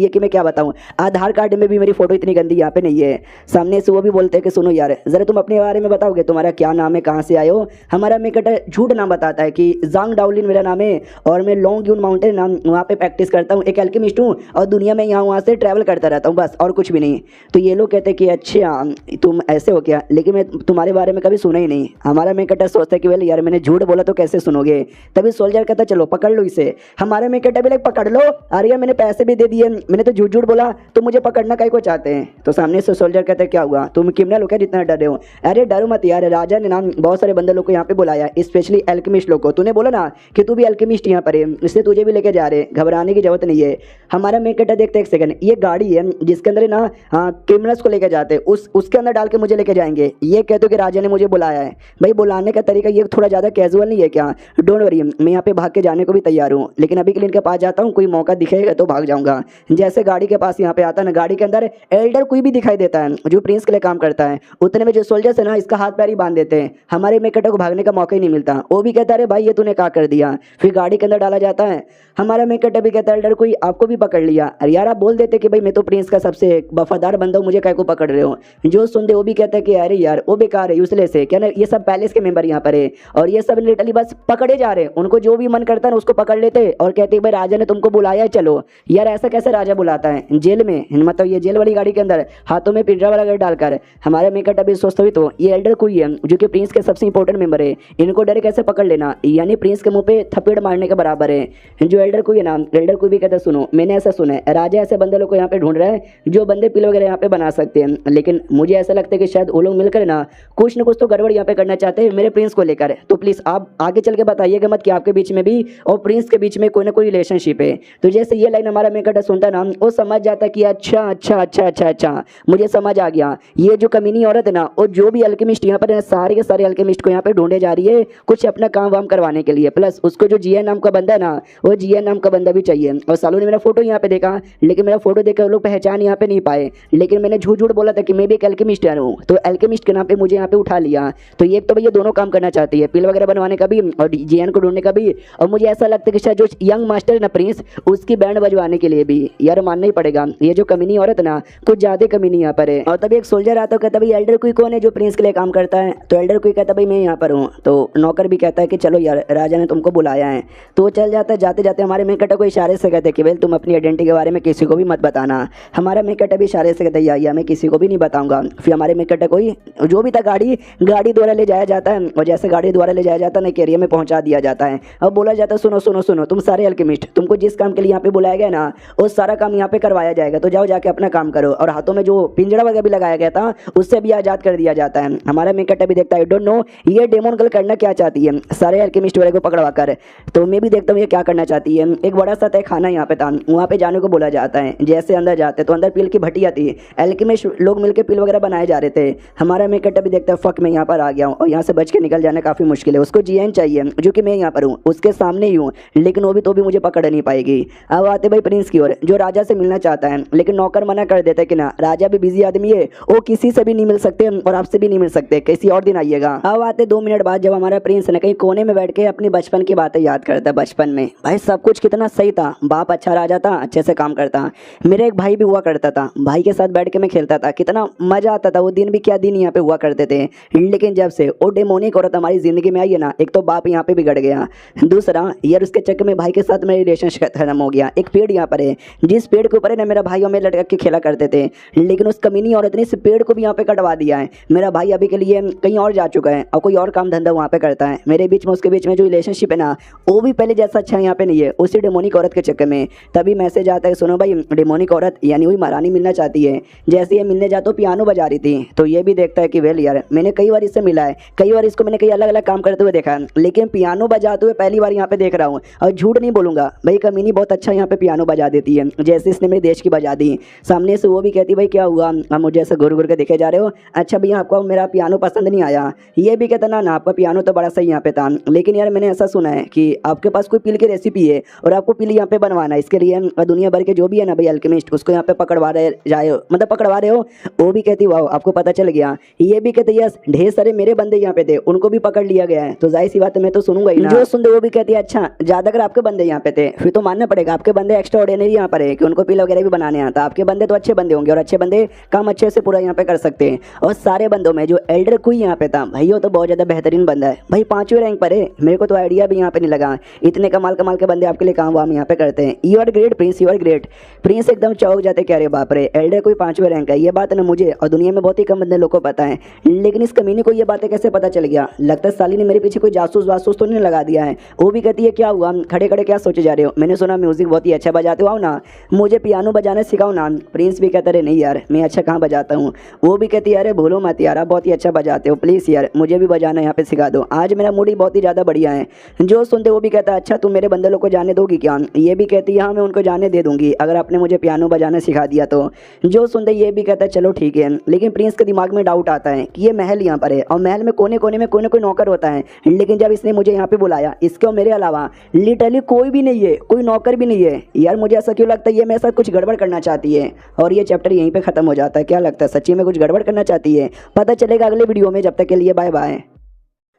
है कि मैं क्या बताऊं। आधार कार्ड में भी मेरी फोटो इतनी गंदी यहाँ पे नहीं है। सामने से वो भी बोलते हैं कि सुनो यार जरा तुम अपने बारे में बताओगे, तुम्हारा क्या नाम है, कहाँ से आए हो। हमारा मेन कटर झूठ नाम बताता है कि जांग डाउलिन मेरा नाम है और मैं लॉन्ग यून माउंटेन नाम वहाँ पे प्रैक्टिस करता हूँ, एक एल्केमिस्ट हूँ और दुनिया में यहाँ वहाँ से ट्रैवल करता रहता हूँ, बस और कुछ भी नहीं। तो ये लोग कहते हैं कि अच्छा तुम ऐसे हो क्या, लेकिन मैं तुम्हारे बारे में कभी सुना ही नहीं। हमारा मेन कटर सोचता है कि वेल यार मैंने झूठ बोला तो कैसे से सुनोगे। तभी सोल्जर कहता चलो पकड़ लो इसे। हमारे में कहता भी लाइक पकड़ लो, अरे यार मैंने पैसे भी दे दिए, मैंने तो झूठ झूठ बोला, तो मुझे पकड़ना काहे को चाहते हैं। तो सामने से सोल्जर कहते क्या हुआ, तुम क्रिमिनल हो क्या जितना डर रहे हो। अरे डरो मत यार, राजा ने ना बहुत सारे बंदे लोग को यहाँ पे बुलाया, स्पेशली एल्केमिस्ट लोग को। तूने बोला ना कि तू भी एल्केमिस्ट यहाँ पर है, इसलिए तुझे भी लेके जा रहे, घबराने की जरूरत नहीं है। हमारा मेन कहता देखते एक सेकंड, ये गाड़ी है जिसके अंदर ना क्रिमिनल्स को लेके जाते हैं, उसके अंदर डाल के मुझे लेके जाएंगे। ये कहते हो कि राजा ने मुझे बुलाया है। भाई बुलाने का तरीका ये थोड़ा ज़्यादा कैजुअल नहीं है क्या। डोंट वरी, मैं यहाँ पे भाग के जाने को भी तैयार हूँ, लेकिन अभी के लिए इनके पास जाता हूँ, कोई मौका दिखेगा तो भाग जाऊंगा। जैसे गाड़ी के पास यहाँ पे आता है ना, गाड़ी के अंदर एल्डर कोई भी दिखाई देता है जो प्रिंस के लिए काम करता है। उतने में जो सोल्जर्स है ना इसका हाथ पैर ही बांध देते हैं, हमारे मेकटा को भागने का मौका ही नहीं मिलता। वो भी कहता है भाई ये तूने क्या कर दिया। फिर गाड़ी के अंदर डाला जाता है। हमारा मेकटा भी कहता है एल्डर कोई आपको भी पकड़ लिया। अरे यार आप बोल देते कि भाई मैं तो प्रिंस का सबसे वफादार बंदा हूँ, मुझे काय को पकड़ रहे हो। जो सुनते वो भी कहता है कि अरे यार वो बेकार है, यूजलेस है, क्या ना ये सब पैलेस के मेंबर यहाँ पर है और ये सब लिटरली बस पकड़े जा रहे हैं। उनको जो भी मन करता है ना उसको पकड़ लेते और कहते भाई राजा ने तुमको बुलाया है चलो। यार ऐसा कैसे राजा बुलाता है जेल में, मतलब ये जेल वाली गाड़ी के अंदर हाथों में पिंजरा वाला डालकर। हमारे मेकट अभी सोचते हुए तो ये एल्डर कोई है जो कि प्रिंस के सबसे इंपॉर्टेंट मेंबर है, इनको डर कैसे पकड़ लेना, यानी प्रिंस के मुंह पे थपेड़ मारने के बराबर है। जो एल्डर कोई है ना, एल्डर कोई भी कहता सुनो मैंने ऐसा सुना है राजा ऐसे बंदे लोग को यहाँ पे ढूंढ रहा है जो बंदे पिल वगैरह यहाँ पे बना सकते हैं, लेकिन मुझे ऐसा लगता है कि शायद वो लोग मिलकर ना कुछ न कुछ तो गड़बड़ यहाँ पे करना चाहते हैं मेरे प्रिंस को लेकर। तो प्लीज आप आगे चल के बताइएगा मत कि आपके बीच में भी और प्रिंस के बीच में कोई ना कोई रिलेशनशिप है। तो जैसे ये लाइन हमारा मेकट सुनता ना वो समझ जाता कि अच्छा अच्छा अच्छा अच्छा अच्छा मुझे समझ आ गया, ये जो कमीनी औरत है ना और जो भी अल्केमिस्ट यहाँ पर सारे के सारे अल्केमिस्ट को यहाँ पे ढूंढे जा रही है कुछ अपना काम वाम करवाने के लिए। प्लस उसको जो जीएन नाम का बंदा है ना वो जीएन नाम का बंदा भी चाहिए। और सालों ने मेरा फोटो यहाँ पे देखा, लेकिन मेरा फोटो देखकर वो लोग पहचान यहाँ पे नहीं पाए, लेकिन मैंने झूठ झूठ बोला था कि मैं भी एक एल्केमिस्ट हूँ, तो एल्केमिस्ट के नाम पे मुझे यहाँ पे उठा लिया। तो ये तो भैया दोनों काम करना चाहती है, पिल वगैरह बनवाने का भी और जीएन को ढूंढने का भी। और मुझे ऐसा लगता है कि शायद जो यंग मास्टर है ना प्रिंस उसकी बैंड बजवाने के लिए भी। यार मानना ही पड़ेगा ये जो कमीनी औरत ना कुछ ज्यादा कमीनी यहाँ पर है। और तभी एक सोल्जर आता है, कहता भाई एल्डर कोई कौन है जो प्रिंस के लिए काम करता है। तो एल्डर कोई कहता भाई मैं यहाँ पर हूँ। तो नौकर भी कहता है कि चलो यार राजा ने तुमको बुलाया है। तो वो चल जाता है, जाते जाते हमारे मेकटा को इशारे से कहते कि भाई तुम अपनी आइडेंटिटी के बारे में किसी को भी मत बताना। हमारा मेकटा भी इशारे से कहता है या मैं किसी को भी नहीं बताऊंगा। फिर हमारे मेकटा कोई जो भी था गाड़ी द्वारा ले जाया जाता है और जैसे गाड़ी द्वारा ले जाया जाता है ना एरिया में पहुंचा दिया जाता है। अब बोला जाता है सुनो सुनो सुनो तुम सारे अल्केमिस्ट, तुमको जिस काम के लिए यहाँ पे बुलाया गया ना वो सारा काम यहाँ पे करवाया जाएगा, तो जाओ जाके अपना काम करो। और हाथों में जो पिंजरा वगैरह भी लगाया गया था उससे भी आजाद कर दिया जाता है। हमारा मेकट भी देखता है डोंट नो ये डेमोन गर्ल करना क्या चाहती है सारे अल्केमिस्ट वाले को पकड़वा कर। तो मैं भी देखता हूँ ये क्या करना चाहती है। एक बड़ा सा तय खाना यहाँ पे था, वहाँ पे जाने को बोला जाता है। जैसे अंदर जाते तो अंदर पील की भट्टियाँ थी, अल्केमिस्ट लोग मिलकर पील वगैरह बनाए जा रहे थे। हमारा मेकट भी देखता है फक मैं यहाँ पर आ गया हूँ और यहाँ से बच के निकल जाना काफी मुश्किल है। उसको जीएन चाहिए जो कि मैं यहाँ पर हूँ उसके सामने ही हूँ, लेकिन वो भी तो भी मुझे पकड़ नहीं पाएगी। अब आते भाई प्रिंस की ओर जो राजा से मिलना चाहता है, लेकिन नौकर मना कर देता है कि ना राजा भी बिजी आदमी है, वो किसी से भी नहीं मिल सकते और आपसे भी नहीं मिल सकते, किसी और दिन आइएगा। अब आते 2 मिनट बाद जब हमारा प्रिंस ना कहीं कोने में बैठ के अपनी बचपन की बातें याद करता है। बचपन में भाई सब कुछ कितना सही था, बाप अच्छा राजा था, अच्छे से काम करता, मेरा एक भाई भी हुआ करता था, भाई के साथ बैठ के मैं खेलता था, कितना मजा आता था। वो दिन भी क्या दिन यहाँ पे हुआ करते थे। लेकिन जब से वो डेमोनिक औरत हमारी जिंदगी में आई है ना, एक तो बाप यहाँ पे बिगड़ गया, दूसरा यार उसके चक्कर में भाई के साथ मेरा रिलेशनशिप खत्म हो गया। एक पेड़ यहाँ पर है जिस पेड़ के ऊपर है ना मेरा भाई और मैं लटक के खेला करते थे, लेकिन उस कमीनी औरत ने इस पेड़ को भी यहाँ पे कटवा दिया है। मेरा भाई अभी के लिए कहीं और जा चुका है और कोई और काम धंधा वहाँ पे करता है। मेरे बीच में उसके बीच में जो रिलेशनशिप है ना वो भी पहले जैसा अच्छा यहाँ पे नहीं है, उसी डेमोनिक औरत के चक्कर में। तभी मैसेज आता है सुनो भाई डेमोनिक औरत यानी वही महारानी मिलना चाहती है। जैसे ये मिलने जाते पियानो बजा रही थी, तो ये भी देखता है कि वेल यार मैंने कई बार इससे मिला है, कई बार इसको मैंने कई अलग अलग काम करते हुए देखा है, लेकिन पियानो बजाते हुए पहली बार यहाँ पे देख रहा हूँ। और झूठ नहीं बोलूंगा भाई कमीनी बहुत अच्छा यहाँ पे पियानो बजा देती है, जैसे इसने मेरे देश की बजा दी। सामने से वो भी कहती भाई क्या हुआ, आप मुझे ऐसे घुर घुर के देखे जा रहे हो, अच्छा भैया आपको मेरा पियानो पसंद नहीं आया। ये भी कहता ना आपका पियानो तो बड़ा सही यहाँ पे था, लेकिन यार मैंने ऐसा सुना है कि आपके पास कोई पिल की रेसिपी है और आपको पिल यहाँ पे बनवाना है, इसके लिए दुनिया भर के जो भी है ना भाई अल्केमिस्ट उसको यहाँ पे पकड़वा रहे हो। वो भी कहती वाह आपको पता चल गया। ये भी कहते यस ढेर सारे मेरे बंदे यहाँ पे थे उनको भी पकड़ लिया गया है, तो जाहिर सी बात है मैं तो सुनूंगा ही ना। जो सुनते वो भी कहती है अच्छा ज्यादातर आपके बंदे यहाँ पे थे, फिर तो मानना पड़ेगा आपके बंदे एक्स्ट्रा ऑर्डिनरी यहाँ पर है कि उनको पिल वगैरह भी बनाने आता। आपके बंदे तो अच्छे बंदे होंगे और अच्छे बंदे काम अच्छे से पूरा यहाँ पे कर सकते हैं। और सारे बंदों में जो एल्डर कोई यहाँ पे था भाई वो तो बहुत ज्यादा बेहतरीन बंदा है भाई, 5वें रैंक पर है। मेरे को तो आइडिया भी यहाँ पे नहीं लगा, इतने कमाल कमाल के बंदे आपके लिए काम वाम यहाँ पे करते हैं। You are great prince, you are great prince. एकदम चौक जाते क्या रे बाप रे एल्डर कोई 5वें रैंक है, ये बात ना मुझे और दुनिया में बहुत ही कम बंदे लोग को पता है, लेकिन इस कमीने को ये बातें कैसे पता चल गया। लगता है साली ने मेरे पीछे कोई जासूस जासूस वासूस तो नहीं लगा दिया है। वो भी कहती है क्या हुआ, खड़े खड़े क्या सोचे जा रहे हो, मैंने सुना म्यूजिक बहुत ही अच्छा बजाते हो, आओ ना मुझे पियानो बजाना सिखाओ ना। प्रिंस भी कहता रहे नहीं यार मैं अच्छा कहाँ बजाता हूँ। वो भी कहती है अरे बोलो मत यार, आप बहुत ही अच्छा बजाते हो, प्लीज़ यार मुझे भी बजाना यहाँ पे सिखा दो, आज मेरा मूड ही बहुत ही ज़्यादा बढ़िया है। जो सुनते वो भी कहता है अच्छा तुम मेरे बंदे लोग को जाने दोगी क्या। ये भी कहती है हाँ मैं उनको जाने दे दूंगी अगर आपने मुझे पियानो बजाना सिखा दिया तो। जो सुनते ये भी कहता है चलो ठीक है। लेकिन प्रिंस के दिमाग में डाउट आता है कि ये महल यहाँ पर है और महल में कोने कोने में कोई ना कोई नौकर होता है, लेकिन जब इसने मुझे यहाँ पे बुलाया इसके और मेरे अलावा लिटरली कोई भी नहीं है, कोई नौकर भी नहीं है। यार मुझे ऐसा क्यों लगता है ये मेरे साथ कुछ गड़बड़ करना चाहती है। और ये चैप्टर यहीं पे खत्म हो जाता है। क्या लगता है सच्ची में कुछ गड़बड़ करना चाहती है, पता चलेगा अगले वीडियो में। जब तक के लिए बाय बाय।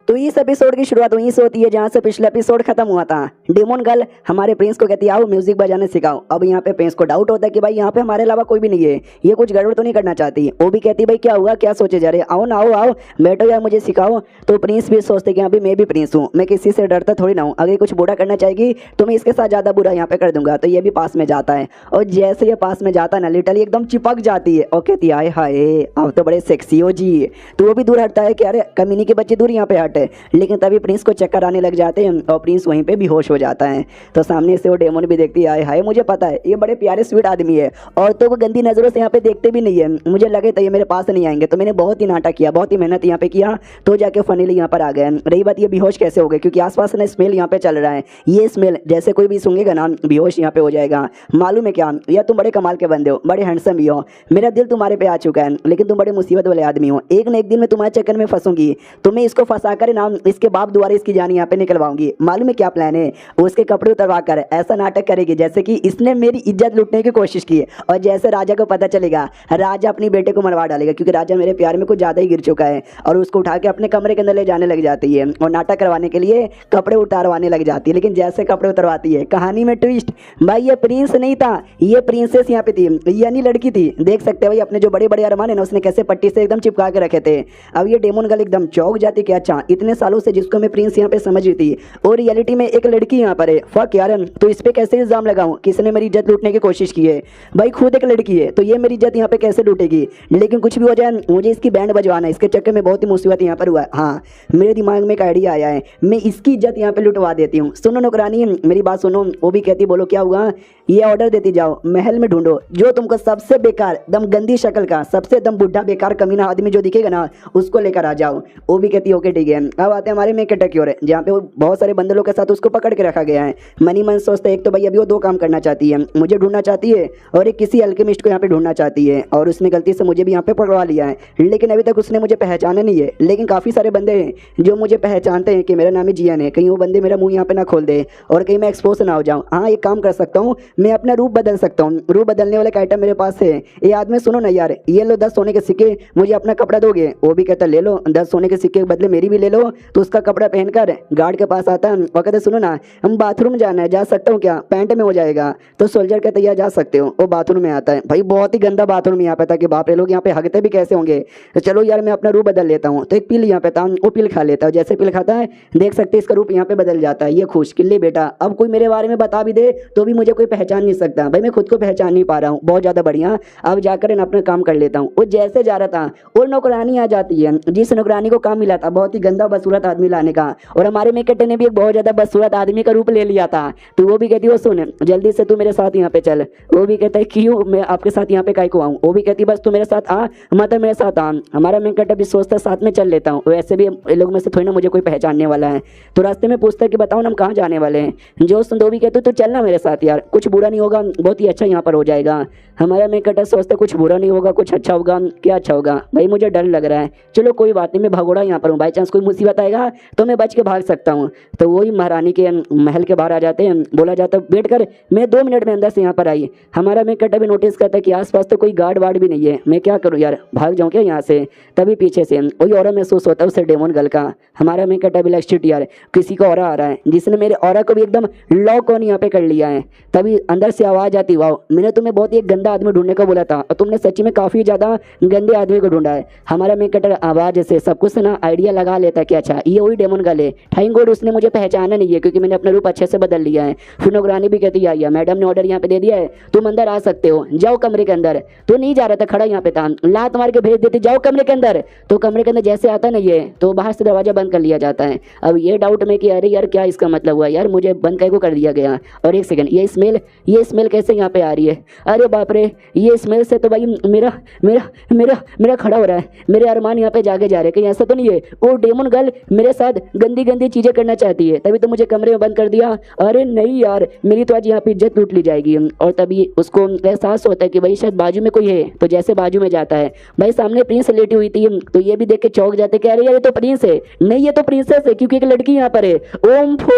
तो इस एपिसोड की शुरुआत वहीं से होती है जहाँ से पिछला एपिसोड खत्म हुआ था। डेमोन गर्ल हमारे प्रिंस को कहती है आओ म्यूजिक बजाने सिखाओ। अब यहाँ पे प्रिंस को डाउट होता है कि भाई यहाँ पे हमारे अलावा कोई भी नहीं है, ये कुछ गड़बड़ तो नहीं करना चाहती। वो भी कहती है भाई क्या हुआ, क्या सोचे जा रहे, आओ ना आओ आओ बैठो यार मुझे सिखाओ। तो प्रिंस भी सोचते कि हाँ भाई मैं भी प्रिंस हूँ, मैं किसी से डरता थोड़ी ना हूँ, अगर कुछ बुरा करना चाहेगी तो मैं इसके साथ ज़्यादा बुरा यहाँ पे कर दूंगा। तो ये भी पास में जाता है और जैसे ये पास में जाता है ना लिटरली एकदम चिपक जाती है और कहती है हाय अब तो बड़े सेक्सी हो जी। तो वो भी दूर हटता है कि अरे कमीनी के बच्चे दूर यहाँ पे हटे। लेकिन तभी प्रिंस को चक्कर आने लग जाते हैं और प्रिंस वहीं पे बेहोश हो जाता है। तो सामने से वो डेमोन भी देखती है हाय मुझे पता है ये बड़े प्यारे स्वीट आदमी है, औरतों को गंदी नज़रों से यहाँ पे देखते भी नहीं है, मुझे लगे तो ये मेरे पास नहीं आएंगे। तो मैंने बहुत ही नाटक किया, बहुत ही मेहनत यहाँ पे किया, तो जाके फनीली यहाँ पर आ गए। रही बात ये बेहोश कैसे हो गए, क्योंकि आसपास ना स्मेल यहाँ पे चल रहा है, ये स्मेल जैसे कोई भी सूंघेगा ना बेहोश यहाँ पे हो जाएगा। मालूम है क्या, या तुम बड़े कमाल के बंदे हो, बड़े हैंडसम भी हो, मेरा दिल तुम्हारे पे आ चुका है, लेकिन तुम बड़े मुसीबत वाले आदमी हो। एक न एक दिन मैं तुम्हारे चक्कर में फंसूंगी, तुम्हें इसको फंसा कर ना इसके बाप द्वारा इसकी जान यहाँ पे निकलवाऊंगी। मालूम है क्या प्लान है, उसके कपड़े उतरवा कर ऐसा नाटक करेगी जैसे कि इसने मेरी इज्जत लूटने की कोशिश की है। और जैसे राजा को पता चलेगा राजा अपनी बेटे को मरवा डालेगा, क्योंकि राजा मेरे प्यार में कुछ ज़्यादा ही गिर चुका है। और उसको उठा के अपने कमरे के अंदर ले जाने लग जाती है और नाटक करवाने के लिए कपड़े उतारवाने लग जाती है। लेकिन जैसे कपड़े उतरवाती है कहानी में ट्विस्ट, भाई ये प्रिंस नहीं था, ये प्रिंसेस यहाँ पे थी, यानी लड़की थी। देख सकते हैं भाई अपने जो बड़े बड़े अरमान है ना उसने कैसे पट्टी से एकदम चिपका के रखे थे। अब ये डेमोन गर्ल एकदम चौंक जाती कि अच्छा इतने सालों से जिसको मैं प्रिंस यहाँ पे समझ रही थी और रियलिटी में एक लड़की यहाँ पर है। फक यार, तो इस पे कैसे इल्जाम लगाऊं, किसने मेरी इज्जत लूटने की कोशिश की है। भाई खुद एक लड़की है तो ये मेरी इज्जत यहाँ पे कैसे लूटेगी। लेकिन कुछ भी हो जाए मुझे इसकी बैंड बजवाना है, इसके चक्कर में बहुत ही मुसीबत यहाँ पर हुआ है। हाँ मेरे दिमाग में एक आइडिया आया है, मैं इसकी इज्जत यहाँ पे लुटवा देती हूँ। सुनो नौकरानी मेरी बात सुनो। वो भी कहती बोलो क्या हुआ, ये ऑर्डर देती जाओ महल में ढूंढो जो तुमको सबसे बेकार दम गंदी शक्ल का सबसे दम बुढ़ा बेकार कमीना आदमी जो दिखेगा ना उसको लेकर आ जाओ। वो भी कहती ओके ठीक है। अब आते हैं हमारे में कैटेक्योर है जहाँ पे वो बहुत सारे बंदे लोग के साथ उसको पकड़ के रखा गया है। मनी मन सोचता है एक तो भाई अभी वो दो काम करना चाहती है, मुझे ढूंढना चाहती है और एक किसी अल्केमिस्ट को यहाँ पे ढूंढना चाहती है। और उसने गलती से मुझे भी यहाँ पे पकड़वा लिया है, लेकिन अभी तक उसने मुझे पहचाना नहीं है। लेकिन काफ़ी सारे बंदे हैं जो मुझे पहचानते हैं कि मेरा नाम ही जियन है, कहीं वो बंदे मेरा मुंह यहाँ पे ना खोल दे और कहीं मैं एक्सपोज ना हो जाऊँ। हाँ एक काम कर सकता हूँ, मैं अपना रूप बदल सकता हूँ, रूप बदलने वाला आइटम मेरे पास है। ये आदमी सुनो ना यार, ये लो 10 सोने के सिक्के, मुझे अपना कपड़ा दोगे। वो भी कहता ले लो 10 सोने के सिक्के के बदले मेरी भी ले लो। तो उसका कपड़ा पहनकर गार्ड के पास आता है और कहते सुनो ना हम बाथरूम जाना है, जा सकता हूँ क्या, पैंट में हो जाएगा। तो सोल्जर कहते यार जा सकते हो। वो बाथरूम में आता है, भाई बहुत ही गंदा बाथरूम यहाँ पे था कि बाप रे लोग यहाँ पे हगते भी कैसे होंगे। तो चलो यार मैं अपना रूप बदल लेता हूँ। तो एक पिल यहाँ पे था, वो पिल खा लेता है, जैसे पिल खाता है देख सकते इसका रूप यहाँ पे बदल जाता है। ये खुश किल्ली बेटा, अब कोई मेरे बारे में बता भी दे तो भी मुझे कोई पहचान नहीं सकता। भाई मैं खुद को पहचान नहीं पा रहा हूँ, बहुत ज़्यादा बढ़िया। अब जाकर अपना काम कर लेता हूँ। वो जैसे जा रहा था और नौकरानी आ जाती है, जिस नौकरानी को काम मिला था बहुत ही गंदा बदसूरत आदमी लाने का, और हमारे मेकटे ने भी एक बहुत ज़्यादा बदसूरत आदमी का रूप ले लिया था। तो वो भी कहती वो सुन जल्दी से तू मेरे साथ यहाँ पे चल। वो भी कहता है क्यों, मैं आपके साथ यहाँ पे काहे को आऊँ। वो भी कहती बस तू मेरे साथ आ, मतलब मेरे साथ आ। हमारा मेकट भी सोचता साथ में चल लेता हूँ, वैसे भी ये लोग में से थोड़ी ना मुझे कोई पहचानने वाला है। तो रास्ते में पूछता है कि बताओ ना हम कहाँ जाने वाले हैं। जो सुन तो भी कहते तो चलना मेरे साथ यार, कुछ बुरा नहीं होगा, बहुत ही अच्छा यहाँ पर हो जाएगा। हमारा मेकट सोचता कुछ बुरा नहीं होगा, कुछ अच्छा होगा। क्या अच्छा होगा भाई, मुझे डर लग रहा है। चलो कोई बात नहीं, मैं भगोड़ा यहाँ पर हूँ, बाई चांस कोई मुसीबत आएगा तो मैं बच के भाग सकता हूँ। तो वही महारानी के महल के बाहर आ जाते हैं, बोला जाता है बैठ कर मैं 2 मिनट में अंदर से यहाँ पर आई। हमारा मेकट अभी नोटिस करता है कि आसपास तो कोई गार्ड वार्ड भी नहीं है, मैं क्या करूँ यार, भाग जाऊँ क्या यहाँ से। तभी पीछे से वही ऑरा महसूस होता है उसे डेमोन गर्ल का। हमारा मेकट अभी लाइक शिट यार किसी का ऑरा आ रहा है जिसने मेरे ऑरा को भी एकदम लॉक ऑन यहाँ पे कर लिया है। तभी अंदर से आवाज़ आती, वाह मैंने तुम्हें बहुत ही एक गंदा आदमी ढूंढने को बोला था और तुमने सच्ची में काफ़ी ज़्यादा गंदे आदमी को ढूंढा है। हमारा मेन कैरेक्टर आवाज़ से सब कुछ ना आइडिया लगा लेता है कि अच्छा ये वही डेमन गर्ल है। थैंक गॉड उसने मुझे पहचाना नहीं है क्योंकि मैंने अपना रूप अच्छे से बदल लिया है। फिर नौकरानी भी कहती है मैडम ने ऑर्डर यहाँ पे दे दिया है, तुम अंदर आ सकते हो, जाओ कमरे के अंदर। तो नहीं जा रहा था, खड़ा यहाँ पे था, लात मार के भेज देती जाओ कमरे के अंदर। तो कमरे के अंदर जैसे आता ना ये तो बाहर से दरवाजा बंद कर लिया जाता है। अब ये डाउट में कि अरे यार क्या इसका मतलब हुआ यार, मुझे बंद कैसे कर दिया गया। और एक सेकंड, ये स्मेल कैसे यहाँ पे आ रही है, अरे बाप रे, ये स्मेल से तो भाई मेरा मेरा मेरा मेरा खड़ा हो रहा है, मेरे अरमान यहाँ पे जागे जा रहे हैं। कहीं ऐसा तो नहीं है वो डेमन गर्ल मेरे साथ गंदी गंदी चीजें करना चाहती है, तभी तो मुझे कमरे में बंद कर दिया। अरे नहीं यार, मेरी तो आज यहाँ पे इज्जत लूट ली जाएगी। और तभी उसको एहसास होता है कि भाई शायद बाजू में कोई है। तो जैसे बाजू में जाता है, भाई सामने प्रिंस लेटी हुई थी, तो ये भी देख के चौंक जाते कि अरे यार ये तो प्रिंस है, नहीं ये तो प्रिंसेस है क्योंकि एक लड़की यहाँ पर है। ओम फो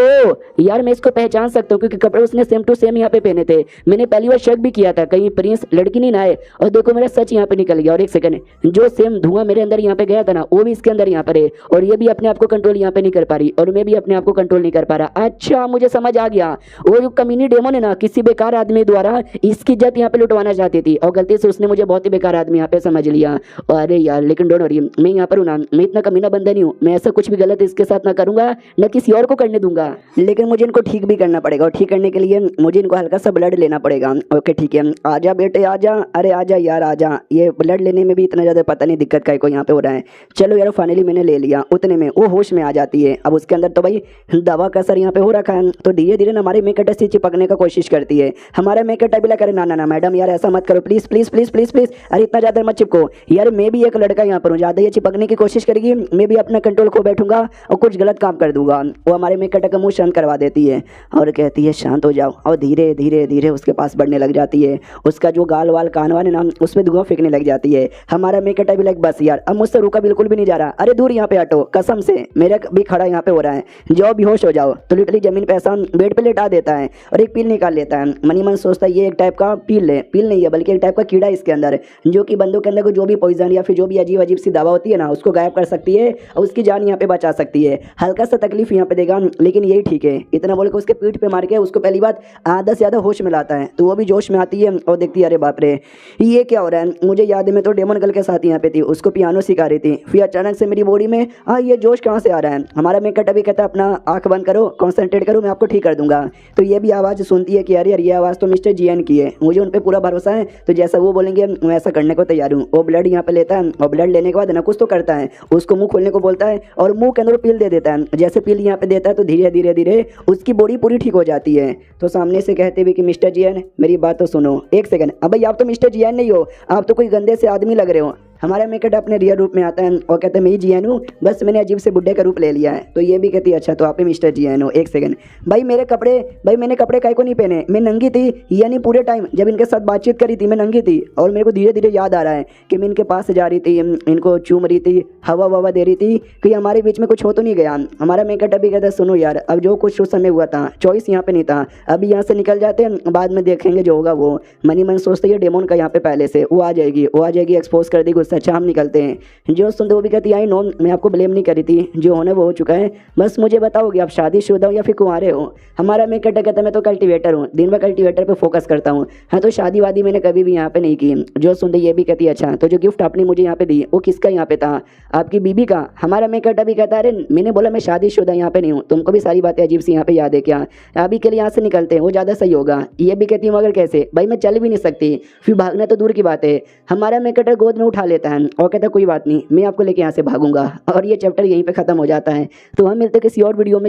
यार, मैं इसको पहचान सकता हूँ क्योंकि कपड़े उसने सेम टू सेम यहाँ पे पहने थे। मैंने पहली बार शक भी किया था कहीं प्रिंस लड़की नहीं ना है, और देखो मेरा सच यहाँ पे निकल गया। और एक सेकंड, जो सेम धुआं मेरे अंदर यहाँ पे गया था ना वो भी इसके अंदर यहाँ पर है, और ये भी अपने आप को कंट्रोल यहाँ पे नहीं कर पा रही और मैं भी अपने आप को कंट्रोल नहीं कर पा रहा। अच्छा मुझे समझ आ गया, वो जो कमीनी डेमन है ना किसी बेकार आदमी द्वारा इसकी इज्जत यहाँ पे लुटवाना चाहती थी और गलती से उसने मुझे बहुत ही बेकार आदमी यहाँ पे समझ लिया। अरे यार लेकिन डोंट वरी, मैं यहाँ पर हूँ ना, मैं इतना कमीना बंदा नहीं हूँ, मैं ऐसा कुछ भी गलत इसके साथ ना करूंगा न किसी और को करने दूंगा। लेकिन मुझे इनको ठीक भी करना पड़ेगा और ठीक करने के लिए मुझे इनको हल्का सा ब्लड लेना पड़ेगा। ओके ठीक है, आजा बेटे आजा, अरे आजा यार आजा। ये ब्लड लेने में भी इतना ज़्यादा पता नहीं दिक्कत का को यहाँ पे हो रहा है। चलो यार फाइनली मैंने ले लिया, उतने में वो होश में आ जाती है। अब उसके अंदर तो भाई दवा का असर यहाँ पे हो रखा है, तो धीरे धीरे हमारे मेकअप से चिपकने का कोशिश करती है। हमारा मेकअप भी करे ना ना ना मैडम यार ऐसा मत करो please please please please please, अरे इतना ज़्यादा मत चिपको यार, मैं भी एक लड़का यहाँ पर हूँ, ज़्यादा ये चिपकने की कोशिश करेगी मैं भी अपना कंट्रोल खो बैठूंगा और कुछ गलत काम कर दूंगा। वो हमारे मेकअप का मुंह शांत करवा देती है और कहती है शांत हो जाओ, और धीरे धीरे धीरे उसके पास बढ़ने लग जाती है। उसका जो गाल वाल कान वाल है ना उसमें धुआं फेंकने लग जाती है। हमारा मेकअप भी लाइक बस यार अब मुझसे रुका बिल्कुल भी नहीं जा रहा, अरे दूर यहाँ पे हटो, कसम से मेरा भी खड़ा यहाँ पे हो रहा है, जाओ बेहोश हो जाओ। तो लिटरली जमीन पे ऐसा बेड पे लेटा देता है और एक पील निकाल लेता है। मनी मन सोचता है ये एक टाइप का पील नहीं है बल्कि एक टाइप का कीड़ा है इसके अंदर, जो कि बंदों के अंदर को जो भी पॉइजन या फिर जो भी अजीब अजीब सी दवा होती है ना उसको गायब कर सकती है और उसकी जान यहाँ पे बचा सकती है। हल्का सा तकलीफ यहाँ पे देगा लेकिन यही ठीक है, इतना बोल के उसके पीठ पे मार के उसको पहली बात आधा से ज़्यादा होश में लाता है। तो वो भी जोश में आती है और देखती है अरे बाप रे ये क्या हो रहा है। मुझे याद है मैं तो डेमन गर्ल के साथ यहाँ पे थी, उसको पियानो सिखा रही थी, फिर अचानक से मेरी बॉडी में ये जोश कहाँ से आ रहा है। हमारा मेकअप अभी कहता है अपना आंख बंद करो, कॉन्सेंट्रेट करो, मैं आपको ठीक कर दूंगा। तो ये भी आवाज़ सुनती है कि अरे यार ये आवाज़ तो मिस्टर जीएन की है, मुझे उन पर पूरा भरोसा है, तो जैसा वो बोलेंगे मैं ऐसा करने को तैयार हूँ। वो ब्लड यहाँ पे लेता है और ब्लड लेने के बाद ना कुछ तो करता है, उसको मुंह खोलने को बोलता है और मुंह के अंदर पील दे देता है। जैसे पील यहाँ पे देता है तो धीरे धीरे धीरे उसकी बॉडी पूरी ठीक हो जाती है। तो सामने से कहते हुए कि मिस्टर जीएन मेरी बात तो सुनो। एक सेकंड, अब भाई आप तो मिस्टर जीएन नहीं हो, आप तो कोई गंदे से आदमी लग रहे हो। हमारा मेकअप अपने रियल रूप में आता है और कहता है मैं ही जीएन हूँ, बस मैंने अजीब से बुड्ढे का रूप ले लिया है। तो ये भी कहती है अच्छा तो आप ही मिस्टर जीएन हो। एक सेकंड, भाई मैंने कपड़े काहे को नहीं पहने, मैं नंगी थी, यानी पूरे टाइम जब इनके साथ बातचीत करी थी मैं नंगी थी। और मेरे को धीरे धीरे याद आ रहा है कि मैं इनके पास जा रही थी, इनको चूम रही थी, हवा ववा दे रही थी कि हमारे बीच में कुछ हो तो नहीं गया। हमारा मेकअप भी कहता है सुनो यार अब जो कुछ उस समय हुआ था चॉइस यहाँ पे नहीं था, अभी यहाँ से निकल जाते हैं बाद में देखेंगे जो होगा वो। मनी मन सोचते है डेमोन का यहाँ पे पहले से वो आ जाएगी एक्सपोज कर देगी, उससे अच्छा हम निकलते हैं। जो सुनते वो भी कहती है आई नो मैं आपको ब्लेम नहीं करी थी, जो होना वो हो चुका है, बस मुझे बताओगे आप शादीशुदा हो या फिर कुंवारे हो। हमारा मेकअप कहता है मैं तो कल्टीवेटर हूँ, दिन भर कल्टीवेटर पे फोकस करता हूँ। हाँ तो शादी वादी मैंने कभी भी यहाँ पे नहीं की। जो सुनते ये भी कहती है अच्छा तो जो गिफ्ट आपने मुझे यहाँ पे दी वो किसका यहाँ पे था, आपकी बीबी का। हमारा मेकअप भी कहता है अरे मैंने बोला मैं शादीशुदा यहाँ पे नहीं हूँ, तुमको भी सारी बातें अजीब सी यहाँ पे याद है क्या, अभी के लिए यहाँ से निकलते हैं वो ज़्यादा सही होगा। ये भी कहती हूँ मगर कैसे, भाई मैं चल भी नहीं सकती, फिर भागना तो दूर की बात है। हमारा मेकअप गोद में उठा लेता है और कहता है कोई बात नहीं मैं आपको लेके यहाँ से भागूंगा। और ये चैप्टर यहीं पे ख़त्म हो जाता है। तो हम मिलते किसी और वीडियो में।